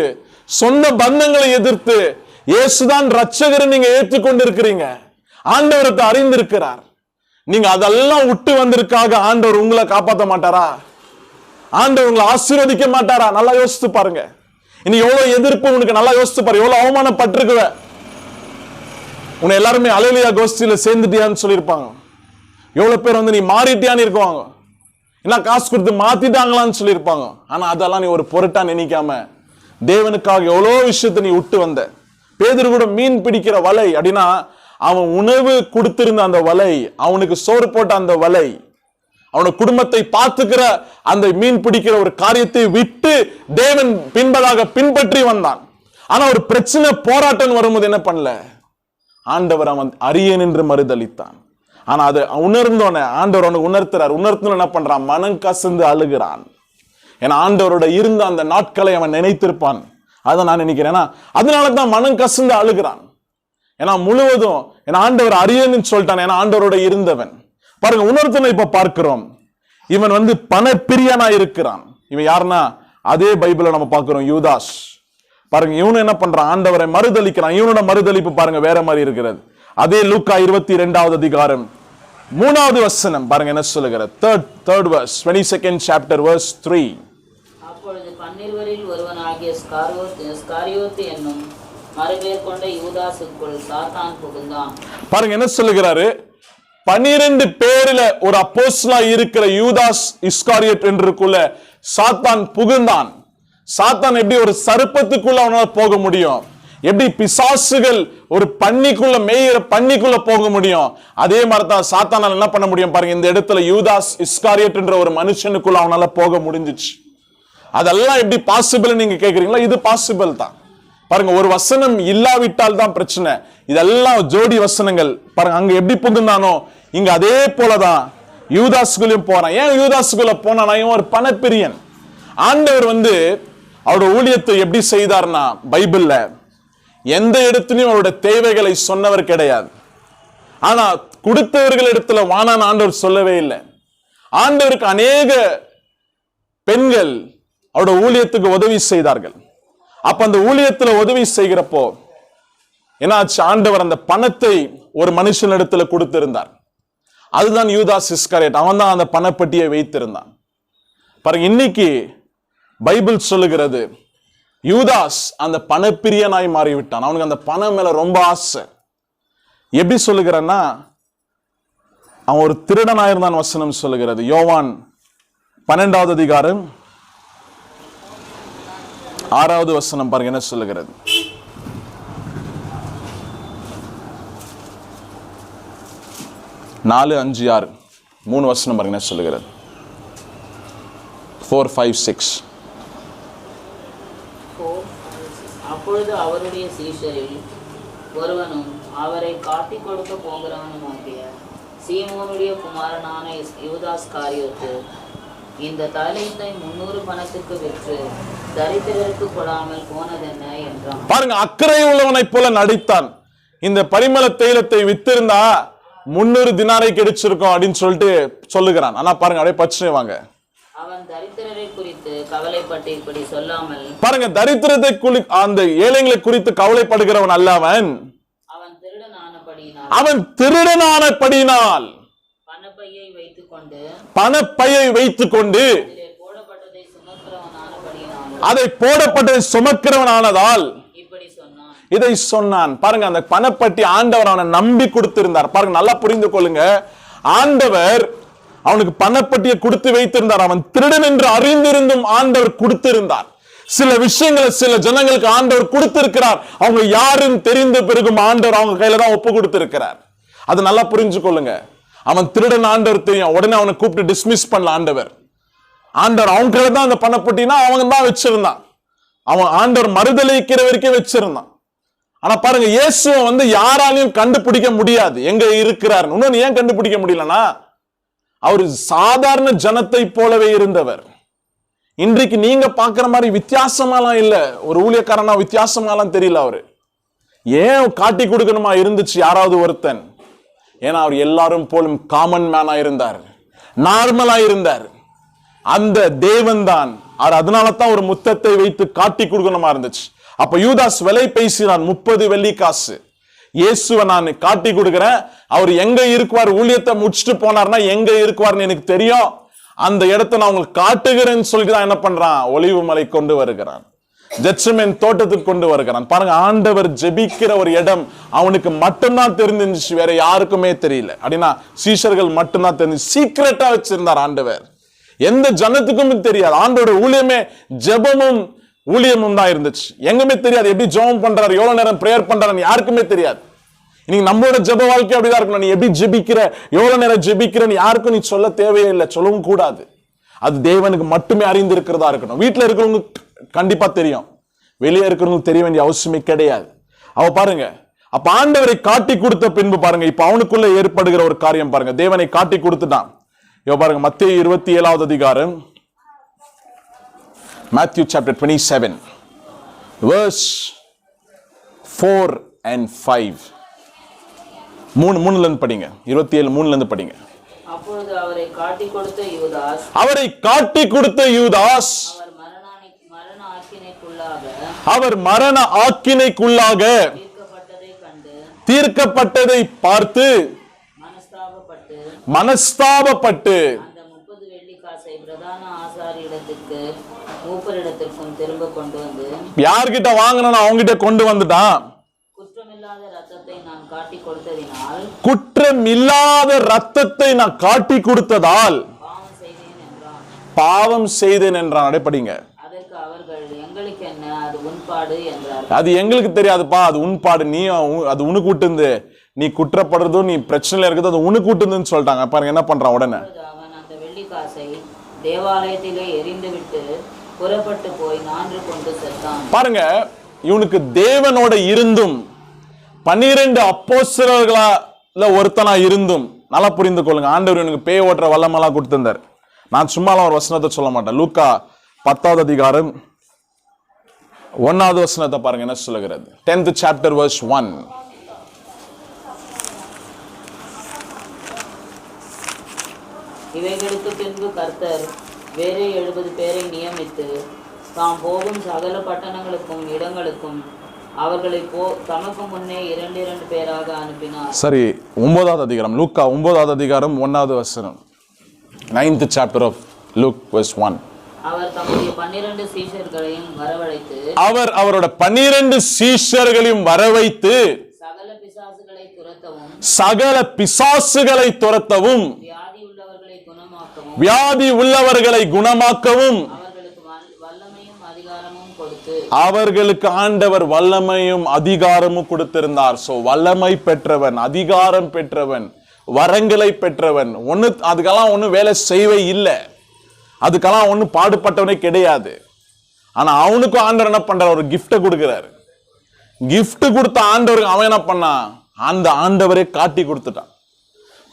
சொந்த பந்தங்களை எதிர்த்து இயேசுதான் ரட்சகரை நீங்க ஏற்றுக்கொண்டிருக்கிறீங்க. ஆண்டவரை அறிந்திருக்கிறார். நீங்க அதெல்லாம் விட்டு வந்திருக்காக ஆண்டவர் உங்களை காப்பாற்ற மாட்டாரா? ஆண்டவர் உங்களை ஆசீர்வதிக்க மாட்டாரா? நல்லா யோசித்து பாருங்க. இனி எவ்வளவு எதிர்ப்பு உனக்கு, நல்லா யோசித்து பாரு. எவ்வளவு அவமானப்பட்டிருக்குவ. உன்னை எல்லாருமே அலையிலியா கோஷ்டியில சேர்ந்துட்டியான்னு சொல்லியிருப்பாங்க. எவ்வளவு பேர் நீ மாறிட்டியான்னு இருக்குவாங்க. என்ன காசு கொடுத்து மாத்திட்டாங்களான்னு சொல்லியிருப்பாங்க. ஆனா அதெல்லாம் நீ ஒரு பொருட்டா நினைக்காம தேவனுக்காக எவ்வளோ விஷயத்தை நீ விட்டு வந்த. பேதுரு கூட மீன் பிடிக்கிற வலை அப்படின்னா, அவன் உணவு கொடுத்திருந்த அந்த வலை, அவனுக்கு சோறு போட்ட அந்த வலை, அவன குடும்பத்தை பார்த்துக்கிற அந்த மீன் பிடிக்கிற ஒரு காரியத்தை விட்டு தேவன் பின்பற்றி வந்தான். ஆனா ஒரு பிரச்சனை, போராட்டம் வரும்போது என்ன பண்ணல? ஆண்டவர் அவன் அறியேன் என்று மறுதலித்தான். ஆனா அதை உணர்ந்தோன ஆண்டவர் அவனுக்கு உணர்த்துன்னு என்ன பண்றான்? மனம் கசந்து அழுகிறான். ஏன்னா ஆண்டவரோட இருந்த அந்த நாட்களை அவன் நினைத்திருப்பான். அதை நான் நினைக்கிறேன். அதனாலதான் மனம் கசந்து அழுகிறான். ஏன்னா முழுவதும் ஏன்னா ஆண்டவர் அறியேன்னு சொல்லிட்டான். ஏன்னா ஆண்டவரோட இருந்தவன். பாருங்க, உணர்த்துனை இப்ப பார்க்கிறோம். இவன் பணப்பிரியனா இருக்கிறான். இவன் யாருன்னா அதே பைபிளை நம்ம பார்க்கிறோம், யூதாஸ். பாருங்க, இவனு என்ன பண்றான், ஆண்டவரை மறுதலிக்கிறான். இவனோட மறுதலிப்பு பாருங்க வேற மாதிரி இருக்கிறது. அதே லூக்கா 22வது அதிகாரம் 3வது வசனம் பாருங்க என்ன சொல்லுகிறது. third verse, 22nd chapter verse 3. அப்பொழுது 12 ஒருவனாகிய ஸ்காரியோத்து என்னும் மறுபேர் கொண்ட யூதாசுக்குள் சாத்தான் புகுந்தான். பாருங்க என்ன சொல்லுகிறாரு, 12 பேர்ல ஒரு அப்போஸ்தலனா இருக்கிற யூதாஸ் இஸ்காரியோத் என்றுக்குள்ள சாத்தான் புகுந்தான். சாத்தான் எப்படி ஒரு சர்ப்பத்துக்குள்ள அவனால போக முடியும், எப்படி பிசாசுகள் ஒரு பன்னிக்குள்ள மேயிற பன்னிக்குள்ள போக முடியும், அதே மாதிரி தான் சாத்தானால என்ன பண்ண முடியும் பாருங்க. இந்த இடத்துல யூதாஸ் இஸ்காரியோத் என்ற ஒரு மனுஷனுக்குள்ள அவனால போக முடிஞ்சிச்சு. அதெல்லாம் எப்படி பாசிபிள் நீங்க கேக்குறீங்களா? இது பாசிபிள் தான். பாருங்க, ஒரு வசனம் இல்லாவிட்டால் தான் பிரச்சனை. இதெல்லாம் ஜோடி வசனங்கள். பாருங்க, அங்க எப்படி புகுந்தானோ இங்க அதே போலதான் யூதாஸ்குள்ளயும் போறான். ஏன் யூதாஸ்குள்ள போனானா, இவன் ஒரு பணப்பிரியன். ஆண்டவர் அவரோட ஊழியத்தை எப்படி செய்தார்னா, பைபிள்ல எந்த இடத்துலயும் அவரோட தேவைகளை சொன்னவர் கிடையாது. ஆனா கொடுத்தவர்கள் இடத்துல வானான ஆண்டவர் சொல்லவே இல்லை. ஆண்டவருக்கு அநேக பெண்கள் அவரோட ஊழியத்துக்கு உதவி செய்தார்கள். அப்ப அந்த ஊழியத்துல உதவி செய்கிறப்போ என்னாச்சு, ஆண்டவர் அந்த பணத்தை ஒரு மனுஷனிடத்துல கொடுத்திருந்தார். அதுதான் யூதாஸ் இஸ்காரியோத். அவன் தான் அந்த பணப்பட்டியை வைத்திருந்தான். பாருங்க, இன்னைக்கு பைபிள் சொல்லுகிறது யூதாஸ் அந்த பணப்பிரியனாய் மாறிவிட்டான். அவனுக்கு அந்த பணம் மேல ரொம்ப ஆசை. எப்படி சொல்லுகிறன்னா, அவன் ஒரு திருடனாயிருந்தான் வசனம் சொல்லுகிறது. யோவான் 12வது அதிகாரம் 6வது வசனம் பாருங்க என்ன சொல்லுகிறது. 4, 5, 6 3 வசனம் பாருங்க என்ன சொல்லுகிறது. 4, 5, 6. அப்பொழுது அவருடைய சீஷரில் ஒருவனும் அவரை காட்டிக் கொடுக்க போகிறவனுமாகிய சீமோனுடைய குமாரனான யூதாஸ் காரியோத்து இந்த தாலீத்தை 300 பணத்துக்கு விற்று தரித்திரருக்கு கொடாமல் போனதென்ன என்றான். பாருங்க, அக்கறை உள்ளவனை போல நடித்தான். இந்த பரிமள தைலத்தை வித்திருந்தா 300 தினாரை கிடைச்சிருக்கும் அப்படின்னு சொல்லிட்டு சொல்லுகிறான். ஆனா பாருங்க, அப்படியே பச்சை வாங்க. அவன் தரித்திரரை குறித்து கவலைப்பட்டு இப்படி சொல்லாமல், பாருங்க, தரித்திரத்தை அந்த ஏழைகளை குறித்து கவலைப்படுகிறவன் அல்ல அவன். அவன் திருடனானபடியினால் பணப்பையை வைத்துக் கொண்டு அதை போடப்பட்டதை சுமக்கிறவனானதால் இதை சொன்னான். பாருங்க, அந்த பணப்பட்டி ஆண்டவர் அவனை நம்பி கொடுத்திருந்தார். பாருங்க, நல்லா புரிந்து கொள்ளுங்க. ஆண்டவர் அவனுக்கு பணப்பட்டியை கொடுத்து வைத்திருந்தார். அவன் திருடன் என்று அறிந்திருந்தும் ஆண்டவர் கொடுத்திருந்தார். சில விஷயங்களை சில ஜனங்களுக்கு ஆண்டவர் கொடுத்திருக்கிறார். அவங்க யாருன்னு தெரிந்த பிறகும் ஆண்டவர் அவங்க கையில தான் ஒப்பு கொடுத்திருக்கிறார். அது நல்லா புரிஞ்சு கொள்ளுங்க. அவன் திருடன் ஆண்டவர் தெரியும். உடனே அவனை கூப்பிட்டு டிஸ்மிஸ் பண்ணல ஆண்டவர். ஆண்டவர் அவங்க கையில தான் அந்த பணப்பட்டினா அவங்க தான் வச்சிருந்தான். அவன் ஆண்டவர் மறுதலிக்கிற வரைக்கும் வச்சிருந்தான். ஆனா பாருங்க, இயேசுவை யாராலையும் கண்டுபிடிக்க முடியாது எங்க இருக்கிறார். இன்னொன்னு ஏன் கண்டுபிடிக்க முடியலன்னா, அவர் சாதாரண ஜனத்தை போலவே இருந்தவர். இன்றைக்கு நீங்க பாக்குற மாதிரி வித்தியாசமாலாம் இல்ல. ஒரு ஊழியக்காரனா வித்தியாசமாலாம் தெரியல. அவரு ஏன் காட்டி கொடுக்கணுமா இருந்துச்சு யாராவது ஒருத்தன்? ஏன்னா அவர் எல்லாரும் போலும் காமன் மேனா இருந்தார், நார்மலா இருந்தார். அந்த தேவன் தான் அவர். அதனால தான் ஒரு முத்தத்தை வைத்து காட்டி கொடுக்கணுமா இருந்துச்சு. அப்ப யூதாஸ் விலை பேசினான், 30 வெள்ளிக்காசு. இயேசுவை நான் காட்டி கொடுக்கிறேன், அவர் எங்க இருக்குவார், ஊழியத்தை முடிச்சுட்டு போனார்னா எங்க இருக்குவார்னு எனக்கு தெரியும், அந்த இடத்தை நான் உங்களுக்கு காட்டுகிறேன்னு சொல்லிட்டு தான் என்ன பண்றான், ஒலிவு மலை கொண்டு வருகிறான், ஜெத்செமனே தோட்டத்துக்கு கொண்டு வருகிறான். பாருங்க, ஆண்டவர் ஜெபிக்கிற ஒரு இடம் அவனுக்கு மட்டும்தான் தெரிஞ்சிருந்துச்சு, வேற யாருக்குமே தெரியல. அப்படின்னா சீஷர்கள் மட்டும்தான் தெரிஞ்சு, சீக்கிரட்டா வச்சிருந்தார் ஆண்டவர். எந்த ஜனத்துக்கும் தெரியாது. ஆண்டோட ஊழியமே ஜெபமும் ஊழியமும் தான் இருந்துச்சு. எங்குமே தெரியாது எப்படி ஜெபம் பண்றாரு, எவ்வளவு நேரம் பிரேயர் பண்றாரு யாருக்குமே தெரியாது. இன்னைக்கு நம்மளோட ஜெப வாழ்க்கை அப்படிதான் இருக்கணும். நீ எப்படி ஜெபிக்கிற, எவ்வளவு நேரம் ஜெபிக்கிறன்னு யாருக்கும் நீ சொல்ல தேவையே இல்லை, சொல்லவும் கூடாது. அது தேவனுக்கு மட்டுமே அறிந்திருக்கிறதா இருக்கணும். வீட்டுல இருக்கிறவங்க கண்டிப்பா தெரியும், வெளியே இருக்கிறவங்களுக்கு தெரிய வேண்டிய அவசியமே கிடையாது. அவ பாருங்க, அப்ப ஆண்டவரை காட்டி கொடுத்த பின்பு பாருங்க, இப்ப அவனுக்குள்ள ஏற்படுகிற ஒரு காரியம் பாருங்க. தேவனை காட்டி கொடுத்துட்டான். இவ பாருங்க, மத்தேயு 27வது அதிகாரம், Matthew chapter 27 verse 4 and 5. 3 இருந்து படிங்க. 27 3 இருந்து படிங்க. அப்பொழுது அவரை காட்டிக் கொடுத்த யூதாஸ் அவர் மரண ஆக்கினைக்குள்ளாக தீர்க்கப்பட்டதை பார்த்து மனஸ்தாபப்பட்டு அந்த 30 வெள்ளிக்காசை பிரதான ஆசாரியரிடத்திற்கு மூப்பரிடத்திற்கும் திரும்ப கொண்டு வந்து, யார்கிட்ட வாங்கினா அவங்கிட்ட கொண்டு வந்துட்டான். குற்றமில்லாத ரத்தத்தை நான் காட்டி கொடுத்ததினால் காட்டி கொடுத்ததால் பாவம் செய்தேன் என்றான். அடைப்படிங்க. அதற்கு அவர்கள், எங்களுக்கு என்ன, அது உன்பாடு என்றார். அது எங்களுக்கு தெரியாதுப்பா, அது உன்பாடு, நீ அது உனக்கு விட்டுந்து, நீ குற்றப்படுறதும் நீ பிரச்சனையில இருக்கிறது அது உனக்கு விட்டுந்துன்னு சொல்லிட்டாங்க. பாருங்க என்ன பண்றான் உடனே. அவன் அந்த வெள்ளிக்காசை தேவாலயத்திலே எரிந்து விட்டு புறப்பட்டு போய் 4 கொண்டு செத்தான். பாருங்க, இவனுக்கு தேவனோட இருந்தும் 12 அப்போஸ்தலர்களால ஒருத்தனா இருந்தும், நல்லா புரிந்து கொள்ளுங்க, ஆண்டவர் இவனுக்கு பேய் ஓட்டுற வல்லமெல்லாம் கொடுத்திருந்தார். நான் சும்மாலாம் ஒரு வசனத்தை சொல்ல மாட்டேன். லூக்கா 10வது அதிகாரம் 1வது வசனத்தை பாருங்க என்ன சொல்லுகிறது. 10th chapter verse 1. இவைகளுக்கு பின்பு கர்த்தர் வேறு 70 பேரை நியமித்து தாம் போகும் சகல பட்டணங்களுக்கும் இடங்களுக்கும் அவர்களை தமக்கு முன்னே 2 பேராக அனுப்பினார். சரி, 9வது அதிகாரம், லூக்கா 9வது அதிகாரம் 1வது வசனம். 9th chapter of Luke verse 1. அவர் தம்முடைய 12 சீஷர்களையும் வரவழைத்து அவரோட 12 சீஷர்களையும் வரவைத்து சகல பிசாசுகளை துரத்தவும் வியாதி உள்ளவர்களை குணமாக்கவும் அவர்களுக்கு ஆண்டவர் வல்லமையும் அதிகாரமும் கொடுத்திருந்தார். சோ வல்லமை பெற்றவன், அதிகாரம் பெற்றவன், வரங்களை பெற்றவன், அதுக்கெல்லாம் ஒண்ணு வேலை செய்வே இல்லை, அதுக்கெல்லாம் ஒண்ணு பாடுபட்டவனே கிடையாது. ஆனா அவனுக்கும் ஆண்டவர் என்ன பண்றார், ஒரு கிஃப்ட கொடுக்கிறாரு. கிஃப்ட் கொடுத்த ஆண்டவருக்கு அவன் என்ன பண்ணா, அந்த ஆண்டவரை காட்டி கொடுத்துட்டான்.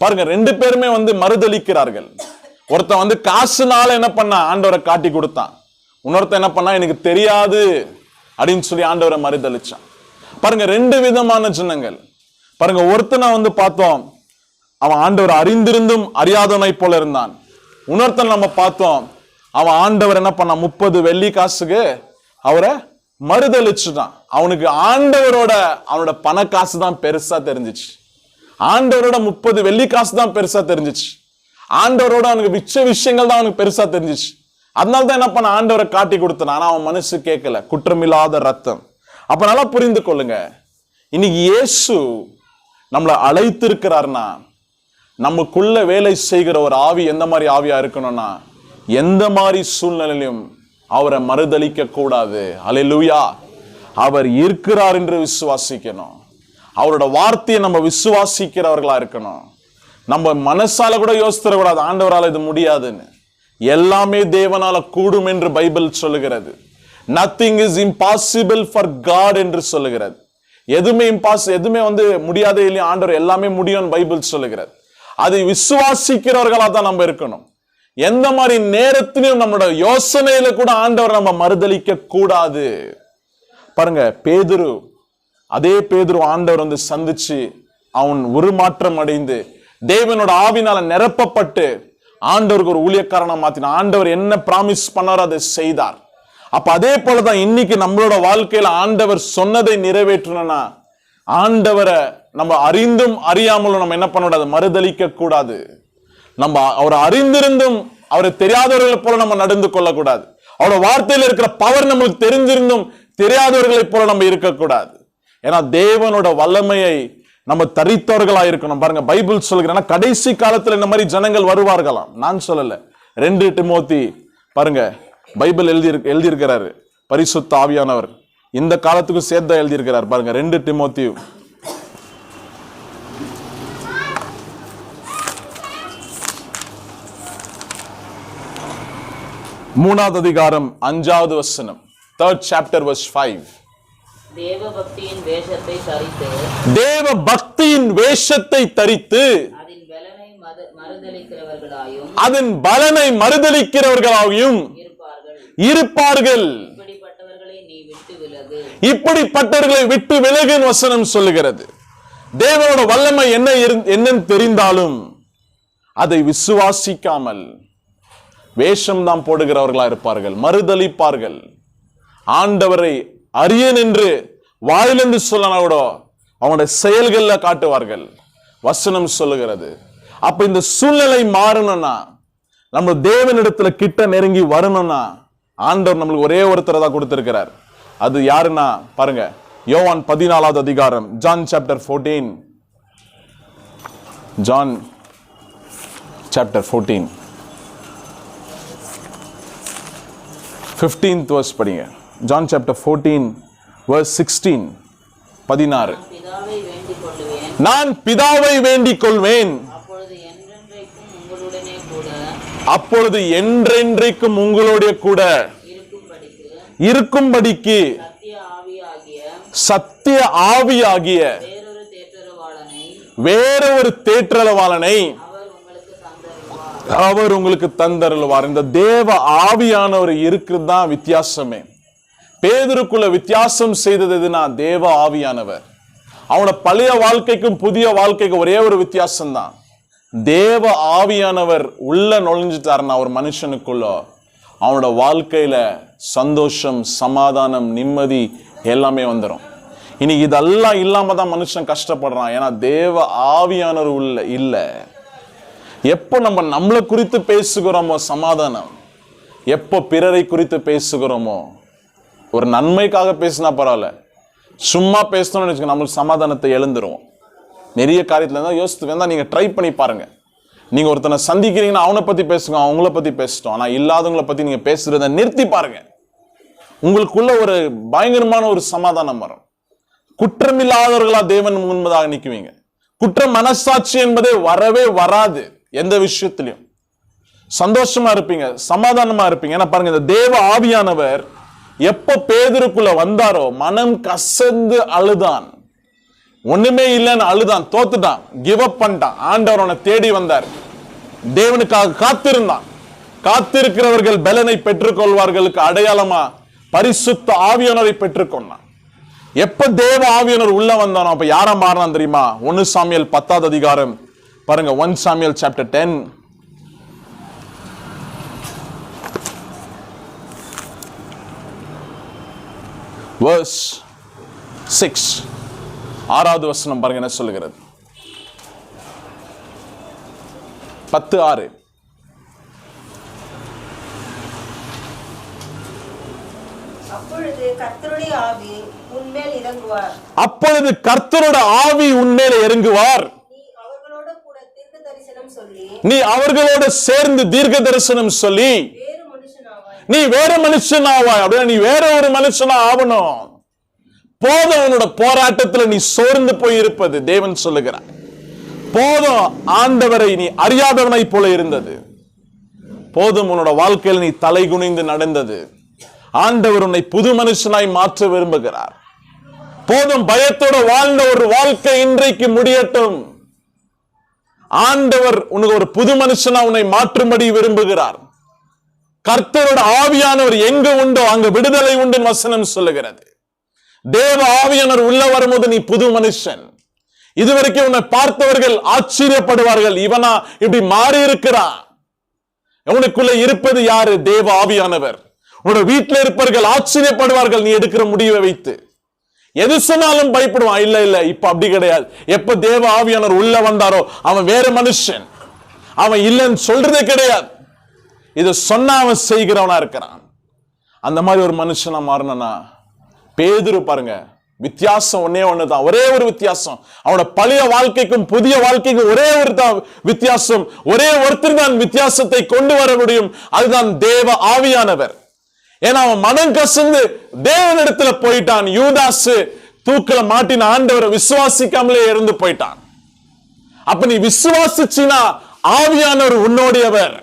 பாருங்க, 2 பேருமே மறுதளிக்கிறார்கள். ஒருத்தன் காசுனால என்ன பண்ணா, ஆண்டவரை காட்டி கொடுத்தான். இன்னொருத்தன் என்ன பண்ணா, எனக்கு தெரியாது அப்படின்னு சொல்லி ஆண்டவரை மறுதளிச்சான். பாருங்க, 2 விதமான ஜனங்கள். பாருங்க, ஒருத்தனை பார்த்தோம், அவன் ஆண்டவர் அறிந்திருந்தும் அறியாதவனை போல இருந்தான். இன்னொருத்தன் நம்ம பார்த்தோம், அவன் ஆண்டவர் என்ன பண்ண, 30 வெள்ளி காசுக்கு அவரை மறுதளிச்சுட்டான். அவனுக்கு அவனோட பண காசு தான் பெருசா தெரிஞ்சிச்சு. ஆண்டவரோட 30 வெள்ளி காசு தான் பெருசா தெரிஞ்சிச்சு. ஆண்டவரோட அவனுக்கு மிச்ச விஷயங்கள் தான் அவனுக்கு பெருசா தெரிஞ்சிச்சு. அதனால்தான் என்ன பண்ண, ஆண்டவரை காட்டி கொடுத்தான். ஆனா அவன் மனசு கேட்கல. குற்றமில்லாத ரத்தம். அப்ப நல்லா புரிந்து கொள்ளுங்க, இன்னைக்கு இயேசு நம்மளை அழைத்திருக்கிறார்னா, நமக்குள்ள வேலை செய்கிற ஒரு ஆவி எந்த மாதிரி ஆவியா இருக்கணும்னா, எந்த மாதிரி சூழ்நிலையிலும் அவரை மறுதளிக்க கூடாது. அல்லேலூயா. அவர் இருக்கிறார் என்று விசுவாசிக்கணும். அவரோட வார்த்தையை நம்ம விசுவாசிக்கிறவர்களா இருக்கணும். நம்ம மனசால கூட யோசித்துற கூடாது, ஆண்டவரால் இது முடியாதுன்னு. எல்லாமே தேவனால கூடும் என்று பைபிள் சொல்லுகிறது. Nothing is impossible for God என்று சொல்லுகிறது. எதுவுமே எதுவுமே முடியாதே இல்லையா, ஆண்டவர் எல்லாமே முடியும் பைபிள் சொல்லுகிறது. அதை விசுவாசிக்கிறவர்களா தான் நம்ம இருக்கணும். எந்த மாதிரி நேரத்திலையும் நம்மளோட யோசனையில கூட ஆண்டவர் நம்ம மறுதளிக்க கூடாது. பாருங்க, அதே பேதுரு ஆண்டவர் சந்திச்சு அவன் உருமாற்றம் அடைந்து தேவனோட ஆவினால நிரப்பப்பட்டு ஆண்டவருக்கு ஒரு ஊழியக்காரனா மாத்தினான். ஆண்டவர் என்ன பிராமிஸ் பண்ணாரோ அதை செய்தார். அப்ப அதே போலதான் இன்னைக்கு நம்மளோட வாழ்க்கையில ஆண்டவர் சொன்னதை நிறைவேற்றணும்னா, ஆண்டவரை நம்ம அறிந்தும் அறியாமலும் நம்ம என்ன பண்ணக்கூடாது, மறுதளிக்க கூடாது. நம்ம அவரை அறிந்திருந்தும் அவரை தெரியாதவர்களை போல நம்ம நடந்து கொள்ளக்கூடாது. அவரோட வார்த்தையில இருக்கிற பவர் நம்மளுக்கு தெரிஞ்சிருந்தும் தெரியாதவர்களை போல நம்ம இருக்கக்கூடாது. ஏன்னா தேவனோட வல்லமையை நம்ம தரித்தவர்களா இருக்கணும். பாருங்க, பைபிள் சொல்லுகிறேன், கடைசி காலத்துல இந்த மாதிரி ஜனங்கள் வருவார்களாம். நான் சொல்லல, 2 திமோத்தி பாருங்க, பைபிள் எழுதியிருக்கிறாரு பரிசுத்த ஆவியானவர். இந்த காலத்துக்கும் சேர்த்து எழுதியிருக்கிறார். பாருங்க, 2 திமோத்தி 3வது அதிகாரம் 5வது வசனம். 3rd chapter verse 5. தேவ பக்தியின் வேஷத்தை தரித்து அதன் பலனை மறுதலிக்கிறவர்களாயும் இருப்பார்கள். இப்படிப்பட்டவர்களை விட்டு விலகுன்னு வசனம் சொல்லுகிறது. தேவனோட வல்லமை என்னன்னு தெரிந்தாலும் அதை விசுவாசிக்காமல் வேஷம்தான் போடுகிறவர்களா இருப்பார்கள், மறுதலிப்பார்கள். ஆண்டவரை அறியேன் என்று வாயிலிருந்து சொல்லனா கூட அவனுடைய செயல்கள்ல காட்டுவார்கள். வசனம் சொல்லுகிறது. அப்ப இந்த சூழ்நிலை மாறணும்னா, நம்ம தேவனிடத்துல கிட்ட நெருங்கி வரணும்னா, ஆண்டவர் நம்மளுக்கு ஒரே ஒருத்தரை தான் கொடுத்திருக்கிறார். அது யாருன்னா பாருங்க, யோவான் 14வது அதிகாரம், John chapter 14. John chapter 14 15th verse படிங்க. John chapter 14 verse 16. 16. பிதாவை வேண்டிக் கொள்ளுவேன், நான் பிதாவை வேண்டிக் கொள்வேன், அப்பொழுது என்றென்றைக்கும் உங்களுடனே கூட அப்பொழுது என்றென்றைக்கும் உங்களுடைய கூட இருக்கும்படிக்கு சத்திய ஆவியாகிய வேறொரு தேற்றரவாளனை அவர் உங்களுக்கு தந்தருள்வார். இந்த தேவ ஆவியானவர் இருக்கிறது தான் வித்தியாசமே. பேதுருக்குள்ள வித்தியாசம் செய்தது எதுனா தேவ ஆவியானவர். அவனோட பழைய வாழ்க்கைக்கும் புதிய வாழ்க்கைக்கும் ஒரே ஒரு வித்தியாசம் தான். தேவ ஆவியானவர் உள்ள நுழைஞ்சிட்டாருன்னா ஒரு மனுஷனுக்குள்ள அவனோட வாழ்க்கையில சந்தோஷம், சமாதானம், நிம்மதி எல்லாமே வந்துடும். இனி இதெல்லாம் இல்லாம தான் மனுஷன் கஷ்டப்படுறான். ஏன்னா தேவ ஆவியானவர் உள்ள இல்ல. எப்போ நம்ம நம்மளை குறித்து பேசுகிறோமோ சமாதானம், எப்போ பிறரை குறித்து பேசுகிறோமோ, ஒரு நன்மைக்காக பேசினா பரவாயில்ல, சும்மா பேசணும்னு வச்சுக்கோங்க, நம்மளுக்கு சமாதானத்தை எழுந்துருவோம். நிறைய காரியத்துல இருந்தால் யோசித்து வேணா நீங்க ட்ரை பண்ணி பாருங்க. நீங்க ஒருத்தனை சந்திக்கிறீங்கன்னா அவனை பத்தி பேசுங்க, அவங்கள பத்தி பேசிட்டோம். ஆனா இல்லாதவங்களை பத்தி நீங்க பேசுறத நிறுத்தி பாருங்க, உங்களுக்குள்ள ஒரு பயங்கரமான ஒரு சமாதானம் வரும். குற்றமில்லாதவர்களா தேவன் முன்பதாக நிற்குவீங்க. குற்ற மனசாட்சி என்பதே வரவே வராது. எந்த விஷயத்திலையும் சந்தோஷமா இருப்பீங்க, சமாதானமா இருப்பீங்க. ஏன்னா பாருங்க, இந்த தேவ ஆவியானவர் எப்ப பேதுருக்குள்ள வந்தாரோ மனம் கசந்து அழுதான். ஒண்ணுமே இல்லைன்னு அழுதான், தோத்துட்டான், கிவ் அப் பண்ணிட்டான். ஆண்டவர் அவனை தேடி வந்தார், தேவனுக்காக காத்திருந்தான். காத்திருக்கிறவர்கள் பலனை பெற்றுக்கொள்வார்களுக்கு அடையாளமா பரிசுத்த ஆவியானவரை பெற்றுக்கொண்டான். எப்ப தேவ ஆவியானவர் உள்ள வந்தானோ அப்ப யாரா மாறினான் தெரியுமா? 1 சாமுவேல் 10வது அதிகாரம் பாருங்க. 1 சாமுவேல் சாப்டர் 10 verse 6. 6வது வசனம் பாருங்க என்ன சொல்லுகிறது. 10:6. அப்பொழுது கர்த்தருடைய ஆவி உன்மேல் இறங்குவார். அப்பொழுது கர்த்தரோட ஆவி உன்மேல் இறங்குவார். நீ அவர்களோட சேர்ந்து தீர்க்க தரிசனம் சொல்லி நீ வேற மனுஷன் ஆவாய். அப்படின்னா நீ வேற ஒரு மனுஷனா ஆகணும். போதும் உன்னோட போராட்டத்துல நீ சோர்ந்து போய் இருப்பது. தேவன் சொல்லுகிறார், போதும் ஆண்டவரை நீ அறியாதவனை போல இருந்தது. போதும் உன்னோட வாழ்க்கையில் நீ தலை குனிந்து நடந்தது. ஆண்டவர் உன்னை புது மனுஷனாய் மாற்ற விரும்புகிறார். போதும் பயத்தோட வாழ்ந்த ஒரு வாழ்க்கை இன்றைக்கு முடியட்டும். ஆண்டவர் உனக்கு ஒரு புது மனுஷனா உன்னை மாற்றும்படி விரும்புகிறார். கர்த்தரோட ஆவியானவர் எங்க உண்டோ அங்க விடுதலை உண்டு வசனம் சொல்லுகிறது. தேவ ஆவியானவர் உள்ள வரும்போது நீ புது மனுஷன். இதுவரைக்கும் உன்னை பார்த்தவர்கள் ஆச்சரியப்படுவார்கள், இவனா இப்படி மாறி இருக்கிறான். உனக்குள்ள இருப்பது யாரு? தேவ ஆவியானவர். உன்னோட வீட்டில் இருப்பவர்கள் ஆச்சரியப்படுவார்கள் நீ எடுக்கிற முடிவை வைத்து. எது சொன்னாலும் பயப்படுவான். இல்ல இல்ல, இப்ப அப்படி கிடையாது. எப்ப தேவ ஆவியானவர் உள்ள வந்தாரோ அவன் வேற மனுஷன். அவன் இல்லைன்னு சொல்றதே கிடையாது. இது சொன்னா அவன் செய்கிறவனா இருக்கிறான். அந்த மாதிரி ஒரு மனுஷனா மாறணும்னா பேதுரு பாருங்க, வித்தியாசம் ஒன்னே ஒண்ணுதான், ஒரே ஒரு வித்தியாசம். அவனோட பழைய வாழ்க்கைக்கும் புதிய வாழ்க்கைக்கும் ஒரே ஒரு வித்தியாசம். ஒரே ஒருத்தர் தான் வித்தியாசத்தை கொண்டு வர முடியும், அதுதான் தேவ ஆவியானவர். ஏன்னா அவன் மனம் கசந்து தேவனிடத்துல போயிட்டான். யூதாசு தூக்கல மாட்டின ஆண்டவரை விசுவாசிக்காமலே இருந்து போயிட்டான். அப்ப நீ விசுவாசிச்சினா ஆவியானவர் உன்னோடையவர்.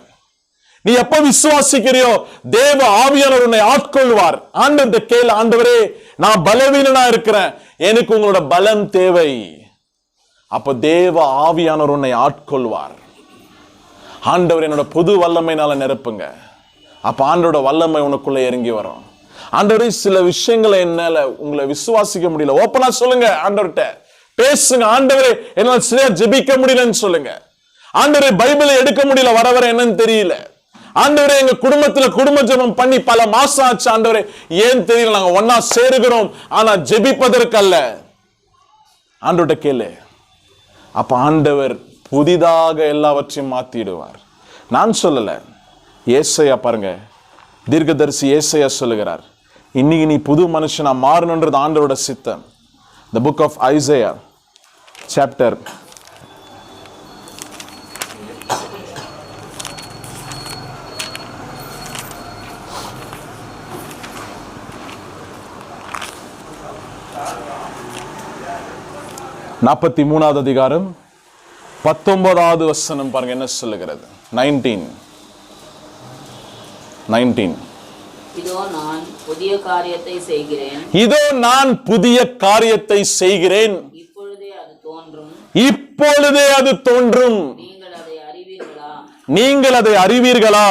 நீ எப்ப விசுவாசிக்கிறியோ தேவ ஆவியானவர் உன்னை ஆட்கொள்வார். ஆண்டவர்கிட்ட கேளு, ஆண்டவரே நான் பலவீனனா இருக்கிறேன், எனக்கு உங்களோட பலம் தேவை. அப்ப தேவ ஆவியானவர் உன்னை ஆட்கொள்வார். ஆண்டவர் என்னோட புது வல்லமையினால நிரப்புங்க. அப்ப ஆண்டோட வல்லமை உனக்குள்ள இறங்கி வரும். ஆண்டவரே சில விஷயங்களை என்னால உங்களை விசுவாசிக்க முடியல, ஓப்பனா சொல்லுங்க. ஆண்டவர்கிட்ட பேசுங்க, ஆண்டவரே என்னால் சரியா ஜெபிக்க முடியலன்னு சொல்லுங்க. ஆண்டவரே பைபிளை எடுக்க முடியல, வர வர என்னன்னு தெரியல. ஆண்டவரே எங்க குடும்பத்துல குடும்ப ஜெபம் பண்ணி பல மாசம் ஆச்சு ஆண்டவரே, ஏன் தெரியல, நாங்க ஒன்னா சேருகிறோம் ஆனா ஜெபிப்பதற்கல்ல. ஆண்டவர்கிட்ட கேளு. அப்ப ஆண்டவர் புதிதாக எல்லாவற்றையும் மாத்திடுவார். நான் சொல்லல, ஏசாயா பாருங்க, தீர்க்கதரிசி ஏசாயா சொல்லுகிறார், இன்னைக்கு நீ புது மனுஷனா மாறணுன்றது ஆண்டவரோட சித்தம். The book of Isaiah chapter 43வது அதிகாரம் 19வது வசனம் பாருங்க என்ன சொல்லுகிறது. 19 இதோ நான் புதிய காரியத்தை செய்கிறேன், இதோ நான் புதிய காரியத்தை செய்கிறேன், இப்பொழுதே அது தோன்றும், இப்பொழுதே அது தோன்றும், நீங்கள் அதை அறிவீர்களா? நீங்கள் அதை அறிவீர்களா?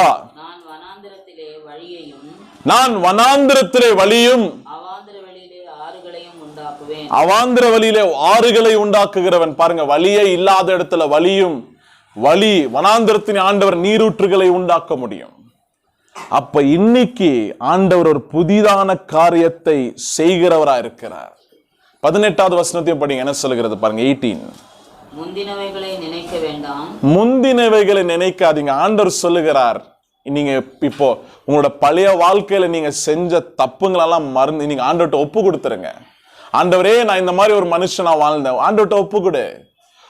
நான் வனாந்திரத்திலே வழியையும் அவாந்திர வெளியிலே ஆறுகளையும் உண்டாக்குவேன். அவாந்திர வழியிலே ஆறுகளை உண்டாக்குகிறவன். பாருங்க, வழியே இல்லாத இடத்துல வழி வனாந்திரத்தின் ஆண்டவர் நீரூற்றுகளை உண்டாக்க முடியும். அப்ப இன்னைக்கு ஆண்டவர் ஒரு புதிதான காரியத்தை செய்கிறவரா இருக்கிறார். 18வது வசனத்தையும் படிங்க, என்ன சொல்லுகிறது பாருங்க. 18 முந்தினவைகளை நினைக்க வேண்டாம், முந்தினவைகளை நினைக்காதீங்க. ஆண்டவர் சொல்லுகிறார், நீங்க இப்போ உங்களோட பழைய வாழ்க்கையில நீங்க செஞ்ச தப்புங்களெல்லாம் மறந்து நீங்க ஆண்டவர்கிட்ட ஒப்பு கொடுத்துருங்க. ஆண்டவரே, நான் இந்த மாதிரி ஒரு மனுஷனா வாழ்ந்தேன், ஆண்டவர்கிட்ட ஒப்பு கொடு.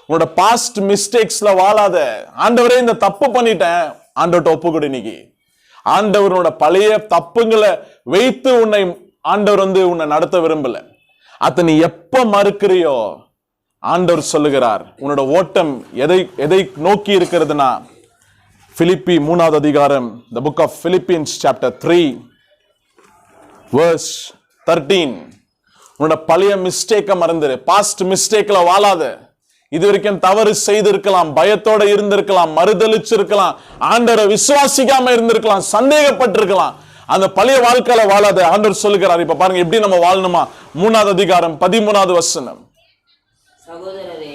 உங்களோட பாஸ்ட் மிஸ்டேக்ஸ்ல வாழாத. ஆண்டவரே, இந்த தப்பு பண்ணிட்டேன், ஆண்டவர்கிட்ட ஒப்பு கொடு. இன்னைக்கு ஆண்டவரோட பழைய தப்புங்களை வைத்து ஆண்டவர் உன்னை நடத்த விரும்பல. அத நீ எப்ப மறுக்கிறியோ ஆண்டவர் சொல்லுகிறார், உன்னோட ஓட்டம் எதை நோக்கி இருக்கிறதுனா, பிலிப்பி 3வது அதிகாரம், the book of Philippians chapter 3 verse 13. உன்னோட பழைய மிஸ்டேக்க மறந்துரு. பாஸ்ட் மிஸ்டேக்ல வாழாத. இது வரைக்கும் தவறு செய்திருக்கலாம், பயத்தோட இருந்திருக்கலாம், மறுதலிச்சிருக்கலாம், ஆண்டவரை விசுவாசிக்காம இருந்திருக்கலாம், சந்தேகப்பட்டிருக்கலாம். அந்த பழைய வாழ்க்கையில வாழாத. ஆண்டவர் சொல்லுகிறார், இப்ப பாருங்க எப்படி நம்ம வாழணுமா. 3வது அதிகாரம் 13வது வசனம். சகோதரனே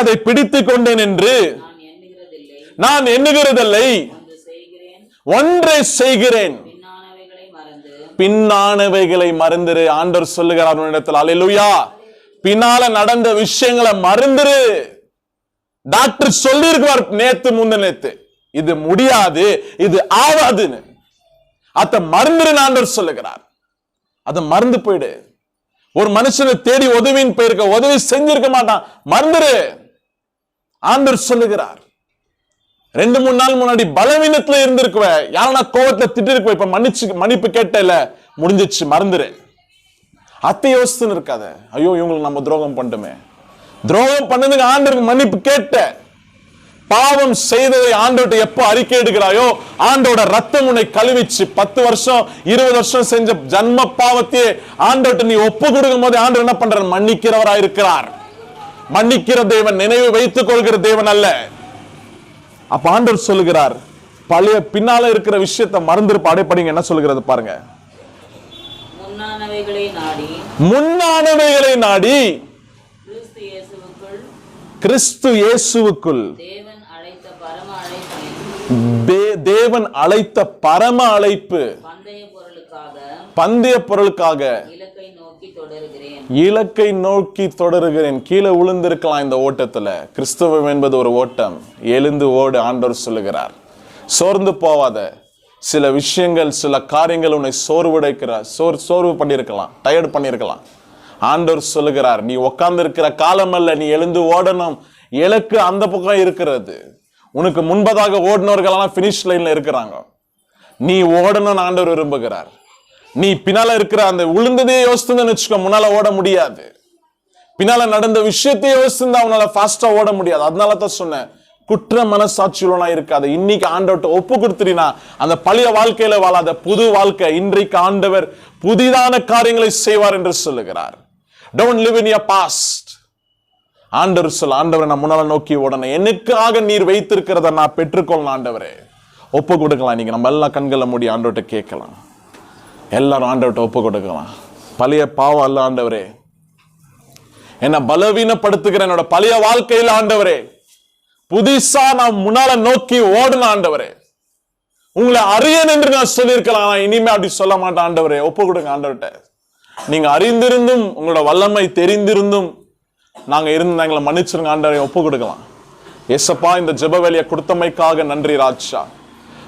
அதை பிடித்துக் கொண்டேன் என்று நான் எண்ணுகிறதில்லை, ஒன்றை செய்கிறேன், பின்னானவைகளை மறந்துரு. ஆண்டவர் சொல்லுகிறார் உன்னிடத்தில், அல்லேலூயா, பின்னால நடந்த விஷயங்களை மறந்துரு. டாக்டர் சொல்லி இருக்கிறார் நேத்து முந்தினேத்து, இது முடியாது, இது ஆகாதுன்னு. அத மறந்துரு. ஆண்டவர் சொல்லுகிறார், அத மறந்து போயிடு. ஒரு மனுஷனை தேடி உதவின்னு போயிருக்க, உதவி செஞ்சிருக்க மாட்டான், மறந்துரு. ஆண்டவர் சொல்லுகிறார், 2-3 நாள் முன்னாடி பலவீனத்துல இருந்திருக்குவ, யாரா கோவத்துல திட்டு இருக்குவ, இப்ப மன்னிப்பு கேட்டல, முடிஞ்சிச்சு, மறந்துரு. அத்தை யோசிச்சுன்னு இருக்காத, ஐயோ இவங்களுக்கு நம்ம துரோகம் பண்ணிட்டோமே. துரோகம் பண்ணதுக்கு ஆண்டவருக்கு மன்னிப்பு கேட்ட, பாவம் செய்ததை ஆண்டவர்கிட்ட எப்போ அறிக்கை எடுக்கிறாயோ ஆண்டோட ரத்தம் உன்னை கழுவிச்சு. 10 வருஷம் 20 வருஷம் செஞ்ச ஜன்ம பாவத்தையே ஆண்டவர்கிட்ட நீ ஒப்பு கொடுக்கும் போது ஆண்டவர் என்ன பண்றார்? மன்னிக்கிறவராய் இருக்கிறார். மன்னிக்கிற தேவன், நினைவு வைத்துக் கொள்கிற தேவன் அல்ல. அப்ப ஆண்டவர் சொல்லுகிறார், பழைய பின்னால இருக்கிற விஷயத்தை மறந்திருப்ப. அடைப்படிங்க என்ன சொல்லுகிறது பாருங்க. முன்னானவைகளை நாடி கிறிஸ்து இயேசுவுக்குள் தேவன் அழைத்த பரம அழைப்பு, பந்தய பொருளுக்காக இலக்கை நோக்கி தொடருகிறேன். கீழே விழுந்திருக்கலாம் இந்த ஓட்டத்துல. கிறிஸ்துவம் என்பது ஒரு ஓட்டம். எழுந்து ஓடு. ஆண்டவர் சொல்லுகிறார், சோர்ந்து போவாத. சில விஷயங்கள், சில காரியங்கள் உன்னை சோர்வு பண்ணிருக்கலாம், டயர்டு பண்ணிருக்கலாம். ஆண்டவர் சொல்லுகிறார், நீ உட்கார்ந்து இருக்கிற காலம் அல்ல, நீ எழுந்து ஓடணும். இலக்கு அந்த பக்கம் இருக்கிறது. உனக்கு முன்பதாக ஓடினவர்கள் எல்லாம் பினிஷ் லைன்ல இருக்கிறாங்க. நீ ஓடணும்னு ஆண்டவர் விரும்புகிறார். நீ பின்னால இருக்கிற அந்த விழுந்ததே யோசிச்சுன்னு வச்சுக்கோ, முன்னால ஓட முடியாது. பின்னால நடந்த விஷயத்தையே யோசிச்சுருந்தா அவனால ஃபாஸ்டா ஓட முடியாது. அதனால தான் சொன்னேன், குற்ற மனசாட்சியுள்ளனா இருக்காது. இன்னைக்கு ஆண்டவர்கிட்ட ஒப்பு கொடுத்துறீனா அந்த பழைய வாழ்க்கையில வாழாத, புது வாழ்க்கை. இன்றைக்கு ஆண்டவர் புதிதான காரியங்களை செய்வார் என்று சொல்லுகிறார். Don't live in your past. ஆண்டவர் சொல்ல, ஆண்டவரை நான் முன்னால நோக்கி ஓடணும், எனக்காக நீர் வைத்திருக்கிறத நான் பெற்றுக்கொள்ளணும். ஆண்டவரே ஒப்பு கொடுக்கலாம். நீங்க நம்ம எல்லாம் கண்களை மூடி ஆண்டவர்கிட்ட கேட்கலாம். எல்லாரும் ஆண்டவர்கிட்ட ஒப்பு கொடுக்கலாம். பழைய பாவம் அல்ல ஆண்டவரே, என்னை பலவீனப்படுத்துகிற என்னோட பழைய வாழ்க்கையில் ஆண்டவரே புதுசா நான் முன்னால நோக்கி ஓடுன ஆண்டவரே, உங்களை அறியன் என்று நான் சொல்லியிருக்கலாம். நான் இனிமே அப்படி சொல்ல மாட்டேன் ஆண்டவரே. ஒப்பு கொடுங்க ஆண்டவர்கிட்ட. நீங்க அறிந்திருந்தும் உங்களோட வல்லமை தெரிந்திருந்தும் நாங்க இருந்து எங்களை மன்னிச்சிருங்க ஆண்டவரை. ஒப்பு கொடுக்கலாம். ஏசப்பா, இந்த ஜெப வேலையை கொடுத்தமைக்காக நன்றி ராஜா.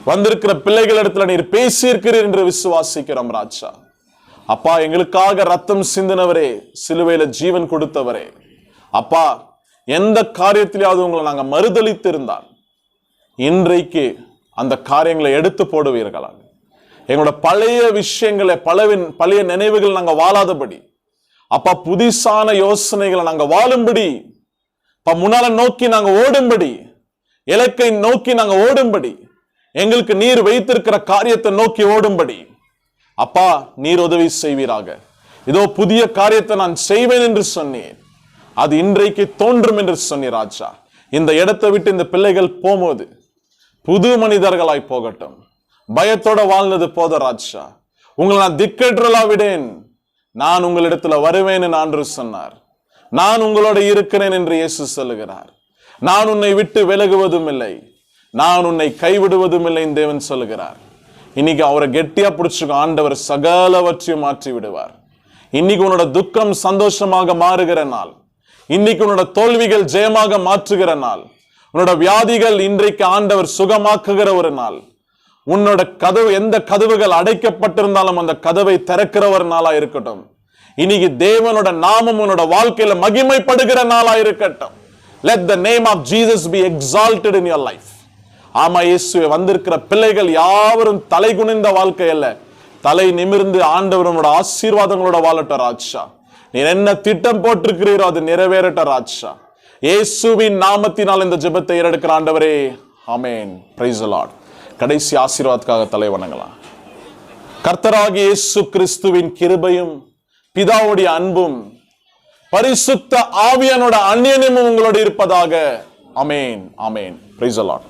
வந்திருக்கிற பிள்ளைகள் இடத்துல நீர் பேசியிருக்கிறீர் என்று விசுவாசிக்கிறோம் ராஜா. அப்பா, எங்களுக்காக ரத்தம் சிந்தினவரே, சிலுவையில ஜீவன் கொடுத்தவரே, அப்பா, எந்த காரியத்திலேயாவது உங்களை நாங்க மறுதலித்து இருந்தால் இன்றைக்கு அந்த காரியங்களை எடுத்து போடுவீர்களா? எங்களோட பழைய விஷயங்களை, பழைய நினைவுகள் நாங்க வாழாதபடி, அப்பா புதிசான யோசனைகளை நாங்க வாழும்படி, முன்னால நோக்கி நாங்க ஓடும்படி, இலக்கை நோக்கி நாங்க ஓடும்படி, எங்களுக்கு நீர் வைத்திருக்கிற காரியத்தை நோக்கி ஓடும்படி அப்பா நீர் உதவி செய்வீராக. இதோ புதிய காரியத்தை நான் செய்வேன் என்று சொன்னேன், அது இன்றைக்கு தோன்றும் என்று சொன்னீர் ராஜா. இந்த இடத்தை விட்டு இந்த பிள்ளைகள் போகும்போது புது மனிதர்களாய் போகட்டும். பயத்தோட வாழ்ந்தது போத ராஜா. உங்களை நான் திக்கற்றலா விடேன், நான் உங்களிடத்துல வருவேன் என்று ஆண்டவர் சொன்னார். நான் உங்களோட இருக்கிறேன் என்று இயேசு சொல்லுகிறார். நான் உன்னை விட்டு விலகுவதும் இல்லை, நான் உன்னை கைவிடுவதும் இல்லை தேவன் சொல்லுகிறார். இன்னைக்கு அவரை கெட்டியா பிடிச்சுக்க. ஆண்டவர் சகலவற்றையும் மாற்றி விடுவார். இன்னைக்கு உன்னோட துக்கம் சந்தோஷமாக மாறுகிற நாள். இன்னைக்கு உன்னோட தோல்விகள் ஜெயமாக மாற்றுகிற நாள். உன்னோட வியாதிகள் இன்றைக்கு ஆண்டவர் சுகமாக்குகிற ஒரு நாள். உன்னோட கதவு, எந்த கதவுகள் அடைக்கப்பட்டிருந்தாலும் அந்த கதவை திறக்கிற ஒரு நாளா இருக்கட்டும். இன்னைக்கு தேவனோட நாமம் உன்னோட வாழ்க்கையில மகிமைப்படுகிற நாளா இருக்கட்டும். Let the name of Jesus be exalted in your life. ஆமா இயேசுவே, வந்திருக்கிற பிள்ளைகள் யாவரும் தலை குனிந்த வாழ்க்கை அல்ல, தலை நிமிர்ந்து ஆண்டவரோட ஆசீர்வாதங்களோட வாழட்ட ராஜா. நீர் என்ன திட்டம் போட்டிருக்கிறீரோ அது நிறைவேறட்ட ராஜா. இயேசுவின் நாமத்தினால் இந்த ஜெபத்தை ஏறெடுக்கிற ஆண்டவரே, ஆமென். Praise the Lord. கடைசி ஆசீர்வாதத்துக்காக தலை வணங்கலாம். கர்த்தராகிய இயேசு கிறிஸ்துவின் கிருபையும் பிதாவுடைய அன்பும் பரிசுத்த ஆவியானோட அந்நியமும் உங்களோடு இருப்பதாக. ஆமென், ஆமென். Praise the Lord.